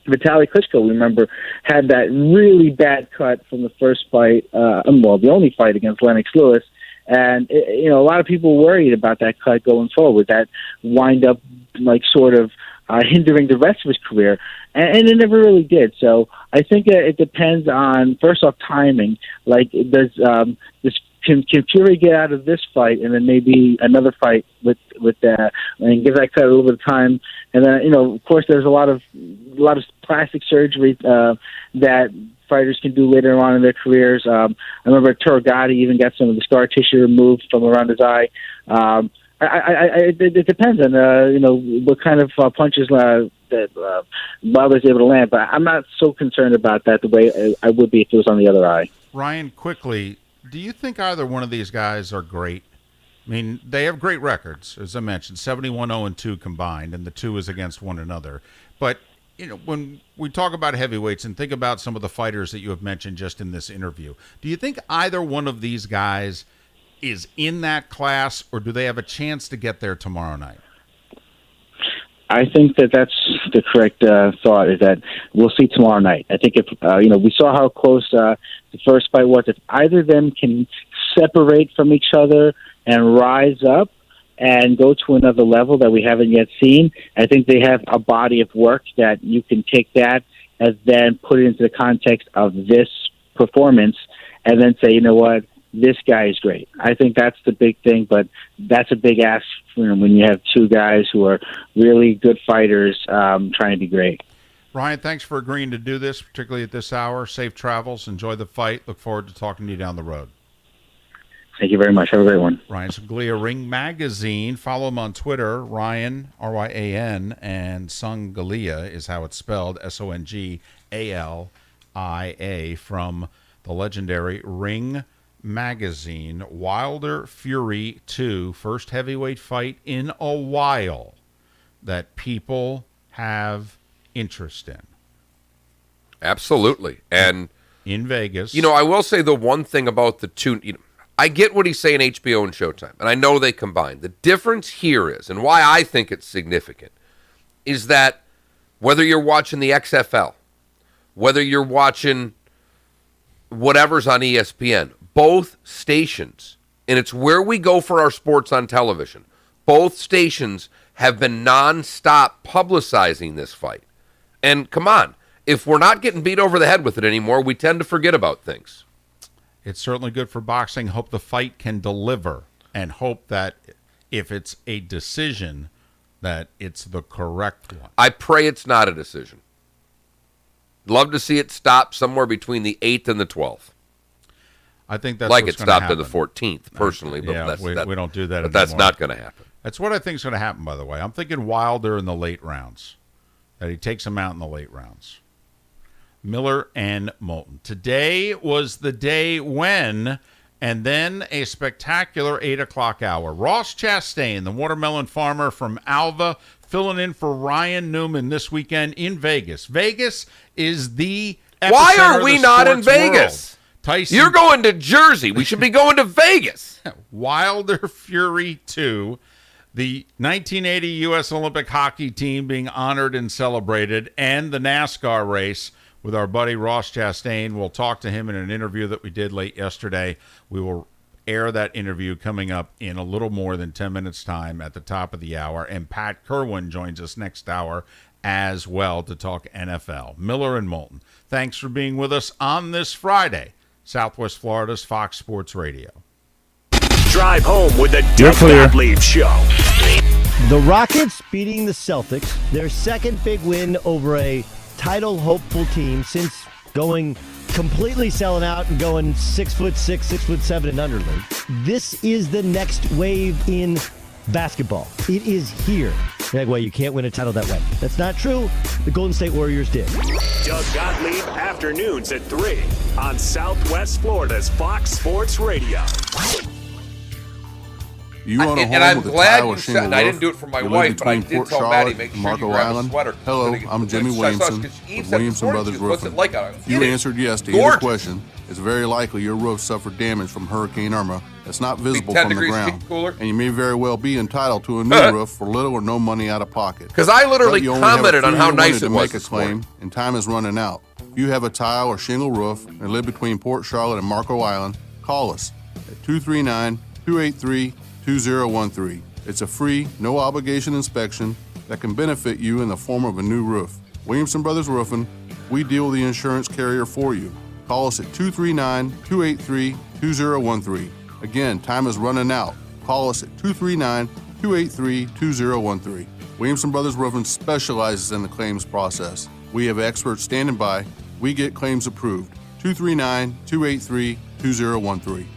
Vitaly Klitschko, remember, had that really bad cut from the first fight, the only fight against Lennox Lewis. And, a lot of people worried about that cut going forward, that wind up hindering the rest of his career. And it never really did. So I think it depends on, first off, timing. Can Fury get out of this fight and then maybe another fight with and give that cut a little bit of time? And then, of course, there's a lot of plastic surgery that fighters can do later on in their careers. I remember Arturo Gatti even got some of the scar tissue removed from around his eye. It depends on what kind of punches that Wilder's able to land, but I'm not so concerned about that the way I would be if it was on the other eye. Ryan, quickly, do you think either one of these guys are great? I mean, they have great records, as I mentioned, 71-0-2 combined, and the two is against one another. But, when we talk about heavyweights and think about some of the fighters that you have mentioned just in this interview, do you think either one of these guys is in that class, or do they have a chance to get there tomorrow night? I think that's the correct thought, is that we'll see tomorrow night. I think if, we saw how close the first fight was. If either of them can separate from each other and rise up and go to another level that we haven't yet seen, I think they have a body of work that you can take that and then put it into the context of this performance and then say, you know what, this guy is great. I think that's the big thing, but that's a big ask when you have two guys who are really good fighters trying to be great. Ryan, thanks for agreeing to do this, particularly at this hour. Safe travels. Enjoy the fight. Look forward to talking to you down the road. Thank you very much. Have a great one. Ryan Sunglia, Ring Magazine. Follow him on Twitter, Ryan, R-Y-A-N, and Sunglia is how it's spelled, S-O-N-G-A-L-I-A, from the legendary Ring Magazine. Wilder Fury 2, first heavyweight fight in a while that people have interest in. Absolutely. And in Vegas. I will say the one thing about the two, I get what he's saying, HBO and Showtime, and I know they combine. The difference here is, and why I think it's significant, is that whether you're watching the XFL, whether you're watching whatever's on ESPN, both stations, and it's where we go for our sports on television, both stations have been nonstop publicizing this fight. And come on, if we're not getting beat over the head with it anymore, we tend to forget about things. It's certainly good for boxing. Hope the fight can deliver, and hope that if it's a decision, that it's the correct one. I pray it's not a decision. Love to see it stop somewhere between the 8th and the 12th. I think that's like what's it stopped happen. at the 14th, personally. But yeah, we don't do that But anymore. that's not going to happen. That's what I think is going to happen, by the way. I'm thinking Wilder in the late rounds, that he takes him out in the late rounds. Miller and Moulton. Today was the day when, and then a spectacular 8 o'clock hour. Ross Chastain, the watermelon farmer from Alva, filling in for Ryan Newman this weekend in Vegas. Vegas is the epicenter Why are we of the not in sports Vegas? World. Tyson, you're going to Jersey. We should be going to Vegas. Wilder Fury 2, the 1980 U.S. Olympic hockey team being honored and celebrated, and the NASCAR race with our buddy Ross Chastain. We'll talk to him in an interview that we did late yesterday. We will air that interview coming up in a little more than 10 minutes' time at the top of the hour. And Pat Kerwin joins us next hour as well to talk NFL. Miller and Moulton, thanks for being with us on this Friday. Southwest Florida's Fox Sports Radio. Drive home with the Doug Gottlieb Show. The Rockets beating the Celtics, their second big win over a title-hopeful team since going completely selling out and going 6'6", 6'7" and under league. This is the next wave in basketball. It is here. That way, you can't win a title that way. That's not true. The Golden State Warriors did. Doug Gottlieb, afternoons at 3 on Southwest Florida's Fox Sports Radio. And I'm glad you said, and I didn't do it for my wife, but I did tell Maddie, make sure you grab a sweater. Hello, I'm Jimmy Williamson of Williamson Brothers Roofing. You answered yes to either question. It's very likely your roof suffered damage from Hurricane Irma that's not visible from the ground, and you may very well be entitled to a new roof for little or no money out of pocket. Because I literally commented on how nice it was to make a claim, and time is running out. If you have a tile or shingle roof and live between Port Charlotte and Marco Island, call us at 239-283-2013. It's a free, no-obligation inspection that can benefit you in the form of a new roof. Williamson Brothers Roofing, we deal with the insurance carrier for you. Call us at 239-283-2013. Again, time is running out. Call us at 239-283-2013. Williamson Brothers Roofing specializes in the claims process. We have experts standing by. We get claims approved. 239-283-2013.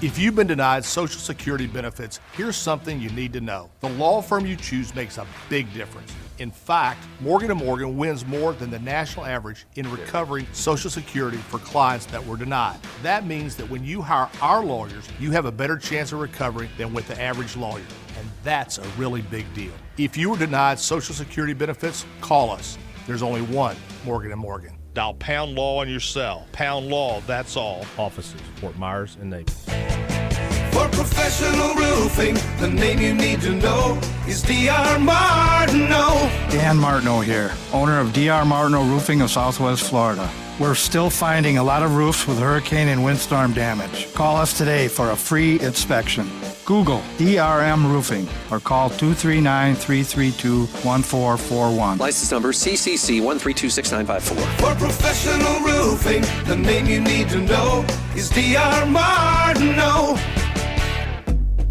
If you've been denied Social Security benefits, here's something you need to know. The law firm you choose makes a big difference. In fact, Morgan & Morgan wins more than the national average in recovering Social Security for clients that were denied. That means that when you hire our lawyers, you have a better chance of recovery than with the average lawyer. And that's a really big deal. If you were denied Social Security benefits, call us. There's only one Morgan & Morgan. Dial Pound Law on your cell. Pound Law, that's all. Offices, Fort Myers and Naples. For professional roofing, the name you need to know is D.R. Martineau. Dan Martineau here, owner of D.R. Martineau Roofing of Southwest Florida. We're still finding a lot of roofs with hurricane and windstorm damage. Call us today for a free inspection. Google DRM Roofing or call 239-332-1441. License number CCC 1326954. For professional roofing, the name you need to know is D.R. Martineau.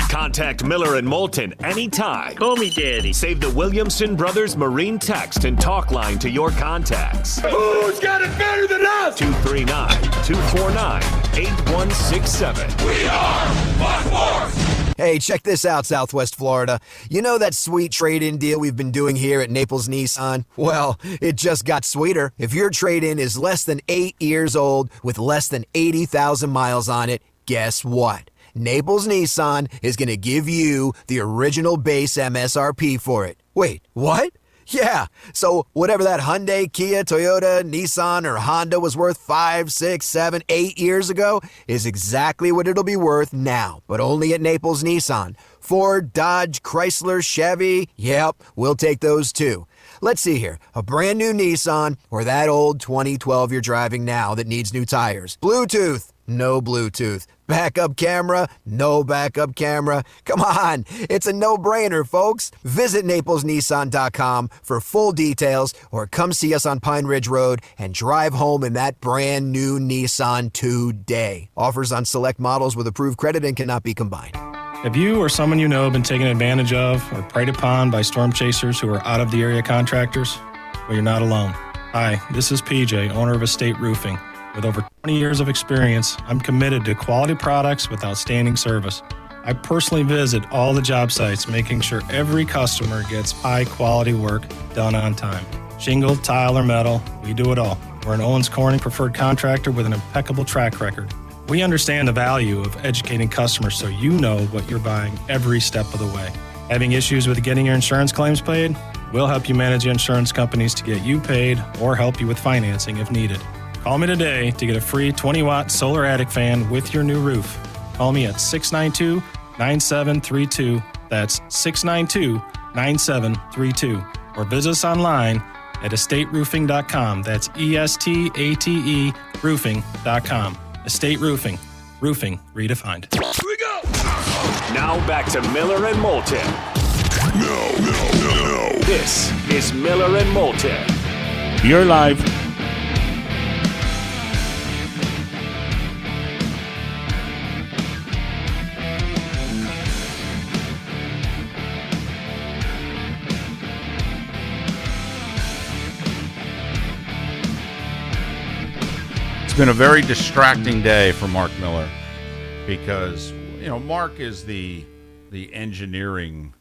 Contact Miller and Moulton anytime. Call me Daddy. Save the Williamson Brothers Marine text and talk line to your contacts. Who's got it better than us? 239-249-8167. We are Fox Sports. Hey, check this out, Southwest Florida. You know that sweet trade-in deal we've been doing here at Naples Nissan? Well, it just got sweeter. If your trade-in is less than 8 years old with less than 80,000 miles on it, guess what? Naples Nissan is going to give you the original base MSRP for it. Wait, what? Yeah, so whatever that Hyundai, Kia, Toyota, Nissan, or Honda was worth 5, 6, 7, 8 years ago is exactly what it'll be worth now, but only at Naples Nissan. Ford, Dodge, Chrysler, Chevy, yep, we'll take those too. Let's see here, a brand new Nissan or that old 2012 you're driving now that needs new tires. Bluetooth, no Bluetooth. Backup camera, no backup camera. Come on, it's a no-brainer, folks. Visit NaplesNissan.com for full details or come see us on Pine Ridge Road and drive home in that brand new Nissan today. Offers on select models with approved credit and cannot be combined. Have you or someone you know been taken advantage of or preyed upon by storm chasers who are out of the area contractors? Well, you're not alone. Hi, this is PJ, owner of Estate Roofing. With over 20 years of experience, I'm committed to quality products with outstanding service. I personally visit all the job sites, making sure every customer gets high-quality work done on time. Shingle, tile, or metal, we do it all. We're an Owens Corning preferred contractor with an impeccable track record. We understand the value of educating customers so you know what you're buying every step of the way. Having issues with getting your insurance claims paid? We'll help you manage insurance companies to get you paid or help you with financing if needed. Call me today to get a free 20-watt solar attic fan with your new roof. Call me at 692-9732. That's 692-9732. Or visit us online at estateroofing.com. That's ESTATE roofing.com. Estate Roofing. Roofing redefined. Here we go. Now back to Miller and Moulton. No. This is Miller and Moulton. You're live. It's been a very distracting day for Mark Miller because, Mark is the engineering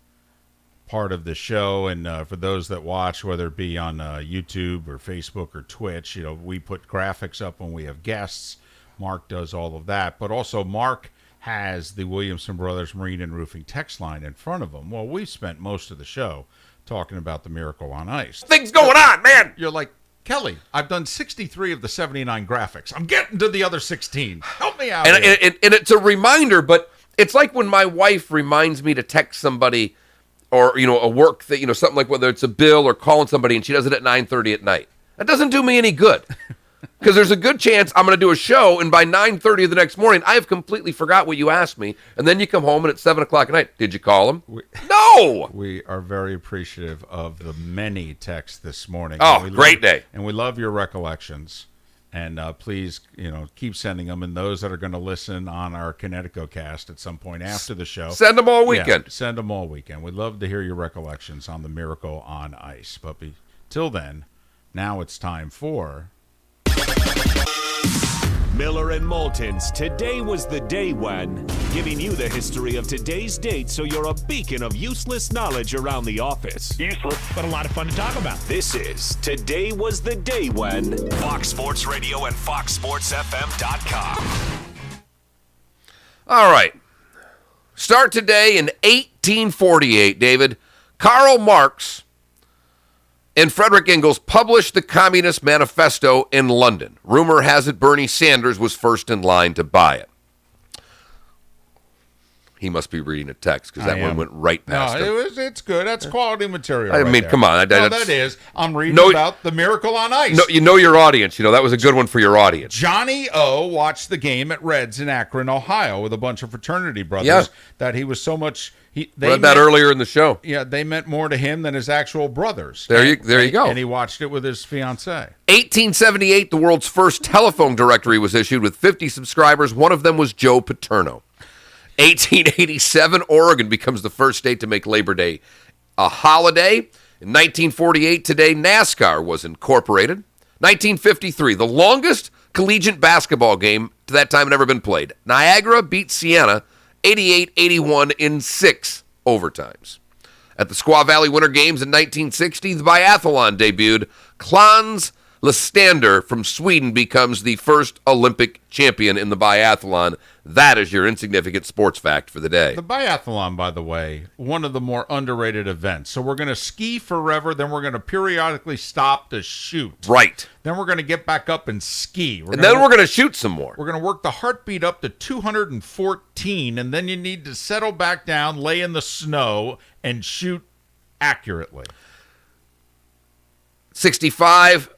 part of the show, and for those that watch, whether it be on YouTube or Facebook or Twitch, we put graphics up when we have guests. Mark does all of that, but also Mark has the Williamson Brothers Marine and Roofing text line in front of him. Well, we've spent most of the show talking about the Miracle on Ice. Things going on, man! You're like, Kelly, I've done 63 of the 79 graphics. I'm getting to the other 16. Help me out. And it's a reminder, but it's like when my wife reminds me to text somebody or, a work that, something like whether it's a bill or calling somebody, and she does it at 9:30 at night. That doesn't do me any good because there's a good chance I'm going to do a show, and by 9:30 the next morning, I have completely forgot what you asked me, and then you come home, and it's 7 o'clock at night. Did you call him? No! We are very appreciative of the many texts this morning. Oh, great day. And we love your recollections. And please, keep sending them. And those that are going to listen on our Connecticut cast at some point after the show, send them all weekend. Yeah, send them all weekend. We'd love to hear your recollections on the Miracle on Ice. But till then, now it's time for Miller and Moulton's Today Was the Day When, giving you the history of today's date so you're a beacon of useless knowledge around the office. Useless, but a lot of fun to talk about. This is Today Was the Day When, Fox Sports Radio and FoxSportsFM.com. All right. Start today in 1848, David. Karl Marx and Frederick Engels published the Communist Manifesto in London. Rumor has it Bernie Sanders was first in line to buy it. He must be reading a text because that one went right past him. It's good. That's quality material. I mean, come on. That is. I'm reading about the Miracle on Ice. No, you know your audience. That was a good one for your audience. Johnny O watched the game at Reds in Akron, Ohio, with a bunch of fraternity brothers that he was so much. They read that earlier in the show. Yeah, they meant more to him than his actual brothers. There you go. And he watched it with his fiancée. 1878, the world's first telephone directory was issued with 50 subscribers. One of them was Joe Paterno. 1887, Oregon becomes the first state to make Labor Day a holiday. In 1948, today, NASCAR was incorporated. 1953, the longest collegiate basketball game to that time had ever been played. Niagara beat Siena 88-81 in 6 overtimes. At the Squaw Valley Winter Games in 1960, the biathlon debuted. Clans Lestander from Sweden becomes the first Olympic champion in the biathlon. That is your insignificant sports fact for the day. The biathlon, by the way, one of the more underrated events. So we're going to ski forever, then we're going to periodically stop to shoot. Right. Then we're going to get back up and ski. We're going to shoot some more. We're going to work the heartbeat up to 214, and then you need to settle back down, lay in the snow, and shoot accurately. 65,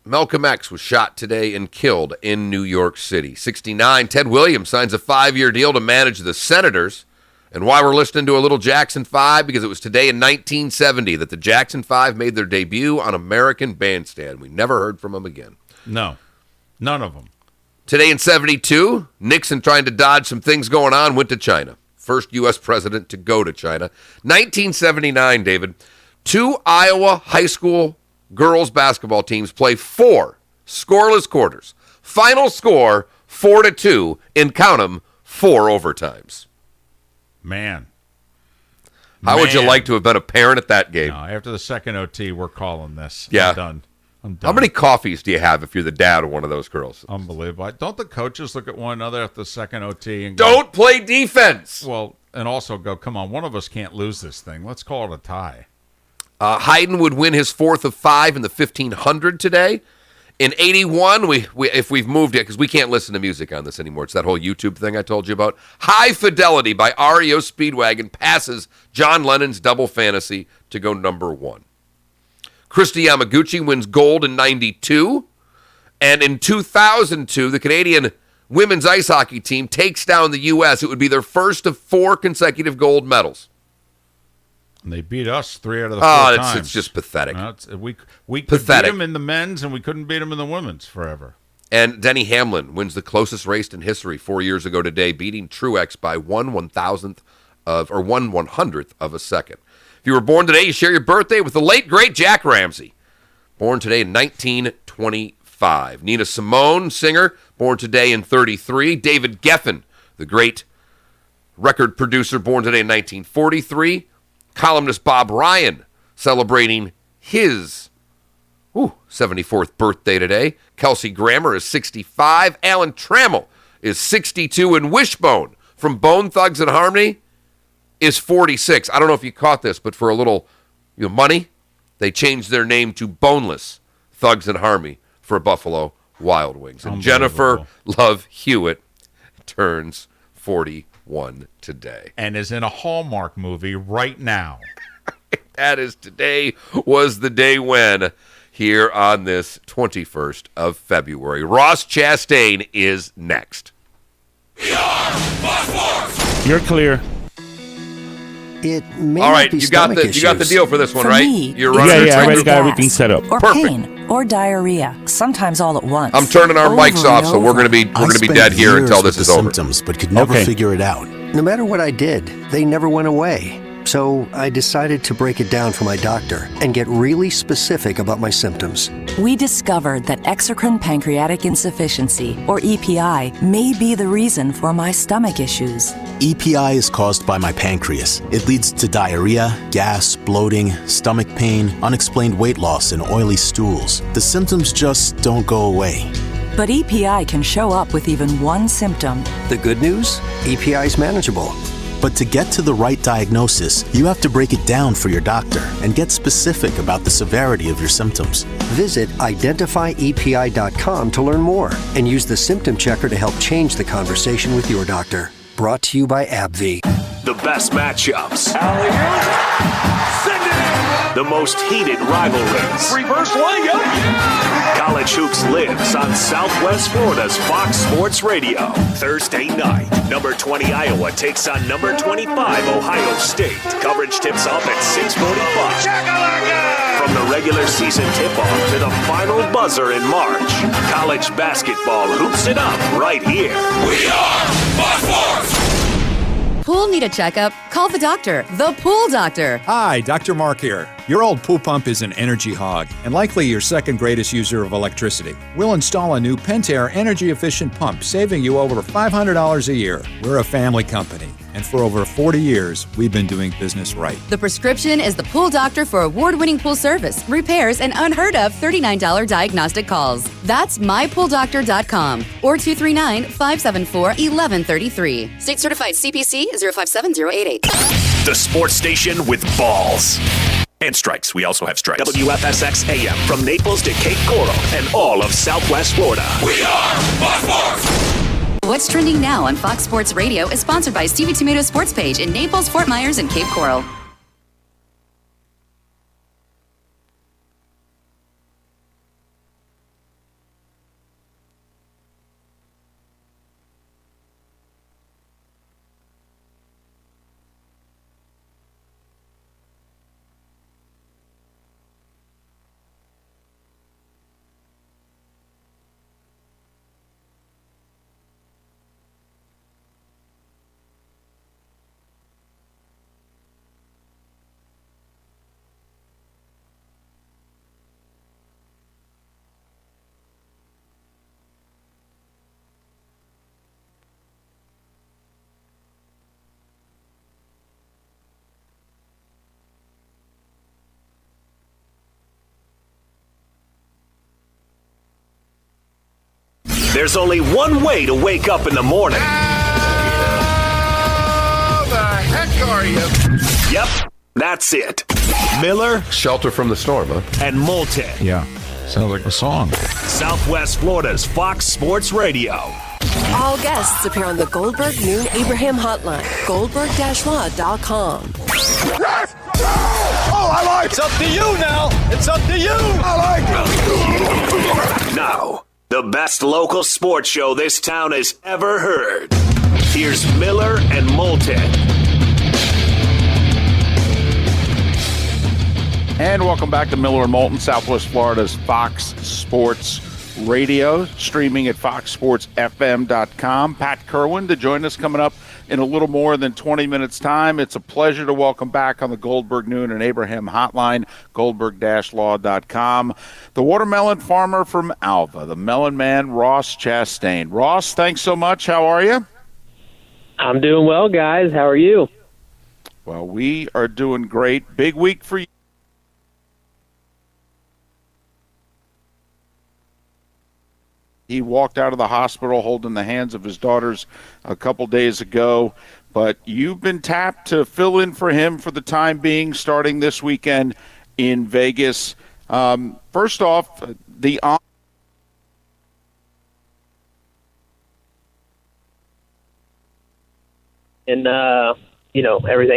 Malcolm X was shot today and killed in New York City. 69, Ted Williams signs a 5-year deal to manage the Senators. And why we're listening to a little Jackson 5, because it was today in 1970 that the Jackson 5 made their debut on American Bandstand. We never heard from them again. No, none of them. Today in 72, Nixon, trying to dodge some things going on, went to China. First U.S. president to go to China. 1979, David, 2 Iowa high school girls basketball teams play 4 scoreless quarters. Final score, 4-2, and count them, 4 overtimes. Man. How would you like to have been a parent at that game? No, after the second OT, we're calling this. Yeah. I'm done. How many coffees do you have if you're the dad of one of those girls? Unbelievable. Don't the coaches look at one another after the second OT and go, don't play defense? Well, and also go, come on, one of us can't lose this thing. Let's call it a tie. Hayden would win his 4th of 5 in the 1500 today. In 81, if we've moved it, because we can't listen to music on this anymore. It's that whole YouTube thing I told you about. High Fidelity by REO Speedwagon passes John Lennon's Double Fantasy to go number 1. Kristi Yamaguchi wins gold in 92. And in 2002, the Canadian women's ice hockey team takes down the U.S., it would be their first of 4 consecutive gold medals. And they beat us 3 out of the 4 times. It's just pathetic. We could beat them in the men's, and we couldn't beat them in the women's forever. And Denny Hamlin wins the closest race in history 4 years ago today, beating Truex by 1/100th of a second. If you were born today, you share your birthday with the late, great Jack Ramsey. Born today in 1925. Nina Simone, singer, born today in 1933. David Geffen, the great record producer, born today in 1943. Columnist Bob Ryan, celebrating his 74th birthday today. Kelsey Grammer is 65. Alan Trammell is 62. And Wishbone from Bone Thugs and Harmony is 46. I don't know if you caught this, but for a little money, they changed their name to Boneless Thugs and Harmony for Buffalo Wild Wings. And Jennifer Love Hewitt turns 41 today. And is in a Hallmark movie right now. That is, today was the day when, here on this 21st of February. Ross Chastain is next. You're clear. It may all right, not be you got the deal for this one, right? You're running. Yeah, I already got everything set up. Or pain, or diarrhea, sometimes all at once. I'm turning our mics off, so we're going to be dead here until this is over. Symptoms, but could never figure it out. No matter what I did, they never went away. So I decided to break it down for my doctor and get really specific about my symptoms. We discovered that exocrine pancreatic insufficiency, or EPI, may be the reason for my stomach issues. EPI is caused by my pancreas. It leads to diarrhea, gas, bloating, stomach pain, unexplained weight loss, and oily stools. The symptoms just don't go away. But EPI can show up with even one symptom. The good news? EPI is manageable. But to get to the right diagnosis, you have to break it down for your doctor and get specific about the severity of your symptoms. Visit identifyepi.com to learn more and use the symptom checker to help change the conversation with your doctor. Brought to you by AbbVie. The best matchups. The most heated rivalries. Reverse layup. College Hoops lives on Southwest Florida's Fox Sports Radio. Thursday night, number 20 Iowa takes on number 25 Ohio State. Coverage tips off at 6:45. From the regular season tip-off to the final buzzer in March, college basketball hoops it up right here. We are Fox Sports. Pool need a checkup? Call the doctor, the Pool Doctor. Hi, Dr. Mark here. Your old pool pump is an energy hog and likely your second greatest user of electricity. We'll install a new Pentair energy-efficient pump, saving you over $500 a year. We're a family company, and for over 40 years, we've been doing business right. The prescription is the Pool Doctor for award-winning pool service, repairs, and unheard of $39 diagnostic calls. That's mypooldoctor.com or 239-574-1133. State certified CPC 057088. The sports station with balls. And strikes. We also have strikes. WFSX AM from Naples to Cape Coral and all of Southwest Florida. We are Fox Sports. What's trending now on Fox Sports Radio is sponsored by Stevie Tomato's sports page in Naples, Fort Myers, and Cape Coral. There's only one way to wake up in the morning. How the heck are you? Yep, that's it. Miller. Shelter from the storm, huh? And Moulton. Yeah, sounds like a song. Southwest Florida's Fox Sports Radio. All guests appear on the Goldberg Noon Abraham Hotline. Goldberg-law.com. Oh, I like it. It's up to you now. It's up to you. I like it. Now, The best local sports show this town has ever heard. Here's Miller and Moulton. And welcome back to Miller and Moulton, Southwest Florida's Fox Sports Radio, streaming at foxsportsfm.com. Pat Kerwin to join us coming up in a little more than 20 minutes' time. It's a pleasure to welcome back on the Goldberg Noon and Abraham hotline, goldberg-law.com, the watermelon farmer from Alva, the melon man, Ross Chastain. Ross, thanks so much. How are you? I'm doing well, guys. How are you? Well, we are doing great. Big week for you. He walked out of the hospital holding the hands of his daughters a couple days ago, but you've been tapped to fill in for him for the time being, starting this weekend in Vegas. First off, everything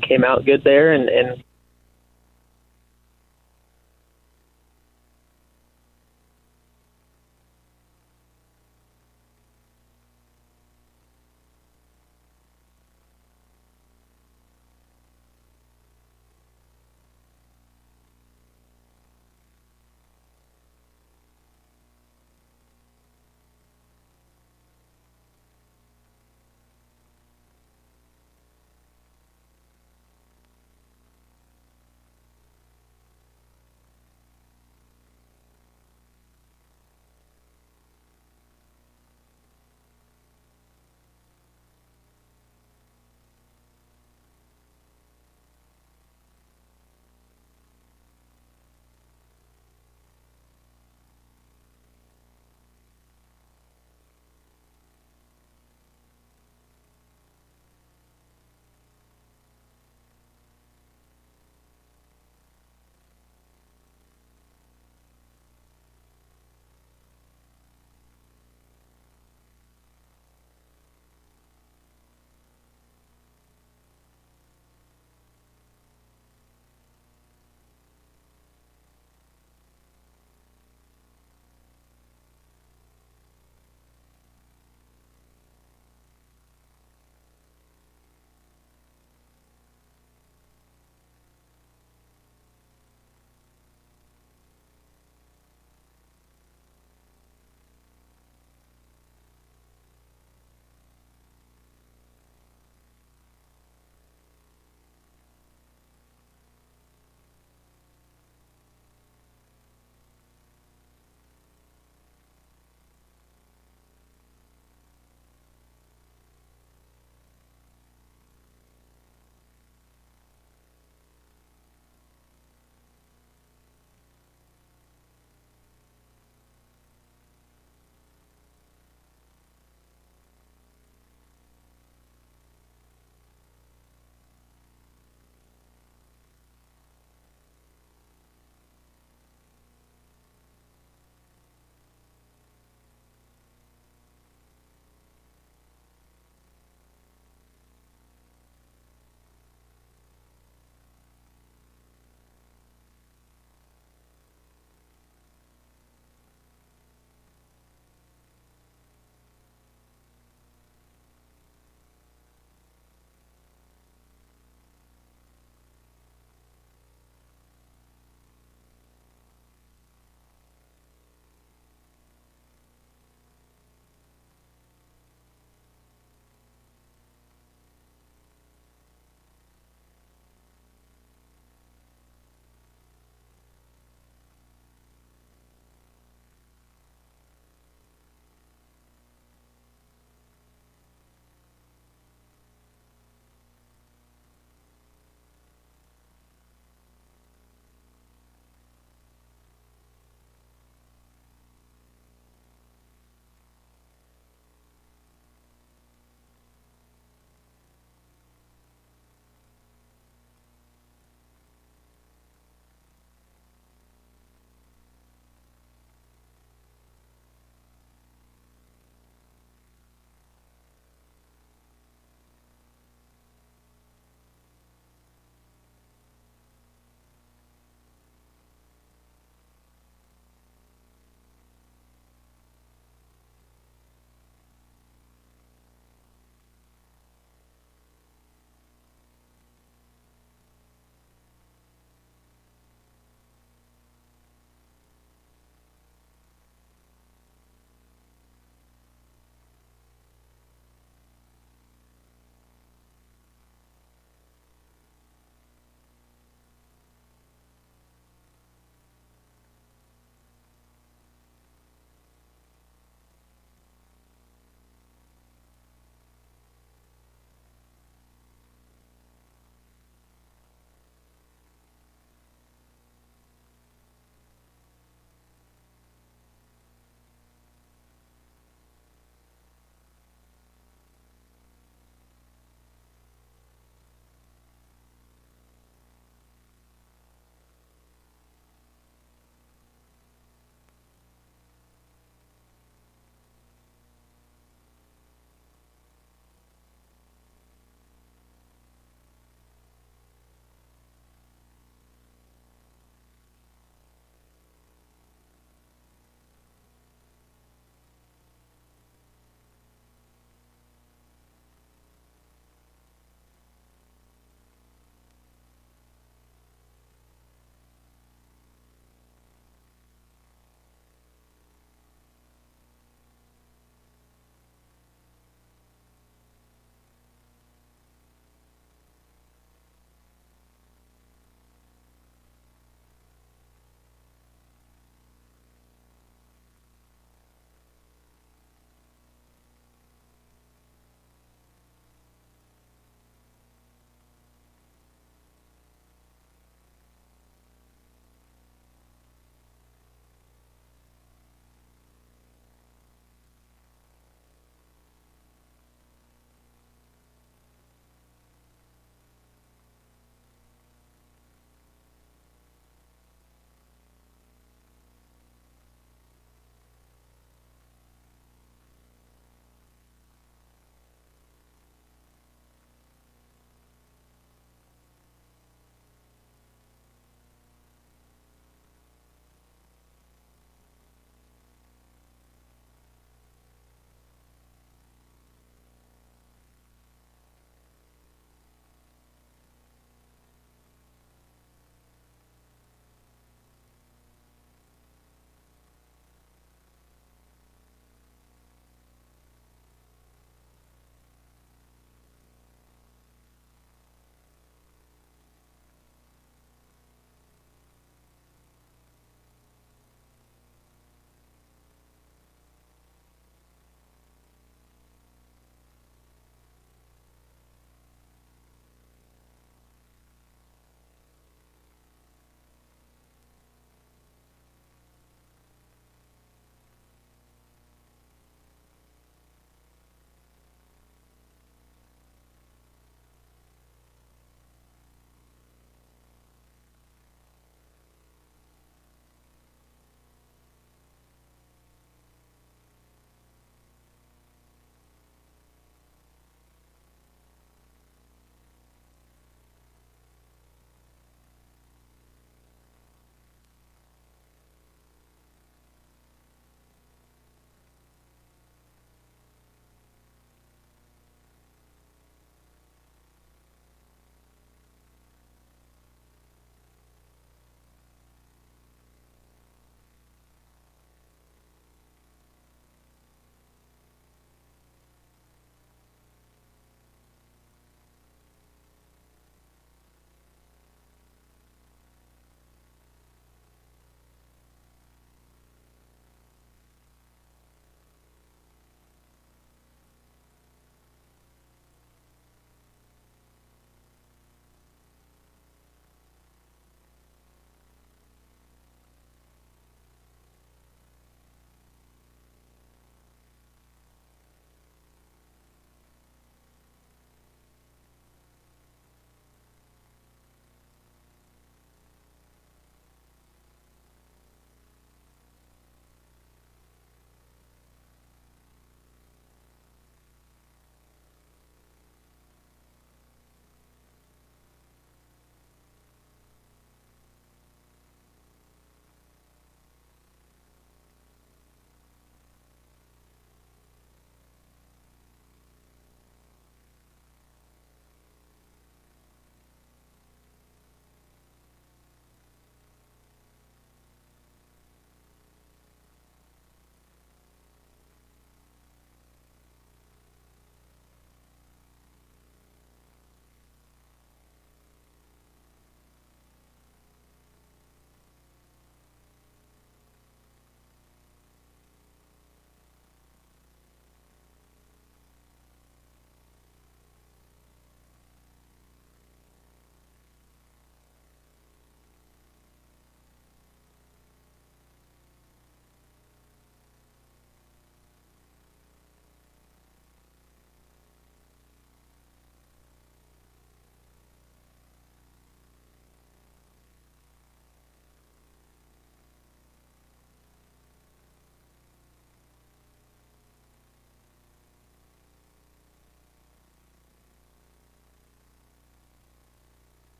came out good there, and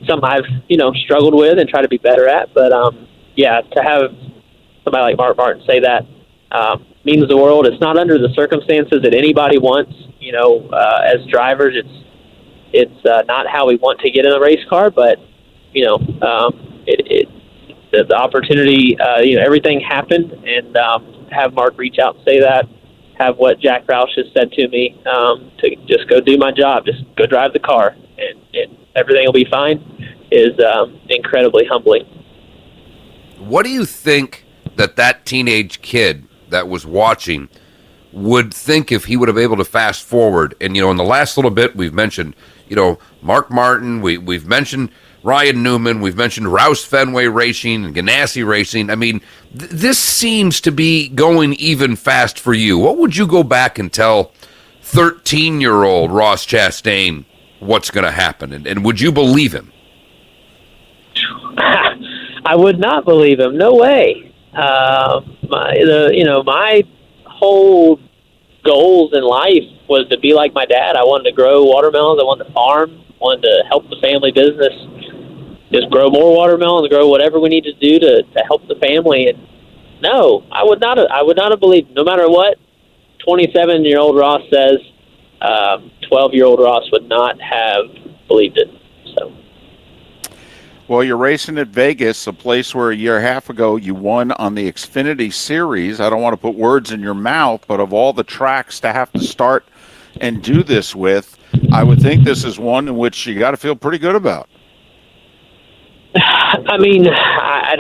something I've, struggled with and try to be better at. But, to have somebody like Mark Martin say that means the world. It's not under the circumstances that anybody wants. As drivers, it's not how we want to get in a race car, but, the opportunity, everything happened, and have Mark reach out and say that, have what Jack Roush has said to me, to just go do my job, just go drive the car, and everything will be fine, is incredibly humbling. What do you think that teenage kid that was watching would think if he would have been able to fast forward? And, in the last little bit, we've mentioned, Mark Martin, we've mentioned Ryan Newman, we've mentioned Roush Fenway Racing and Ganassi Racing. I mean, this seems to be going even fast for you. What would you go back and tell 13-year-old Ross Chastain what's going to happen? And would you believe him? I would not believe him. No way. My whole goals in life was to be like my dad. I wanted to grow watermelons. I wanted to farm. Wanted to help the family business. Just grow more watermelons, grow whatever we need to do to help the family. And no, I would not have believed. No matter what 27-year-old Ross says, 12-year-old Ross would not have believed it. So. Well, you're racing at Vegas, a place where a year and a half ago you won on the Xfinity Series. I don't want to put words in your mouth, but of all the tracks to have to start and do this with, I would think this is one in which you got to feel pretty good about. I mean, I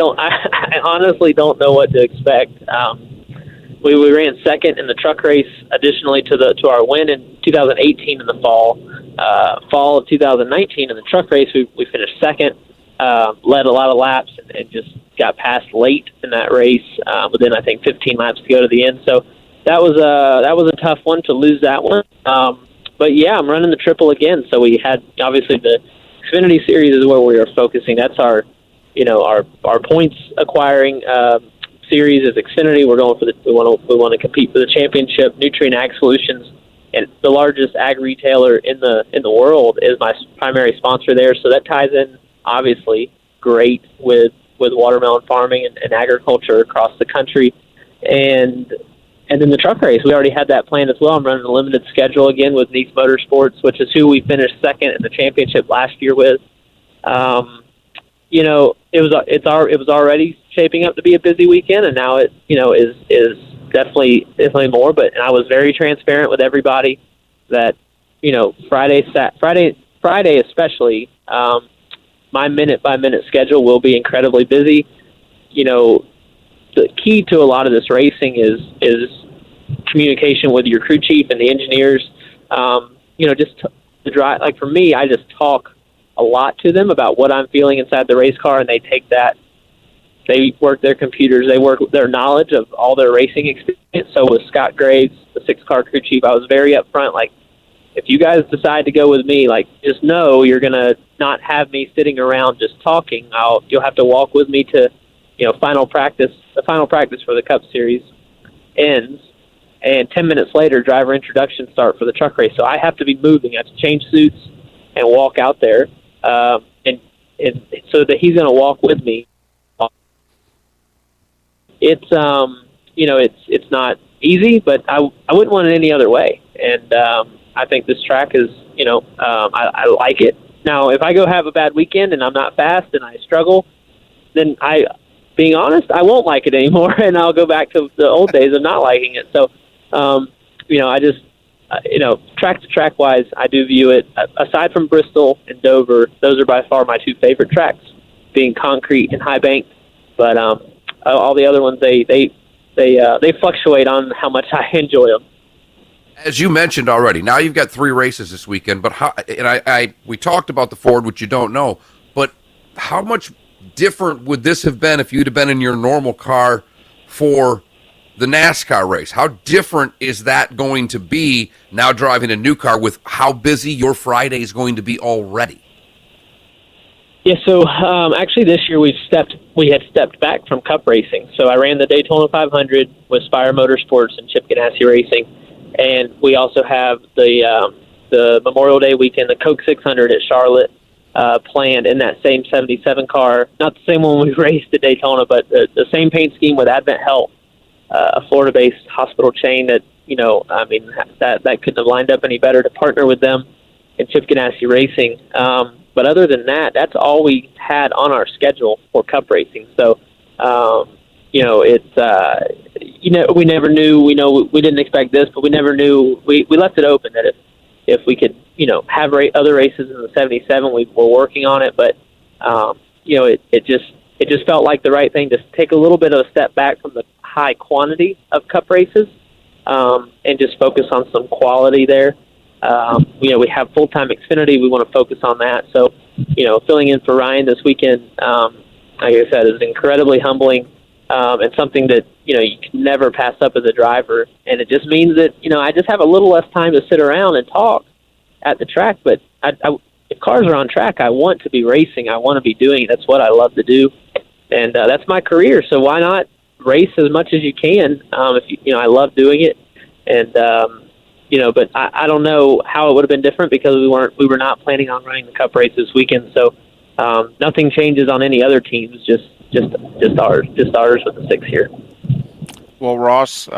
honestly don't know what to expect. We ran second in the truck race, additionally to our win in 2018 in the fall of 2019 in the truck race. We finished second, led a lot of laps, and just got passed late in that race. Within I think 15 laps to go to the end. So that was a tough one to lose that one. But yeah, I'm running the triple again. So we had obviously the Xfinity Series is where we are focusing. That's our points acquiring series is Xfinity. We're going for we want to compete for the championship. Nutrien Ag Solutions, and the largest ag retailer in the world, is my primary sponsor there. So that ties in obviously great with watermelon farming and agriculture across the country, and then the truck race, we already had that planned as well. I'm running a limited schedule again with Niece Motorsports, which is who we finished second in the championship last year with. It was already shaping up to be a busy weekend, and now it is definitely more. But I was very transparent with everybody that Friday especially, my minute by minute schedule will be incredibly busy. The key to a lot of this racing is communication with your crew chief and the engineers. Just to drive. Like for me, I just talk a lot to them about what I'm feeling inside the race car, and they take that. They work their computers. They work their knowledge of all their racing experience. So with Scott Graves, the 6-car crew chief, I was very upfront. Like, if you guys decide to go with me, like, just know you're gonna not have me sitting around just talking. You'll have to walk with me to final practice. The final practice for the Cup Series ends, and 10 minutes later, driver introduction start for the truck race. So I have to be moving. I have to change suits and walk out there, and so that he's going to walk with me. It's it's not easy, but I wouldn't want it any other way. And I think this track is I like it. Now, if I go have a bad weekend and I'm not fast and I struggle, then being honest, I won't like it anymore, and I'll go back to the old days of not liking it. So, track to track wise, I do view it, aside from Bristol and Dover, those are by far my two favorite tracks, being concrete and high banked. But all the other ones, they fluctuate on how much I enjoy them. As you mentioned already, now you've got 3 races this weekend. But we talked about the Ford, which you don't know, but how much different would this have been if you'd have been in your normal car for the NASCAR race? How different is that going to be now driving a new car with how busy your Friday is going to be already? Yeah, so actually this year we had stepped back from Cup racing. So I ran the Daytona 500 with Spire Motorsports and Chip Ganassi Racing, and we also have the Memorial Day weekend, the Coke 600 at Charlotte. planned in that same 77 car. Not the same one we raced at Daytona, but the same paint scheme with Advent Health, a Florida-based hospital chain that, that couldn't have lined up any better to partner with them in Chip Ganassi Racing. But other than that, that's all we had on our schedule for Cup racing. So, we never knew. We didn't expect this, but we never knew. We left it open that if we could, have other races in the 77, we were working on it. But it just felt like the right thing to take a little bit of a step back from the high quantity of Cup races and just focus on some quality there. We have full-time Xfinity. We want to focus on that. So, filling in for Ryan this weekend, like I said, is incredibly humbling and something that, you can never pass up as a driver. And it just means that, I just have a little less time to sit around and talk at the track. But if cars are on track, I want to be racing. I want to be doing it. That's what I love to do. And that's my career. So why not race as much as you can? I love doing it. And, but I don't know how it would have been different because we were not planning on running the Cup race this weekend. So nothing changes on any other teams, just ours with the 6 here. Well, Ross,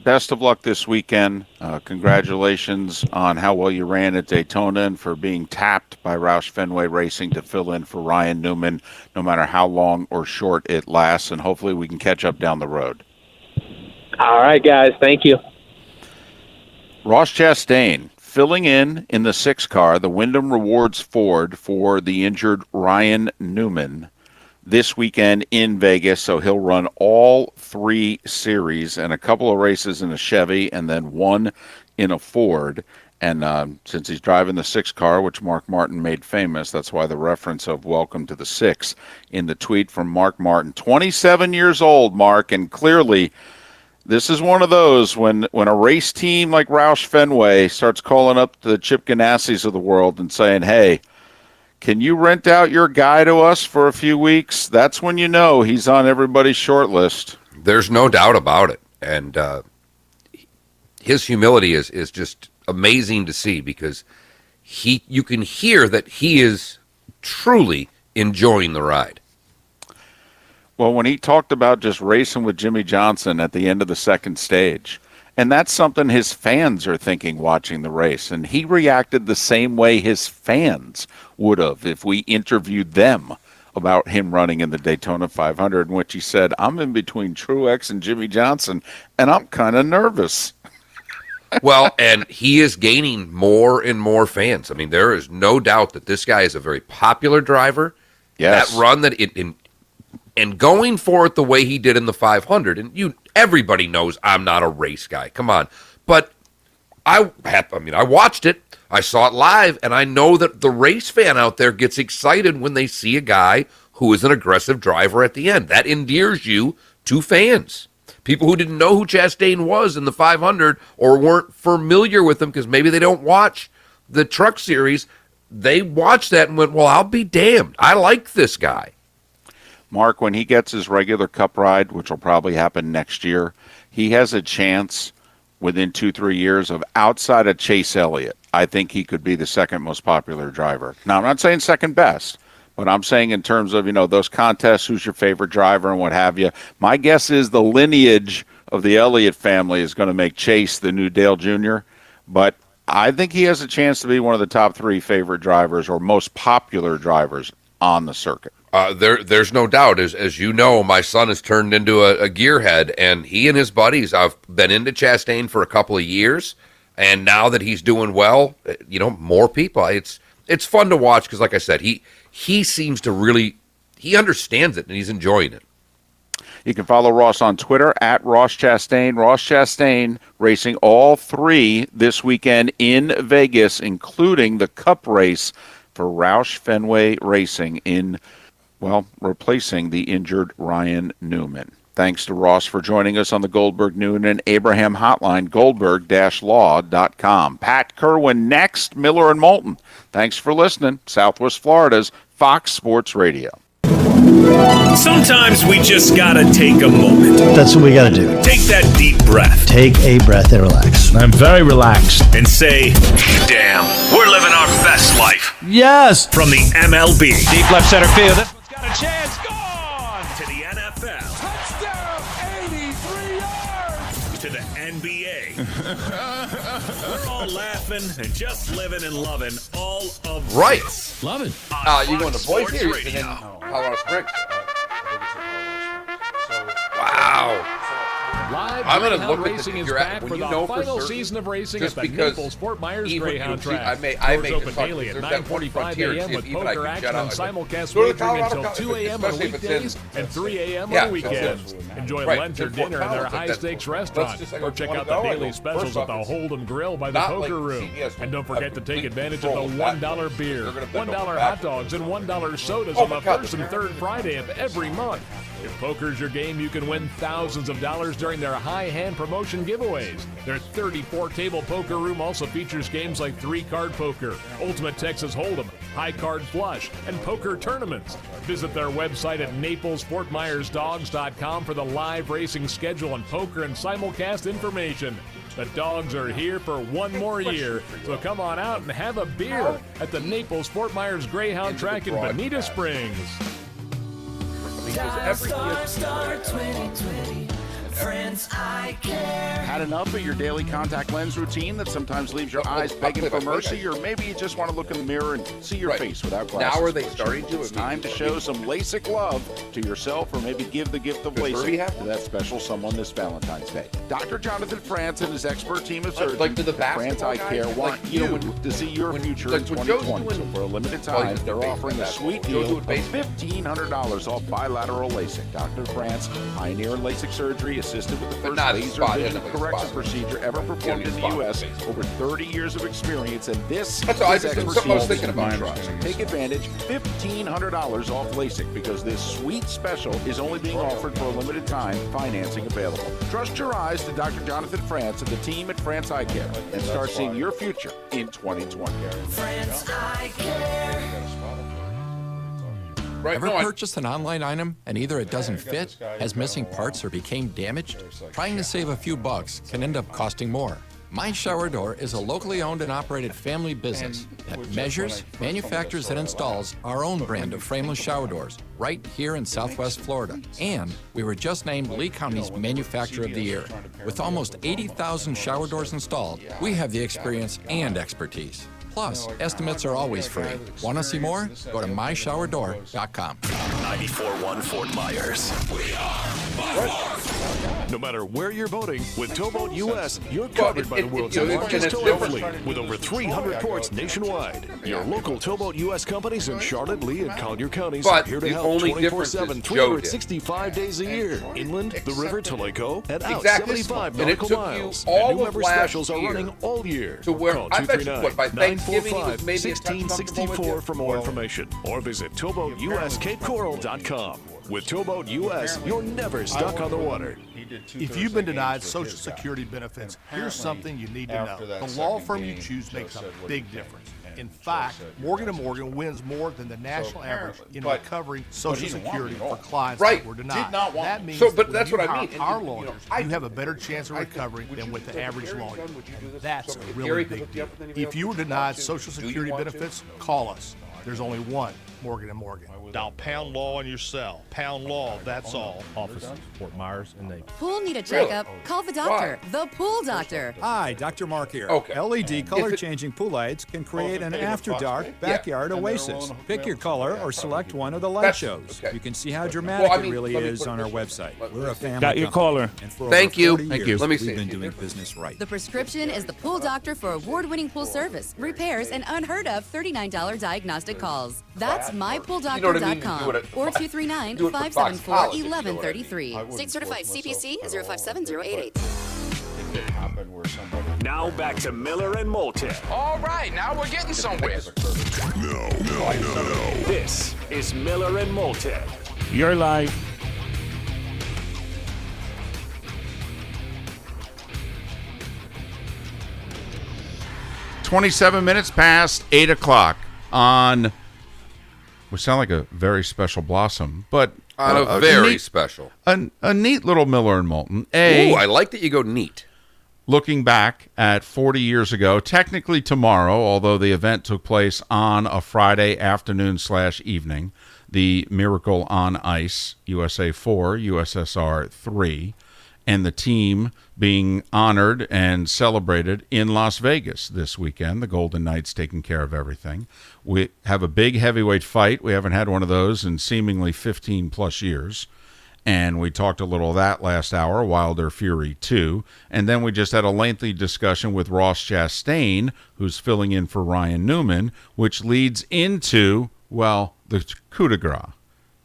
best of luck this weekend. Congratulations on how well you ran at Daytona and for being tapped by Roush Fenway Racing to fill in for Ryan Newman, no matter how long or short it lasts. And hopefully we can catch up down the road. All right, guys. Thank you. Ross Chastain filling in the 6 car, the Wyndham Rewards Ford, for the injured Ryan Newman this weekend in Vegas. So he'll run all 3 series and a couple of races in a Chevy and then one in a Ford. And since he's driving the 6 car, which Mark Martin made famous, that's why the reference of welcome to the 6 in the tweet from Mark Martin. 27 years old, Mark, and clearly this is one of those when a race team like Roush Fenway starts calling up the Chip Ganassis of the world and saying, hey, can you rent out your guy to us for a few weeks? That's when you know he's on everybody's short list. There's no doubt about it. And his humility is just amazing to see because you can hear that he is truly enjoying the ride. Well, when he talked about just racing with Jimmy Johnson at the end of the second stage, and that's something his fans are thinking watching the race, and he reacted the same way his fans would have if we interviewed them about him running in the Daytona 500, in which he said, I'm in between Truex and Jimmy Johnson, and I'm kind of nervous. Well, and he is gaining more and more fans. I mean, there is no doubt that this guy is a very popular driver. Yes. That run that and going for it the way he did in the 500, and everybody knows I'm not a race guy. Come on. But I watched it. I saw it live, and I know that the race fan out there gets excited when they see a guy who is an aggressive driver at the end. That endears you to fans. People who didn't know who Chastain was in the 500 or weren't familiar with him because maybe they don't watch the Truck Series, they watched that and went, well, I'll be damned. I like this guy. Mark, when he gets his regular Cup ride, which will probably happen next year, he has a chance within 2-3 years of outside of Chase Elliott. I think he could be the second most popular driver. Now, I'm not saying second best, but I'm saying in terms of, those contests, who's your favorite driver and what have you. My guess is the lineage of the Elliott family is going to make Chase the new Dale Jr., but I think he has a chance to be one of the top 3 favorite drivers or most popular drivers on the circuit. There's no doubt. As you know, my son has turned into a gearhead, and he and his buddies, I've been into Chastain for a couple of years, and now that he's doing well, more people. It's fun to watch because, like I said, he seems to really, he understands it, and he's enjoying it. You can follow Ross on Twitter at Ross Chastain. Ross Chastain racing all 3 this weekend in Vegas, including the Cup race for Roush Fenway Racing replacing the injured Ryan Newman. Thanks to Ross for joining us on the Goldberg Noon and Abraham Hotline, Goldberg-Law.com. Pat Kerwin next, Miller and Moulton. Thanks for listening. Southwest Florida's Fox Sports Radio. Sometimes we just gotta take a moment. That's what we gotta do. Take that deep breath. Take a breath and relax. I'm very relaxed. And say, damn, we're living our best best life. Yes. From the MLB. Deep left center field. This one's got a chance. Gone. To the NFL. Touchdown, 83 yards. To the NBA. We're all laughing and just living and loving all of Right. this. Love it. You going to Boise or you in Colorado Springs? Wow. Live I'm going to Greyhound look at Racing the is you're back at, when for you the know for final certain, season of racing just at the because Naples Fort Myers even Greyhound you- track. I may Doors just open daily at there's that one 9:45 frontier, a.m. see with if even I poker can action jet and out. simulcast Go to wagering Colorado, until 2 a.m. on especially if it's in- weekdays and 3 a.m. Yeah, on weekends. Enjoy right, lunch or in Fort dinner in their Collins, high-stakes let's restaurant, just say or I check wanna out the go, I daily go, specials first at off, the it's Hold'em Grill by the not Poker like Room. CBS And don't forget to take advantage of the control that. $1 beer, They're gonna bend $1 over hot backwards. dogs, and $1 sodas Oh on my the God, first and third Friday of every month. If poker's your game, you can win thousands of dollars during their high hand promotion giveaways. Their 34-table poker room also features games like 3-card poker, Ultimate Texas Hold'em, High Card Flush, and poker tournaments. Visit their website at NaplesFortMyersDogs.com for the live racing schedule and poker and simulcast information. The dogs are here for one more year, so come on out and have a beer at the Naples Fort Myers Greyhound Track in Bonita Springs. Star 2020. Friends, I care. Had enough of your daily contact lens routine that sometimes leaves your eyes begging for mercy, or maybe you just want to look in the mirror and see your face without glasses? Now are they starting to? It's time to show some LASIK love to yourself, or maybe give the gift of LASIK to that special someone this Valentine's Day. Dr. Jonathan France and his expert team of surgeons Like to the at France Eye Care want you to see your future in 2020. So for a limited time, they're offering a sweet deal of $1,500 off bilateral LASIK. Dr. France, pioneer in LASIK surgery, assisted with the first laser vision correction procedure ever performed in the U.S. Over 30 years of experience, and this is expertise I was thinking about. trust. Take advantage, $1,500 off LASIK, because this sweet special is only being offered for a limited time, financing available. Trust your eyes to Dr. Jonathan France and the team at France Eye Care, and start seeing your future in 2020. Friends, I care. Ever purchased an online item and either it doesn't fit, has missing parts, or became damaged? Trying to save a few bucks can end up costing more. My Shower Door is a locally owned and operated family business that measures, manufactures, and installs our own brand of frameless shower doors right here in Southwest Florida. And we were just named Lee County's Manufacturer of the Year. With almost 80,000 shower doors installed, we have the experience and expertise. Plus, estimates are always free. Want to see more? Go to myshowerdor.com. 94.1 Fort Myers. We are No matter where you're boating, with Towboat US, you're covered by the world's largest towing fleet with over 300 ports nationwide. Your local Towboat US companies in Charlotte, Lee, and Collier counties are here to help 24/7, 365 days a year. Inland, the river to Lake O, and out 75 nautical miles. And new member specials are running all year. To where Call I bet you what, by Thanksgiving he was maybe 1664 for more information, or visit towboatuscapecoral.com. With Towboat US, you're never stuck on the water. If you've been denied Social Security benefits, here's something you need to know. The law firm you choose makes a big difference. In fact, Morgan & Morgan wins more than the national average in recovering Social Security for clients that were denied. That means but that's what I mean. Our lawyers, you have a better chance of recovering than with the average lawyer. And that's a really big deal. If you were denied Social Security benefits, call us. There's only one Morgan & Morgan. Dial pound law on your cell. Pound law, that's all. Office, Fort Myers and Naples. Pool need a checkup? Call the doctor. The Pool Doctor. Hi, Dr. Mark here. Okay. LED color-changing pool lights can create an after-dark backyard oasis. Pick your color or select one of the light shows. You can see how dramatic it really is on our website. We're a family Got your company, caller. and for Thank over you. 40 Thank years, you. Let me we've see. been doing business right. The prescription is the Pool Doctor for award-winning pool service, repairs, and unheard of $39 diagnostic calls. That's mypooldoctor.com or 239-574-1133. State certified CPC 057088. Now back to Miller and Moulton. All right, now we're getting somewhere. This is Miller and Moulton. You're live. "27 minutes past 8 o'clock on." We sound like a very special Blossom, but On a very special. a neat little Miller and Moulton. Ooh, I like that you go neat. looking back at 40 years ago, technically tomorrow, although the event took place on a Friday afternoon/evening, the Miracle on Ice, USA 4, USSR 3, and the team being honored and celebrated in Las Vegas this weekend. The Golden Knights taking care of everything. We have a big heavyweight fight. We haven't had one of those in seemingly 15-plus years. And we talked a little of that last hour, Wilder Fury 2. And then we just had a lengthy discussion with Ross Chastain, who's filling in for Ryan Newman, which leads into, well, the coup de grace,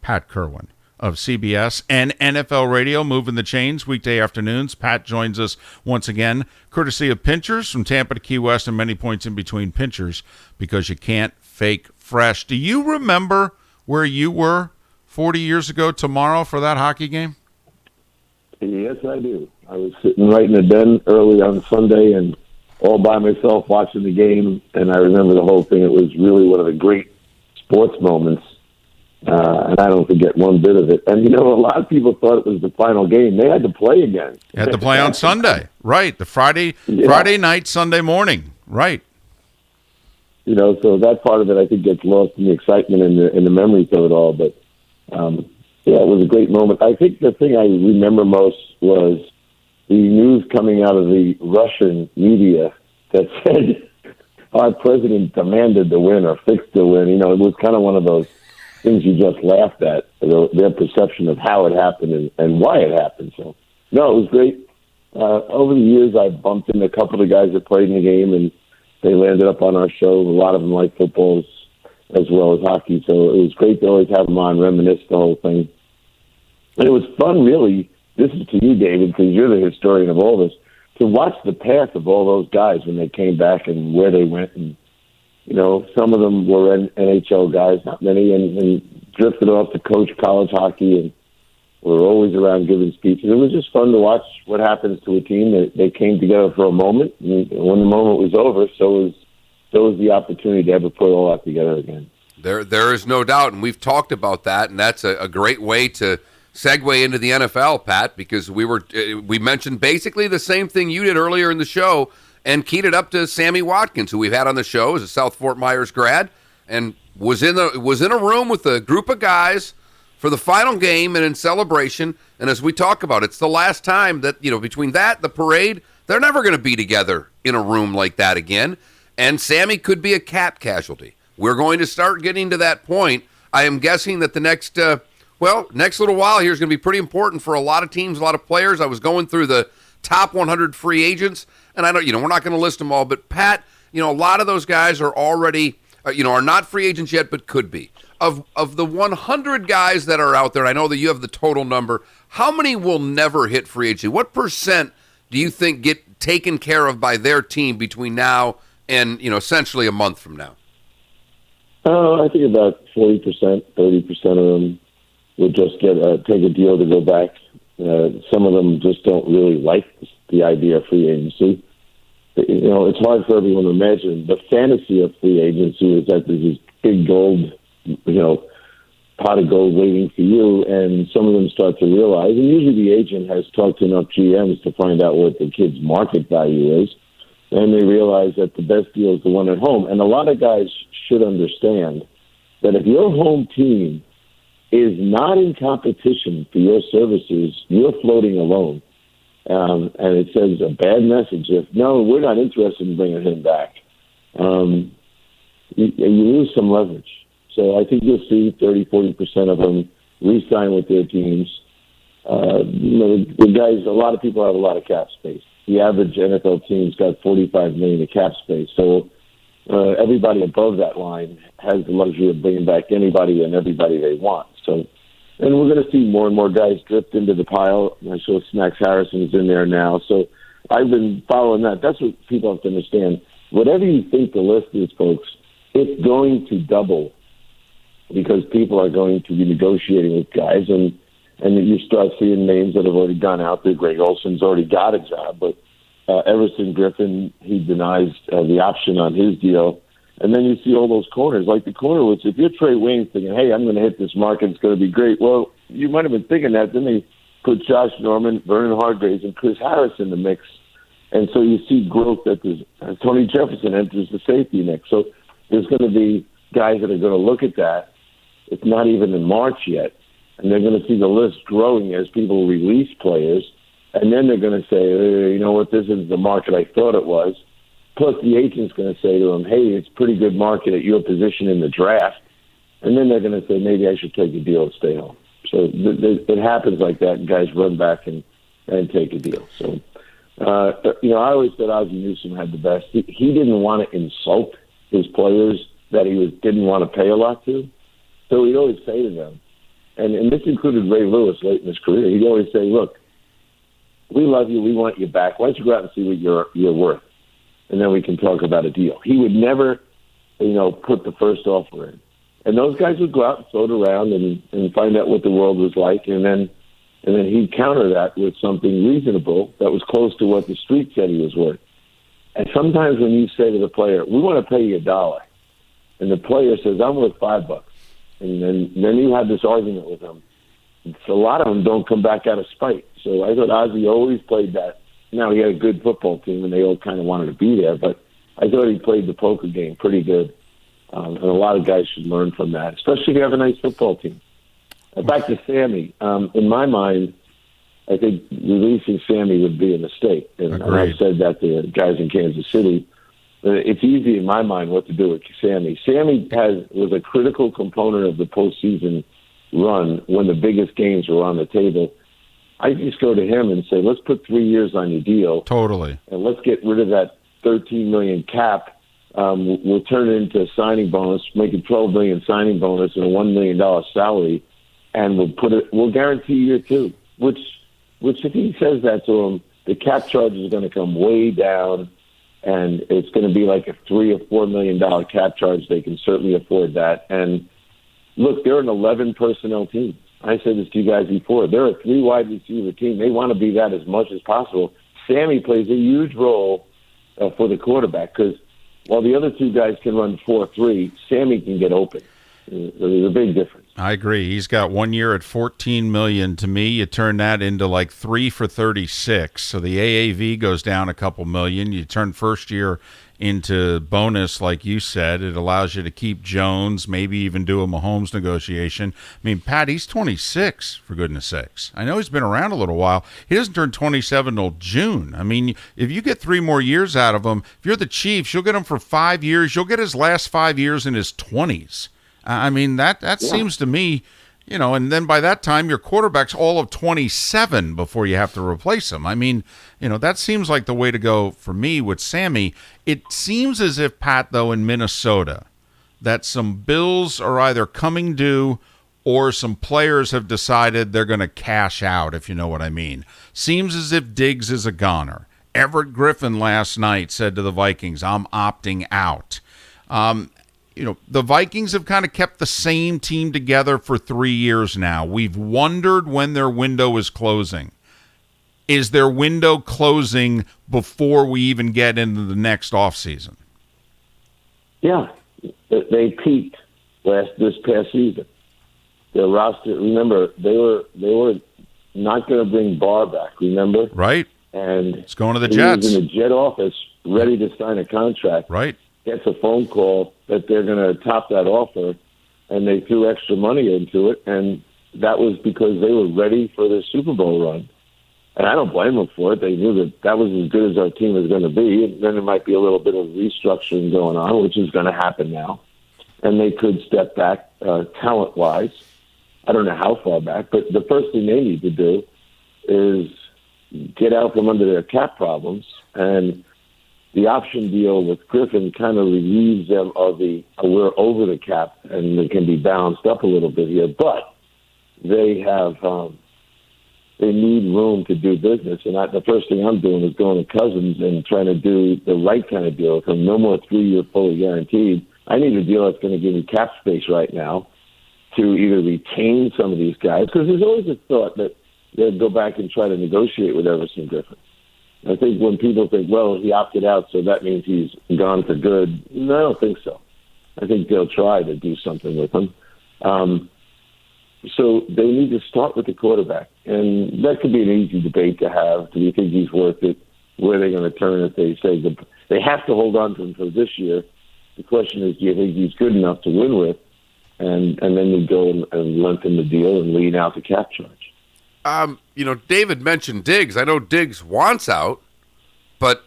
Pat Kerwin of CBS and NFL Radio, moving the chains weekday afternoons. Pat joins us once again, courtesy of Pinchers from Tampa to Key West and many points in between. Pinchers, because you can't fake fresh. Do you remember where you were 40 years ago tomorrow for that hockey game? Yes, I do. I was sitting right in the den early on Sunday and all by myself watching the game, and I remember the whole thing. It was really one of the great sports moments, and I don't forget one bit of it. And, a lot of people thought it was the final game. They had to play again. They had to play on Sunday, right, the Friday night, Sunday morning, right. So that part of it, I think, gets lost in the excitement and the memories of it all, but it was a great moment. I think the thing I remember most was the news coming out of the Russian media that said our president demanded the win or fixed the win. It was kind of one of those things you just laughed at, their perception of how it happened and why it happened. So, no, it was great. Over the years, I bumped into a couple of guys that played in the game, and they landed up on our show. A lot of them like football as well as hockey, so it was great to always have them on, reminisce the whole thing. And it was fun, really. This is to you, David, because you're the historian of all this, to watch the path of all those guys when they came back and where they went. And, some of them were NHL guys, not many, and drifted off to coach college hockey and were always around giving speeches. It was just fun to watch what happens to a team. They came together for a moment, and when the moment was over, so was the opportunity to ever put all that together again. There is no doubt, and we've talked about that, and that's a great way to segue into the NFL, Pat, because we mentioned basically the same thing you did earlier in the show and keyed it up to Sammy Watkins, who we've had on the show as a South Fort Myers grad, and was in a room with a group of guys for the final game and in celebration. And as we talk about, it's the last time that, between that, the parade, they're never going to be together in a room like that again. And Sammy could be a cap casualty. We're going to start getting to that point. I am guessing that the next little while here is going to be pretty important for a lot of teams, a lot of players. I was going through the top 100 free agents, and I know, we're not going to list them all, but Pat, a lot of those guys are already, are not free agents yet, but could be. Of the 100 guys that are out there, I know that you have the total number. How many will never hit free agency? What percent do you think get taken care of by their team between now and, essentially a month from now? I think about 40%, 30% of them will just take a deal to go back. Some of them just don't really like the idea of free agency. It's hard for everyone to imagine. The fantasy of free agency is that there's this big gold, pot of gold waiting for you, and some of them start to realize, and usually the agent has talked to enough GMs to find out what the kid's market value is, and they realize that the best deal is the one at home. And a lot of guys should understand that if your home team is not in competition for your services, you're floating alone. And it sends a bad message. If, no, we're not interested in bringing him back, you lose some leverage. So I think you'll see 30, 40% of them re-sign with their teams. The guys, a lot of people have a lot of cap space. The average NFL team's got $45 million of cap space. So everybody above that line has the luxury of bringing back anybody and everybody they want. So, and we're going to see more and more guys drift into the pile. I saw Snacks Harrison is in there now. So I've been following that. That's what people have to understand. Whatever you think the list is, folks, it's going to double because people are going to be negotiating with guys, and you start seeing names that have already gone out there. Greg Olson's already got a job, but Everson Griffin, he denies the option on his deal. And then you see all those corners, like the corner, which if you're Trey Wayne thinking, hey, I'm going to hit this market, it's going to be great. Well, you might have been thinking that. Then they put Josh Norman, Vernon Hargreaves, and Chris Harris in the mix. And so you see growth that Tony Jefferson enters the safety next. So there's going to be guys that are going to look at that. It's not even in March yet. And they're going to see the list growing as people release players. And then they're going to say, you know what, this isn't the market I thought it was. Plus the agent's going to say to them, hey, it's pretty good market at your position in the draft. And then they're going to say, maybe I should take a deal and stay home. So it happens like that, and guys run back and take a deal. So, I always said Ozzie Newsome had the best. He didn't want to insult his players that he didn't want to pay a lot to. So he'd always say to them, and this included Ray Lewis late in his career, he'd always say, look, we love you, we want you back. Why don't you go out and see what you're worth? And then we can talk about a deal. He would never, put the first offer in. And those guys would go out and float around and find out what the world was like, and then he'd counter that with something reasonable that was close to what the street said he was worth. And sometimes when you say to the player, we want to pay you $1, and the player says, I'm worth $5, and then you have this argument with him. So a lot of them don't come back out of spite. So I thought Ozzie always played that. Now, he had a good football team, and they all kind of wanted to be there, but I thought he played the poker game pretty good. And a lot of guys should learn from that, especially if you have a nice football team. Back to Sammy. In my mind, I think releasing Sammy would be a mistake. And I've said that to guys in Kansas City. It's easy in my mind what to do with Sammy. Sammy was a critical component of the postseason run when the biggest games were on the table. I just go to him and say, let's put 3 years on your deal. Totally. And let's get rid of that $13 million cap. We'll turn it into a signing bonus, make it $12 million signing bonus and a $1 million salary, and we'll guarantee year 2. Which if he says that to him, the cap charges are going to come way down, and it's going to be like a $3 or $4 million cap charge. They can certainly afford that. And look, they're an 11 personnel team. I said this to you guys before. They're a 3 wide receiver team. They want to be that as much as possible. Sammy plays a huge role for the quarterback because while the other 2 guys can run 4-3, Sammy can get open. There's a big difference. I agree. He's got 1 year at $14 million. To me, you turn that into like 3 for $36. So the AAV goes down a couple million. You turn first year into bonus, like you said. It allows you to keep Jones, maybe even do a Mahomes negotiation. I mean, Pat, he's 26, for goodness sakes. I know he's been around a little while. He doesn't turn 27 till June. I mean, if you get 3 more years out of him, if you're the Chiefs, you'll get him for 5 years. You'll get his last 5 years in his 20s. I mean, that seems to me, and then by that time, your quarterback's all of 27 before you have to replace him. I mean, that seems like the way to go for me with Sammy. It seems as if, Pat, though, in Minnesota, that some bills are either coming due or some players have decided they're going to cash out, if you know what I mean. Seems as if Diggs is a goner. Everett Griffin last night said to the Vikings, I'm opting out. The Vikings have kind of kept the same team together for 3 years now. We've wondered when their window is closing. Is their window closing before we even get into the next offseason? Yeah. They peaked this past season. Their roster, remember, they were not going to bring Barr back, remember? Right. And it's going to the Jets. He was in the Jet office ready to sign a contract. Right. Gets a phone call that they're going to top that offer, and they threw extra money into it, and that was because they were ready for the Super Bowl run. And I don't blame them for it. They knew that was as good as our team was going to be, and then there might be a little bit of restructuring going on, which is going to happen now. And they could step back talent-wise. I don't know how far back, but the first thing they need to do is get out from under their cap problems, and the option deal with Griffin kind of relieves them of we're over the cap and it can be balanced up a little bit here, but they have they need room to do business. And the first thing I'm doing is going to Cousins and trying to do the right kind of deal with him. No more 3-year fully guaranteed. I need a deal that's going to give me cap space right now to either retain some of these guys, because there's always a thought that they'll go back and try to negotiate with Everson Griffin. I think when people think, well, he opted out, so that means he's gone for good. No, I don't think so. I think they'll try to do something with him. So they need to start with the quarterback. And that could be an easy debate to have. Do you think he's worth it? where they're going to turn if they say they have to hold on to him for this year. The question is, do you think he's good enough to win with? And then you go and lengthen the deal and lean out the cap charge. David mentioned Diggs. I know Diggs wants out, but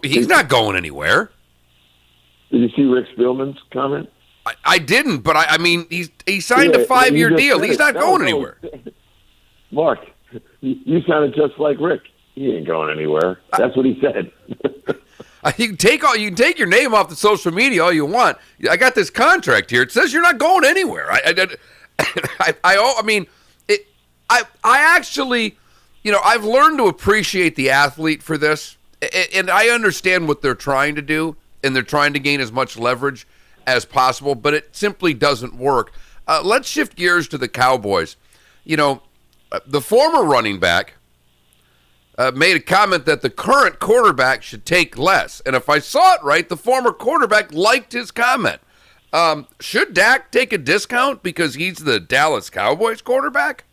he's not going anywhere. Did you see Rick Spielman's comment? I didn't, but I mean, he signed a 5-year deal. He's not going anywhere. Mark, you sounded just like Rick. He ain't going anywhere. That's what he said. You can take your name off the social media all you want. I got this contract here. It says you're not going anywhere. I actually, I've learned to appreciate the athlete for this, and I understand what they're trying to do, and they're trying to gain as much leverage as possible, but it simply doesn't work. Let's shift gears to the Cowboys. The former running back made a comment that the current quarterback should take less. And if I saw it right, the former quarterback liked his comment. Should Dak take a discount because he's the Dallas Cowboys quarterback?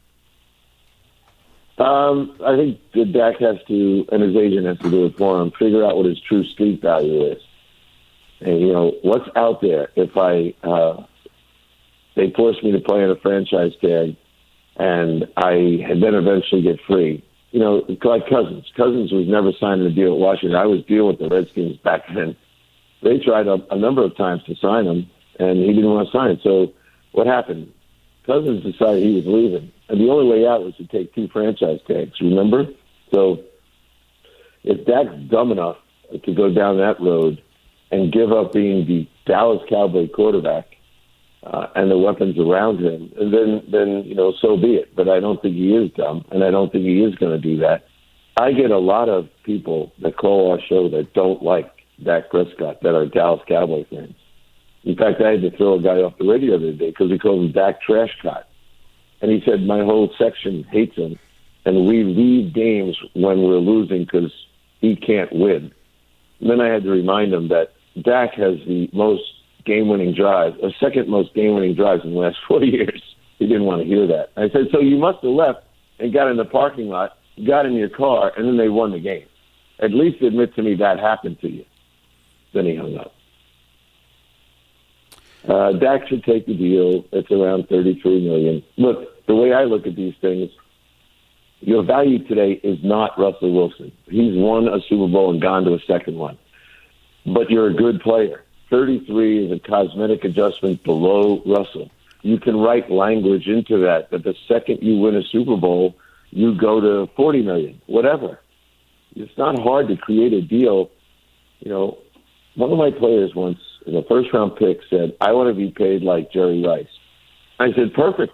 I think that Dak has to, and his agent has to do it for him, figure out what his true street value is. And, what's out there if they force me to play on a franchise tag and I then eventually get free. Like Cousins. Cousins was never signing a deal with Washington. I was dealing with the Redskins back then. They tried a number of times to sign him, and he didn't want to sign. So what happened? Cousins decided he was leaving. And the only way out was to take 2 franchise tags, remember? So if Dak's dumb enough to go down that road and give up being the Dallas Cowboy quarterback and the weapons around him, and then so be it. But I don't think he is dumb, and I don't think he is going to do that. I get a lot of people that call our show that don't like Dak Prescott, that are Dallas Cowboy fans. In fact, I had to throw a guy off the radio the other day because he called him Dak Trashcott. And he said, my whole section hates him, and we leave games when we're losing because he can't win. And then I had to remind him that Dak has the most game-winning drives, or second most game-winning drives in the last 4 years. He didn't want to hear that. I said, so you must have left and got in the parking lot, got in your car, and then they won the game. At least admit to me that happened to you. Then he hung up. Dak should take the deal. It's around $33 million. Look, the way I look at these things, your value today is not Russell Wilson. He's won a Super Bowl and gone to a second one. But you're a good player. 33 is a cosmetic adjustment below Russell. You can write language into that the second you win a Super Bowl, you go to $40 million, whatever. It's not hard to create a deal. One of my players once, in a first-round pick, said, I want to be paid like Jerry Rice. I said, perfect.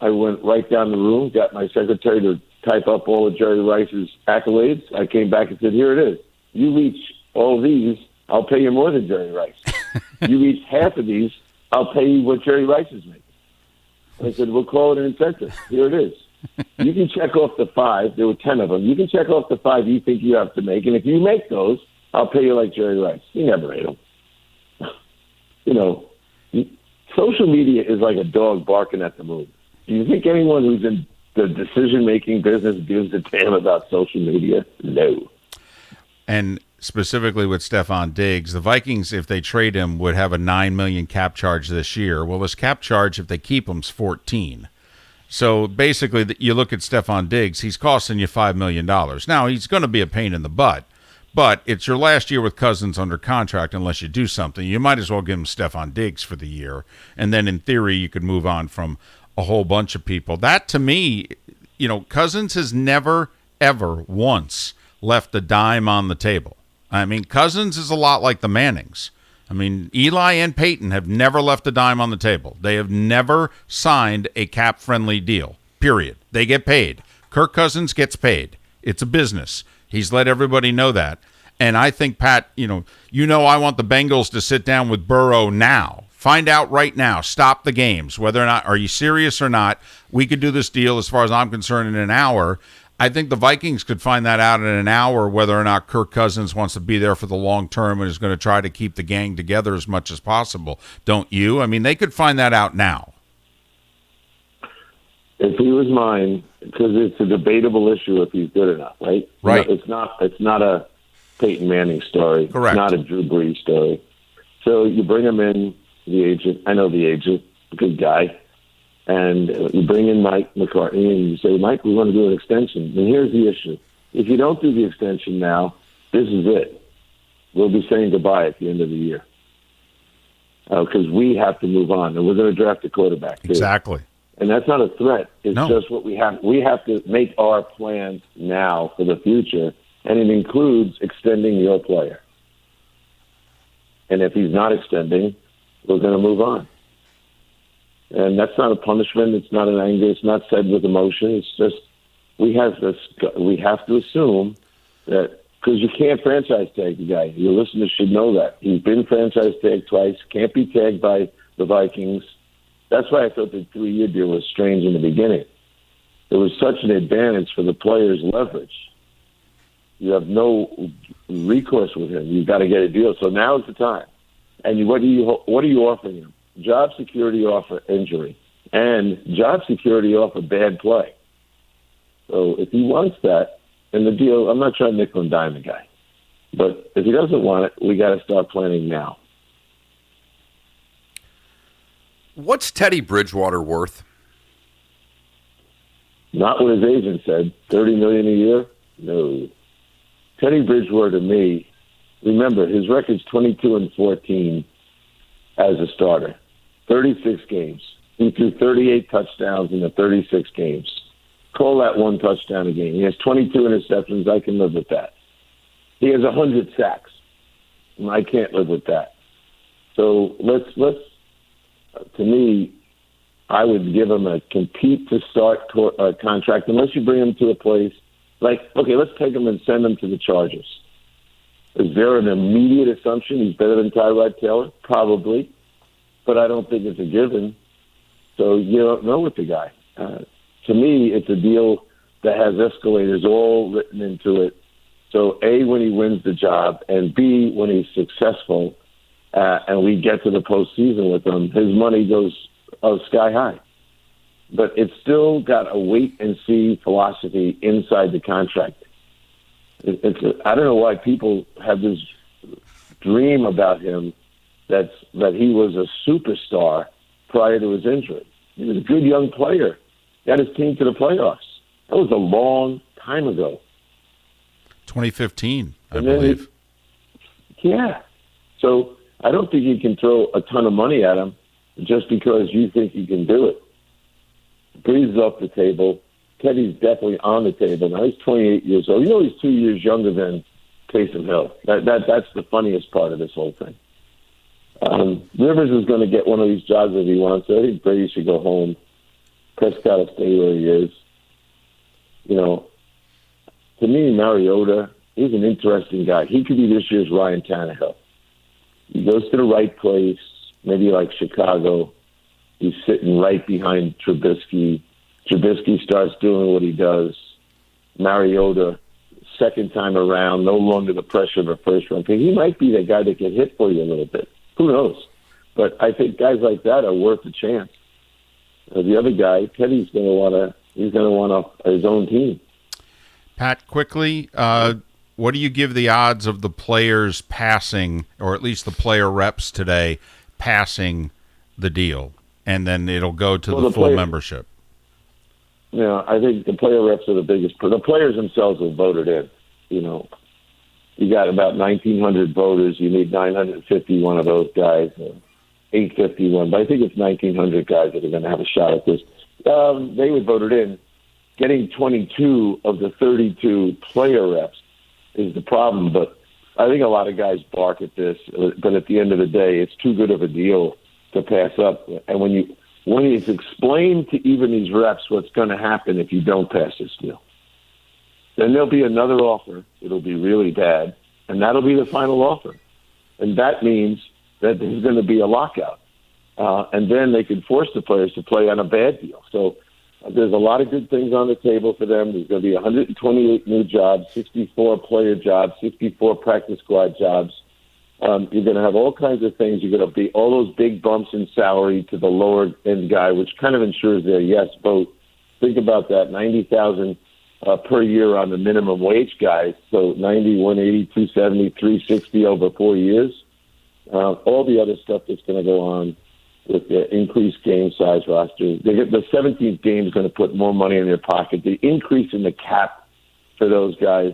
I went right down the room, got my secretary to type up all of Jerry Rice's accolades. I came back and said, here it is. You reach all these, I'll pay you more than Jerry Rice. You reach half of these, I'll pay you what Jerry Rice is making. I said, we'll call it an incentive. Here it is. You can check off the 5. There were 10 of them. You can check off the 5 you think you have to make, and if you make those, I'll pay you like Jerry Rice. He never made them. Social media is like a dog barking at the moon. Do you think anyone who's in the decision-making business gives a damn about social media? No. And specifically with Stephon Diggs, the Vikings, if they trade him, would have a $9 million cap charge this year. Well, his cap charge, if they keep him, is $14. So basically, you look at Stephon Diggs, he's costing you $5 million. Now, he's going to be a pain in the butt, but it's your last year with Cousins under contract unless you do something. You might as well give him Stephon Diggs for the year, and then in theory, you could move on from a whole bunch of people. That, to me, Cousins has never, ever once left a dime on the table. I mean, Cousins is a lot like the Mannings. I mean, Eli and Peyton have never left a dime on the table. They have never signed a cap-friendly deal, period. They get paid. Kirk Cousins gets paid. It's a business. He's let everybody know that. And I think, Pat, I want the Bengals to sit down with Burrow now. Find out right now. Stop the games. Whether or not, are you serious or not? We could do this deal, as far as I'm concerned, in an hour. I think the Vikings could find that out in an hour, whether or not Kirk Cousins wants to be there for the long term and is going to try to keep the gang together as much as possible. Don't you? I mean, they could find that out now. If he was mine, because it's a debatable issue if he's good enough, right? Right. It's not a Peyton Manning story. Correct. It's not a Drew Brees story. So you bring him in, the agent. I know the agent, good guy. And you bring in Mike McCartney and you say, Mike, we want to do an extension. And here's the issue. If you don't do the extension now, this is it. We'll be saying goodbye at the end of the year. Because we have to move on. And we're going to draft a quarterback, too. Exactly. And that's not a threat. It's No. just what we have. We have to make our plans now for the future, and it includes extending your player. And if he's not extending, we're going to move on. And that's not a punishment. It's not an anger. It's not said with emotion. It's just we have to assume that because you can't franchise tag the guy. Your listeners should know that. He's been franchise tagged twice. Can't be tagged by the Vikings. That's why I thought the 3-year deal was strange in the beginning. It was such an advantage for the player's leverage. You have no recourse with him. You've got to get a deal. So now is the time. And what are you offering him? Job security offer injury and job security offer bad play. So if he wants that, and the deal, I'm not trying to nickel and dime the guy, but if he doesn't want it, we got to start planning now. What's Teddy Bridgewater worth? Not what his agent said. $30 million a year? No. Teddy Bridgewater, to me, remember his record's 22-14 as a starter. 36 games. He threw 38 touchdowns in the 36 games. Call that one touchdown a game. He has 22 interceptions. I can live with that. He has 100 sacks. I can't live with that. So let's. To me, I would give him a compete to start contract unless you bring him to a place like, okay, let's take him and send him to the Chargers. Is there an immediate assumption he's better than Tyrod Taylor? Probably, but I don't think it's a given. So you don't know with the guy. To me, it's a deal that has escalators all written into it. So A, when he wins the job, and B, when he's successful, and we get to the postseason with him, his money goes sky high. But it's still got a wait-and-see philosophy inside the contract. I don't know why people have this dream about him that he was a superstar prior to his injury. He was a good young player. Got his team to the playoffs. That was a long time ago. 2015, I believe. Yeah. So I don't think you can throw a ton of money at him just because you think you can do it. Brees is off the table. Teddy's definitely on the table. Now he's 28 years old. You know he's 2 years younger than Taysom Hill. That's the funniest part of this whole thing. Rivers is going to get one of these jobs if he wants it. I think Brady should go home. Prescott will stay where he is. You know, to me, Mariota, he's an interesting guy. He could be this year's Ryan Tannehill. He goes to the right place, maybe like Chicago. He's sitting right behind Trubisky. Trubisky starts doing what he does. Mariota, second time around, no longer the pressure of a first-round pick. He might be the guy that can hit for you a little bit. Who knows? But I think guys like that are worth a chance. The other guy, Teddy's going to want his own team. Pat, quickly, what do you give the odds of the players passing, or at least the player reps today, passing the deal, and then it'll go to the full membership? Yeah, I think the player reps are the biggest. The players themselves have voted in. You know, you got about 1,900 voters. You need 951 of those guys, 851. But I think it's 1,900 guys that are going to have a shot at this. They would vote it in. Getting 22 of the 32 player reps is the problem. But I think a lot of guys bark at this. But at the end of the day, it's too good of a deal to pass up. And when it's explained to even these reps what's going to happen if you don't pass this deal, then there'll be another offer. It'll be really bad, and that'll be the final offer. And that means that there's going to be a lockout. And then they can force the players to play on a bad deal. So there's a lot of good things on the table for them. There's going to be 128 new jobs, 64 player jobs, 64 practice squad jobs. You're going to have all kinds of things. You're going to be all those big bumps in salary to the lower end guy, which kind of ensures their yes vote. Think about that, 90,000 per year on the minimum wage guys. So 90, 180, 270, 360 over 4 years. All the other stuff that's going to go on with the increased game size roster. The 17th game is going to put more money in their pocket. The increase in the cap for those guys,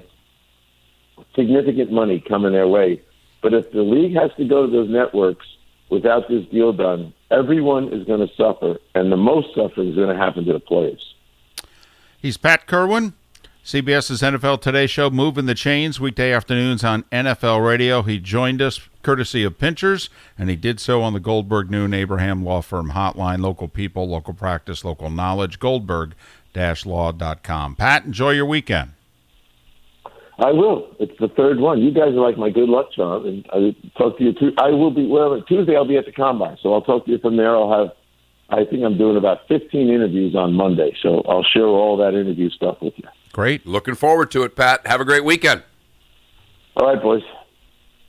significant money coming their way. But if the league has to go to those networks without this deal done, everyone is going to suffer, and the most suffering is going to happen to the players. He's Pat Kerwin, CBS's NFL Today show, Moving the Chains, weekday afternoons on NFL Radio. He joined us courtesy of Pinchers, and he did so on the Goldberg Noon Abraham Law Firm hotline. Local people, local practice, local knowledge, Goldberg-law.com. Pat, enjoy your weekend. I will. It's the third one. You guys are like my good luck charm, and I'll talk to you too. I will be, Tuesday I'll be at the Combine, so I'll talk to you from there. I think I'm doing about 15 interviews on Monday, so I'll share all that interview stuff with you. Great. Looking forward to it, Pat. Have a great weekend. All right, boys.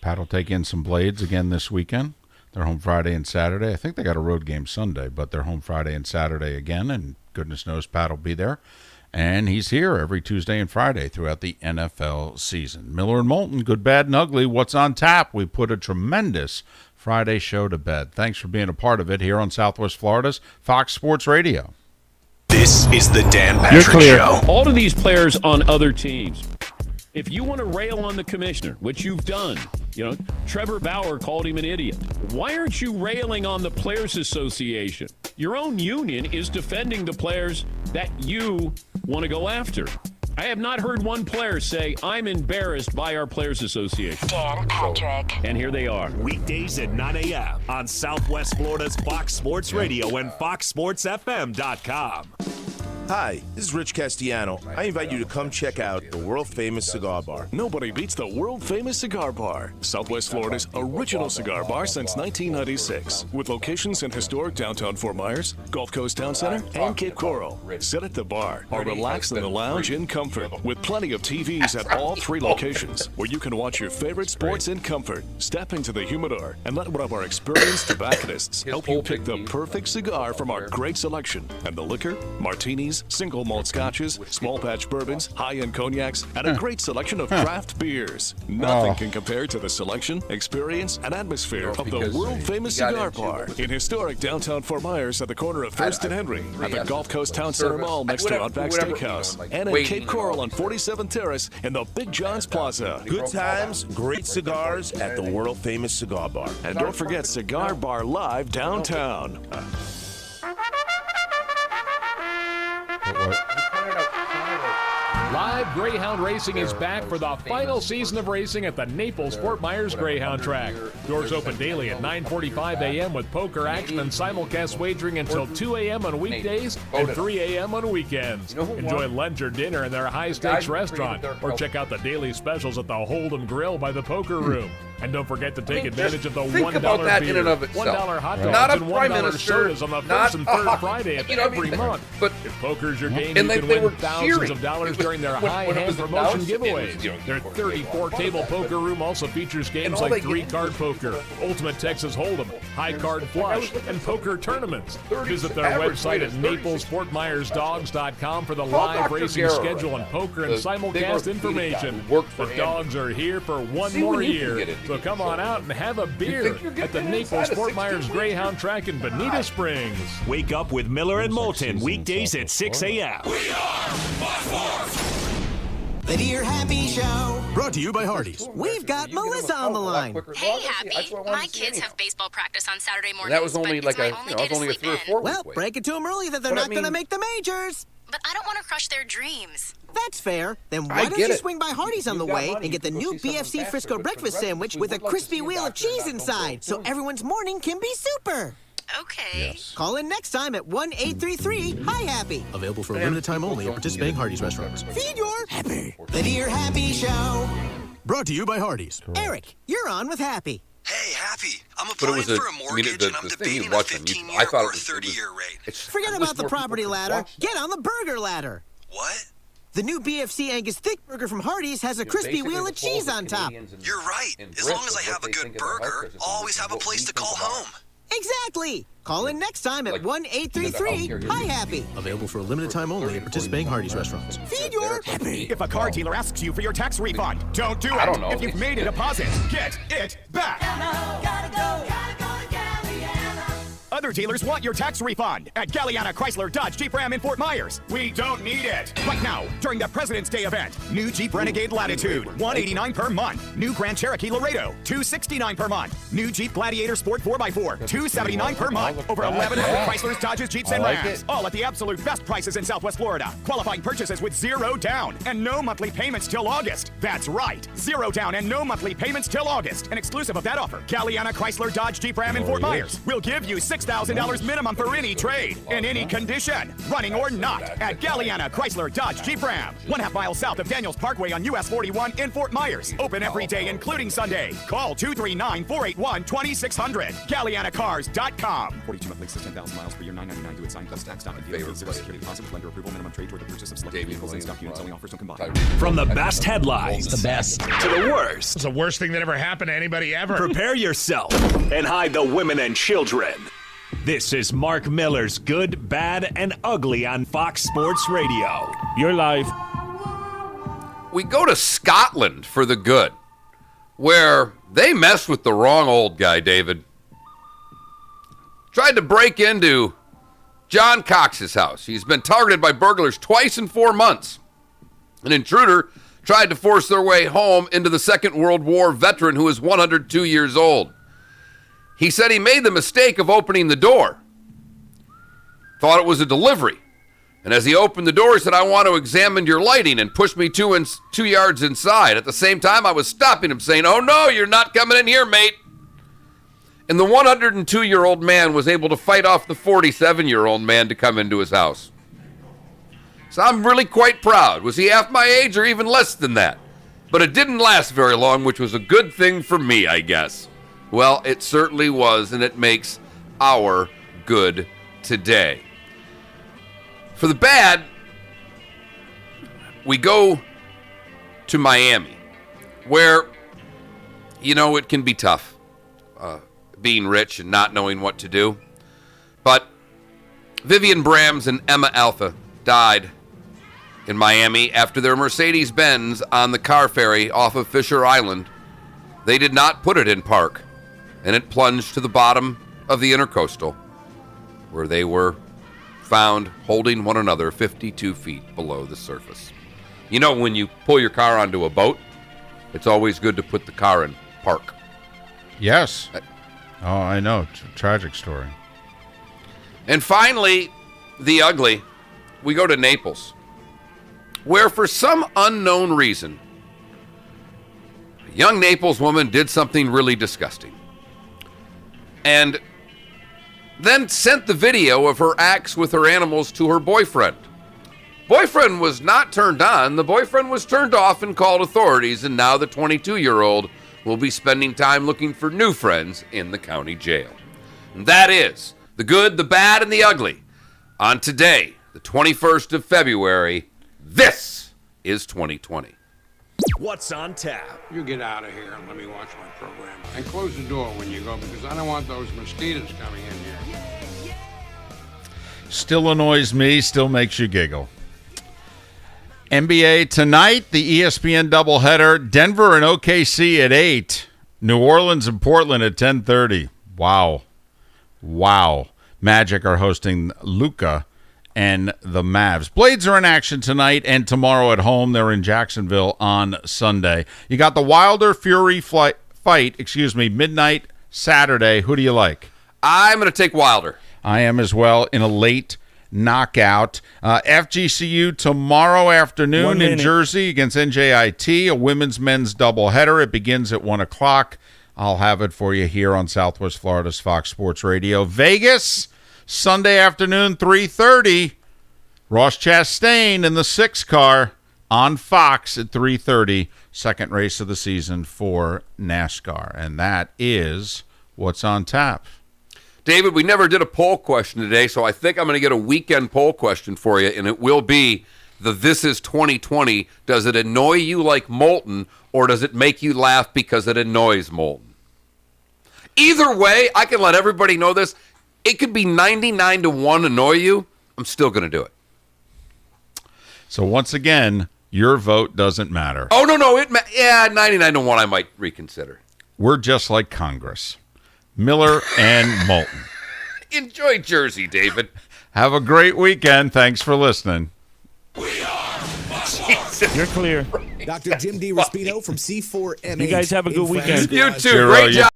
Pat will take in some Blades again this weekend. They're home Friday and Saturday. I think they got a road game Sunday, but they're home Friday and Saturday again, and goodness knows Pat will be there. And he's here every Tuesday and Friday throughout the NFL season. Miller and Moulton, good, bad, and ugly. What's on tap? We put a tremendous Friday show to bed. Thanks for being a part of it here on Southwest Florida's Fox Sports Radio. This is the Dan Patrick Show. All of these players on other teams, if you want to rail on the commissioner, which you've done, Trevor Bauer called him an idiot. Why aren't you railing on the Players Association? Your own union is defending the players that you want to go after. I have not heard one player say, I'm embarrassed by our Players Association. Dan Patrick. And here they are. Weekdays at 9 a.m. on Southwest Florida's Fox Sports Radio and FoxSportsFM.com. Hi, this is Rich Castellano. I invite you to come check out the world-famous cigar bar. Nobody beats the world-famous cigar bar. Southwest Florida's original cigar bar since 1996. With locations in historic downtown Fort Myers, Gulf Coast Town Center, and Cape Coral. Sit at the bar or relax in the lounge in comfort with plenty of TVs at all three locations where you can watch your favorite sports in comfort. Step into the humidor and let one of our experienced tobacconists help you pick the perfect cigar from our great selection. And the liquor, martinis, single malt scotches, small batch bourbons, high-end cognacs, and a great selection of craft beers. Nothing can compare to the selection, experience, and atmosphere of the world-famous cigar bar in historic downtown Fort Myers at the corner of First and Henry, at the Gulf Coast Town Center Mall next to Outback Steakhouse, and in Cape Coral on 47th Terrace in the Big John's Plaza. Good times, great cigars at the world-famous cigar bar. And don't forget Cigar Bar Live downtown. Live Greyhound Racing is back for the final season of racing at the Naples-Fort Myers Greyhound Track. Doors open daily at 9:45 a.m. with poker action and simulcast wagering until 2 a.m. on weekdays and 3 a.m. on weekends. Enjoy lunch or dinner in their high-stakes restaurant or check out the daily specials at the Hold'em Grill by the Poker Room. And don't forget to take advantage of the $1 beer, $1 hot dogs, and $1 sodas on the first and third Friday of every month. But if poker's your game, you can win thousands of dollars during their high-hand promotion giveaways. Their 34-table poker room also features games like 3-card poker, Ultimate Texas Hold'em, High Card Flush, and poker tournaments. Visit their website at NaplesFortMyersDogs.com for the live racing schedule and poker and simulcast information. The dogs are here for one more year. So come on out and have a beer at the Naples-Fort Myers Greyhound Track in Bonita Springs. Wake up with Miller and Moulton weekdays at 6 a.m. We are Fox Sports. The Dear Happy Show. Brought to you by Hardee's. We've got Melissa on the line. Hey, Happy. My kids have baseball practice on Saturday mornings. That was only like a 3 or 4 Well, break it to them early that they're not going to make the majors. But I don't want to crush their dreams. That's fair. Then why don't you swing by Hardee's on the way and get the new BFC Frisco breakfast sandwich with a crispy wheel of cheese inside, so everyone's morning can be super. Okay. Yes. Call in next time at 1-833-HI-HAPPY. Available for a limited time only at participating Hardee's restaurants. Feed your Happy. The Dear Happy Show. Brought to you by Hardee's. Eric, you're on with Happy. Hey, Happy. I'm applying for a mortgage and I'm debating a 15-year or a 30-year rate. Forget about the property ladder. Get on the burger ladder. What? The new BFC Angus Thick Burger from Hardee's has a crispy wheel of cheese on top. You're right. As long as I have a good burger, I'll always have a place to call home. Exactly. Call in next time at 1-833-HI-HAPPY. Available for a limited time only at participating Hardee's restaurants. Feed your happy. If a car dealer asks you for your tax refund, don't do it. I don't know. If you've made a deposit, get it back. Other dealers want your tax refund at Galliana Chrysler Dodge Jeep Ram in Fort Myers. We don't need it. Right now, during the President's Day event, new Jeep Renegade Latitude, $189 per month. New Grand Cherokee Laredo, $269 per month. New Jeep Gladiator Sport 4x4, $279 per month. Over 1,100 Chryslers, Dodges, Jeeps, and Rams. All at the absolute best prices in Southwest Florida. Qualifying purchases with 0 down and no monthly payments till August. That's right, 0 down and no monthly payments till August. And exclusive of that offer, Galliana Chrysler Dodge Jeep Ram in Fort Myers will give you $6,000 minimum for any trade, in any condition, running or not, at Galliana Chrysler Dodge Jeep Ram. 1/2 mile south of Daniels Parkway on US 41 in Fort Myers. Open every day, including Sunday. Call 239-481-2600. GallianaCars.com. 42 monthly, 10,000 miles per year, $9.99. Do it signed plus tax. Stock and dealer. Zero security deposit with lender approval. Minimum trade toward the purchase of select vehicles and stock units. Only offers don't combine. From the best headlines, the best, to the worst. It's the worst thing that ever happened to anybody ever. Prepare yourself and hide the women and children. This is Mark Miller's Good, Bad, and Ugly on Fox Sports Radio. You're live. We go to Scotland for the good, where they messed with the wrong old guy, David. Tried to break into John Cox's house. He's been targeted by burglars twice in 4 months. An intruder tried to force their way home into the Second World War veteran who is 102 years old. He said he made the mistake of opening the door. Thought it was a delivery. And as he opened the door, he said, "I want to examine your lighting," and pushed me 2 yards inside. At the same time, I was stopping him, saying, "Oh no, you're not coming in here, mate." And the 102-year-old man was able to fight off the 47-year-old man to come into his house. So I'm really quite proud. Was he half my age or even less than that? But it didn't last very long, which was a good thing for me, I guess. Well, it certainly was, and it makes our good today. For the bad, we go to Miami, where, you know, it can be tough being rich and not knowing what to do. But Vivian Brams and Emma Alpha died in Miami after their Mercedes-Benz on the car ferry off of Fisher Island. They did not put it in park, and it plunged to the bottom of the Intercoastal, where they were found holding one another 52 feet below the surface. You know, when you pull your car onto a boat, it's always good to put the car in park. Yes. Oh, I know. Tragic story. And finally, the ugly. We go to Naples, where for some unknown reason, a young Naples woman did something really disgusting. And then sent the video of her acts with her animals to her boyfriend. Boyfriend was not turned on. The boyfriend was turned off and called authorities, and now the 22-year-old will be spending time looking for new friends in the county jail. And that is the good, the bad, and the ugly on today, the 21st of February. This is 2020. What's on tap? You get out of here and let me watch my program. And close the door when you go, because I don't want those mosquitoes coming in here. Still annoys me, still makes you giggle. NBA tonight, the ESPN doubleheader, Denver and OKC at 8, New Orleans and Portland at 10:30. Wow. Magic are hosting Luka and the Mavs. Blades are in action tonight and tomorrow at home. They're in Jacksonville on Sunday. You got the Wilder Fury fight, midnight Saturday. Who do you like? I'm going to take Wilder. I am as well, in a late knockout. FGCU tomorrow afternoon in Jersey against NJIT, a women's men's doubleheader. It begins at 1 o'clock. I'll have it for you here on Southwest Florida's Fox Sports Radio. Vegas, Sunday afternoon, 3:30. Ross Chastain in the 6 car on Fox at 3:30. Second race of the season for NASCAR. And that is what's on tap. David, we never did a poll question today, so I think I'm going to get a weekend poll question for you, and it will be the This is 2020. Does it annoy you like Molten, or does it make you laugh because it annoys Molten? Either way, I can let everybody know this. It could be 99-1 annoy you. I'm still going to do it. So once again, your vote doesn't matter. Oh, no. 99-1 I might reconsider. We're just like Congress. Miller and Moulton. Enjoy Jersey, David. Have a great weekend. Thanks for listening. You're clear. Dr. Jim D. Raspino from C4MH. You guys have a good weekend. You too. Great job.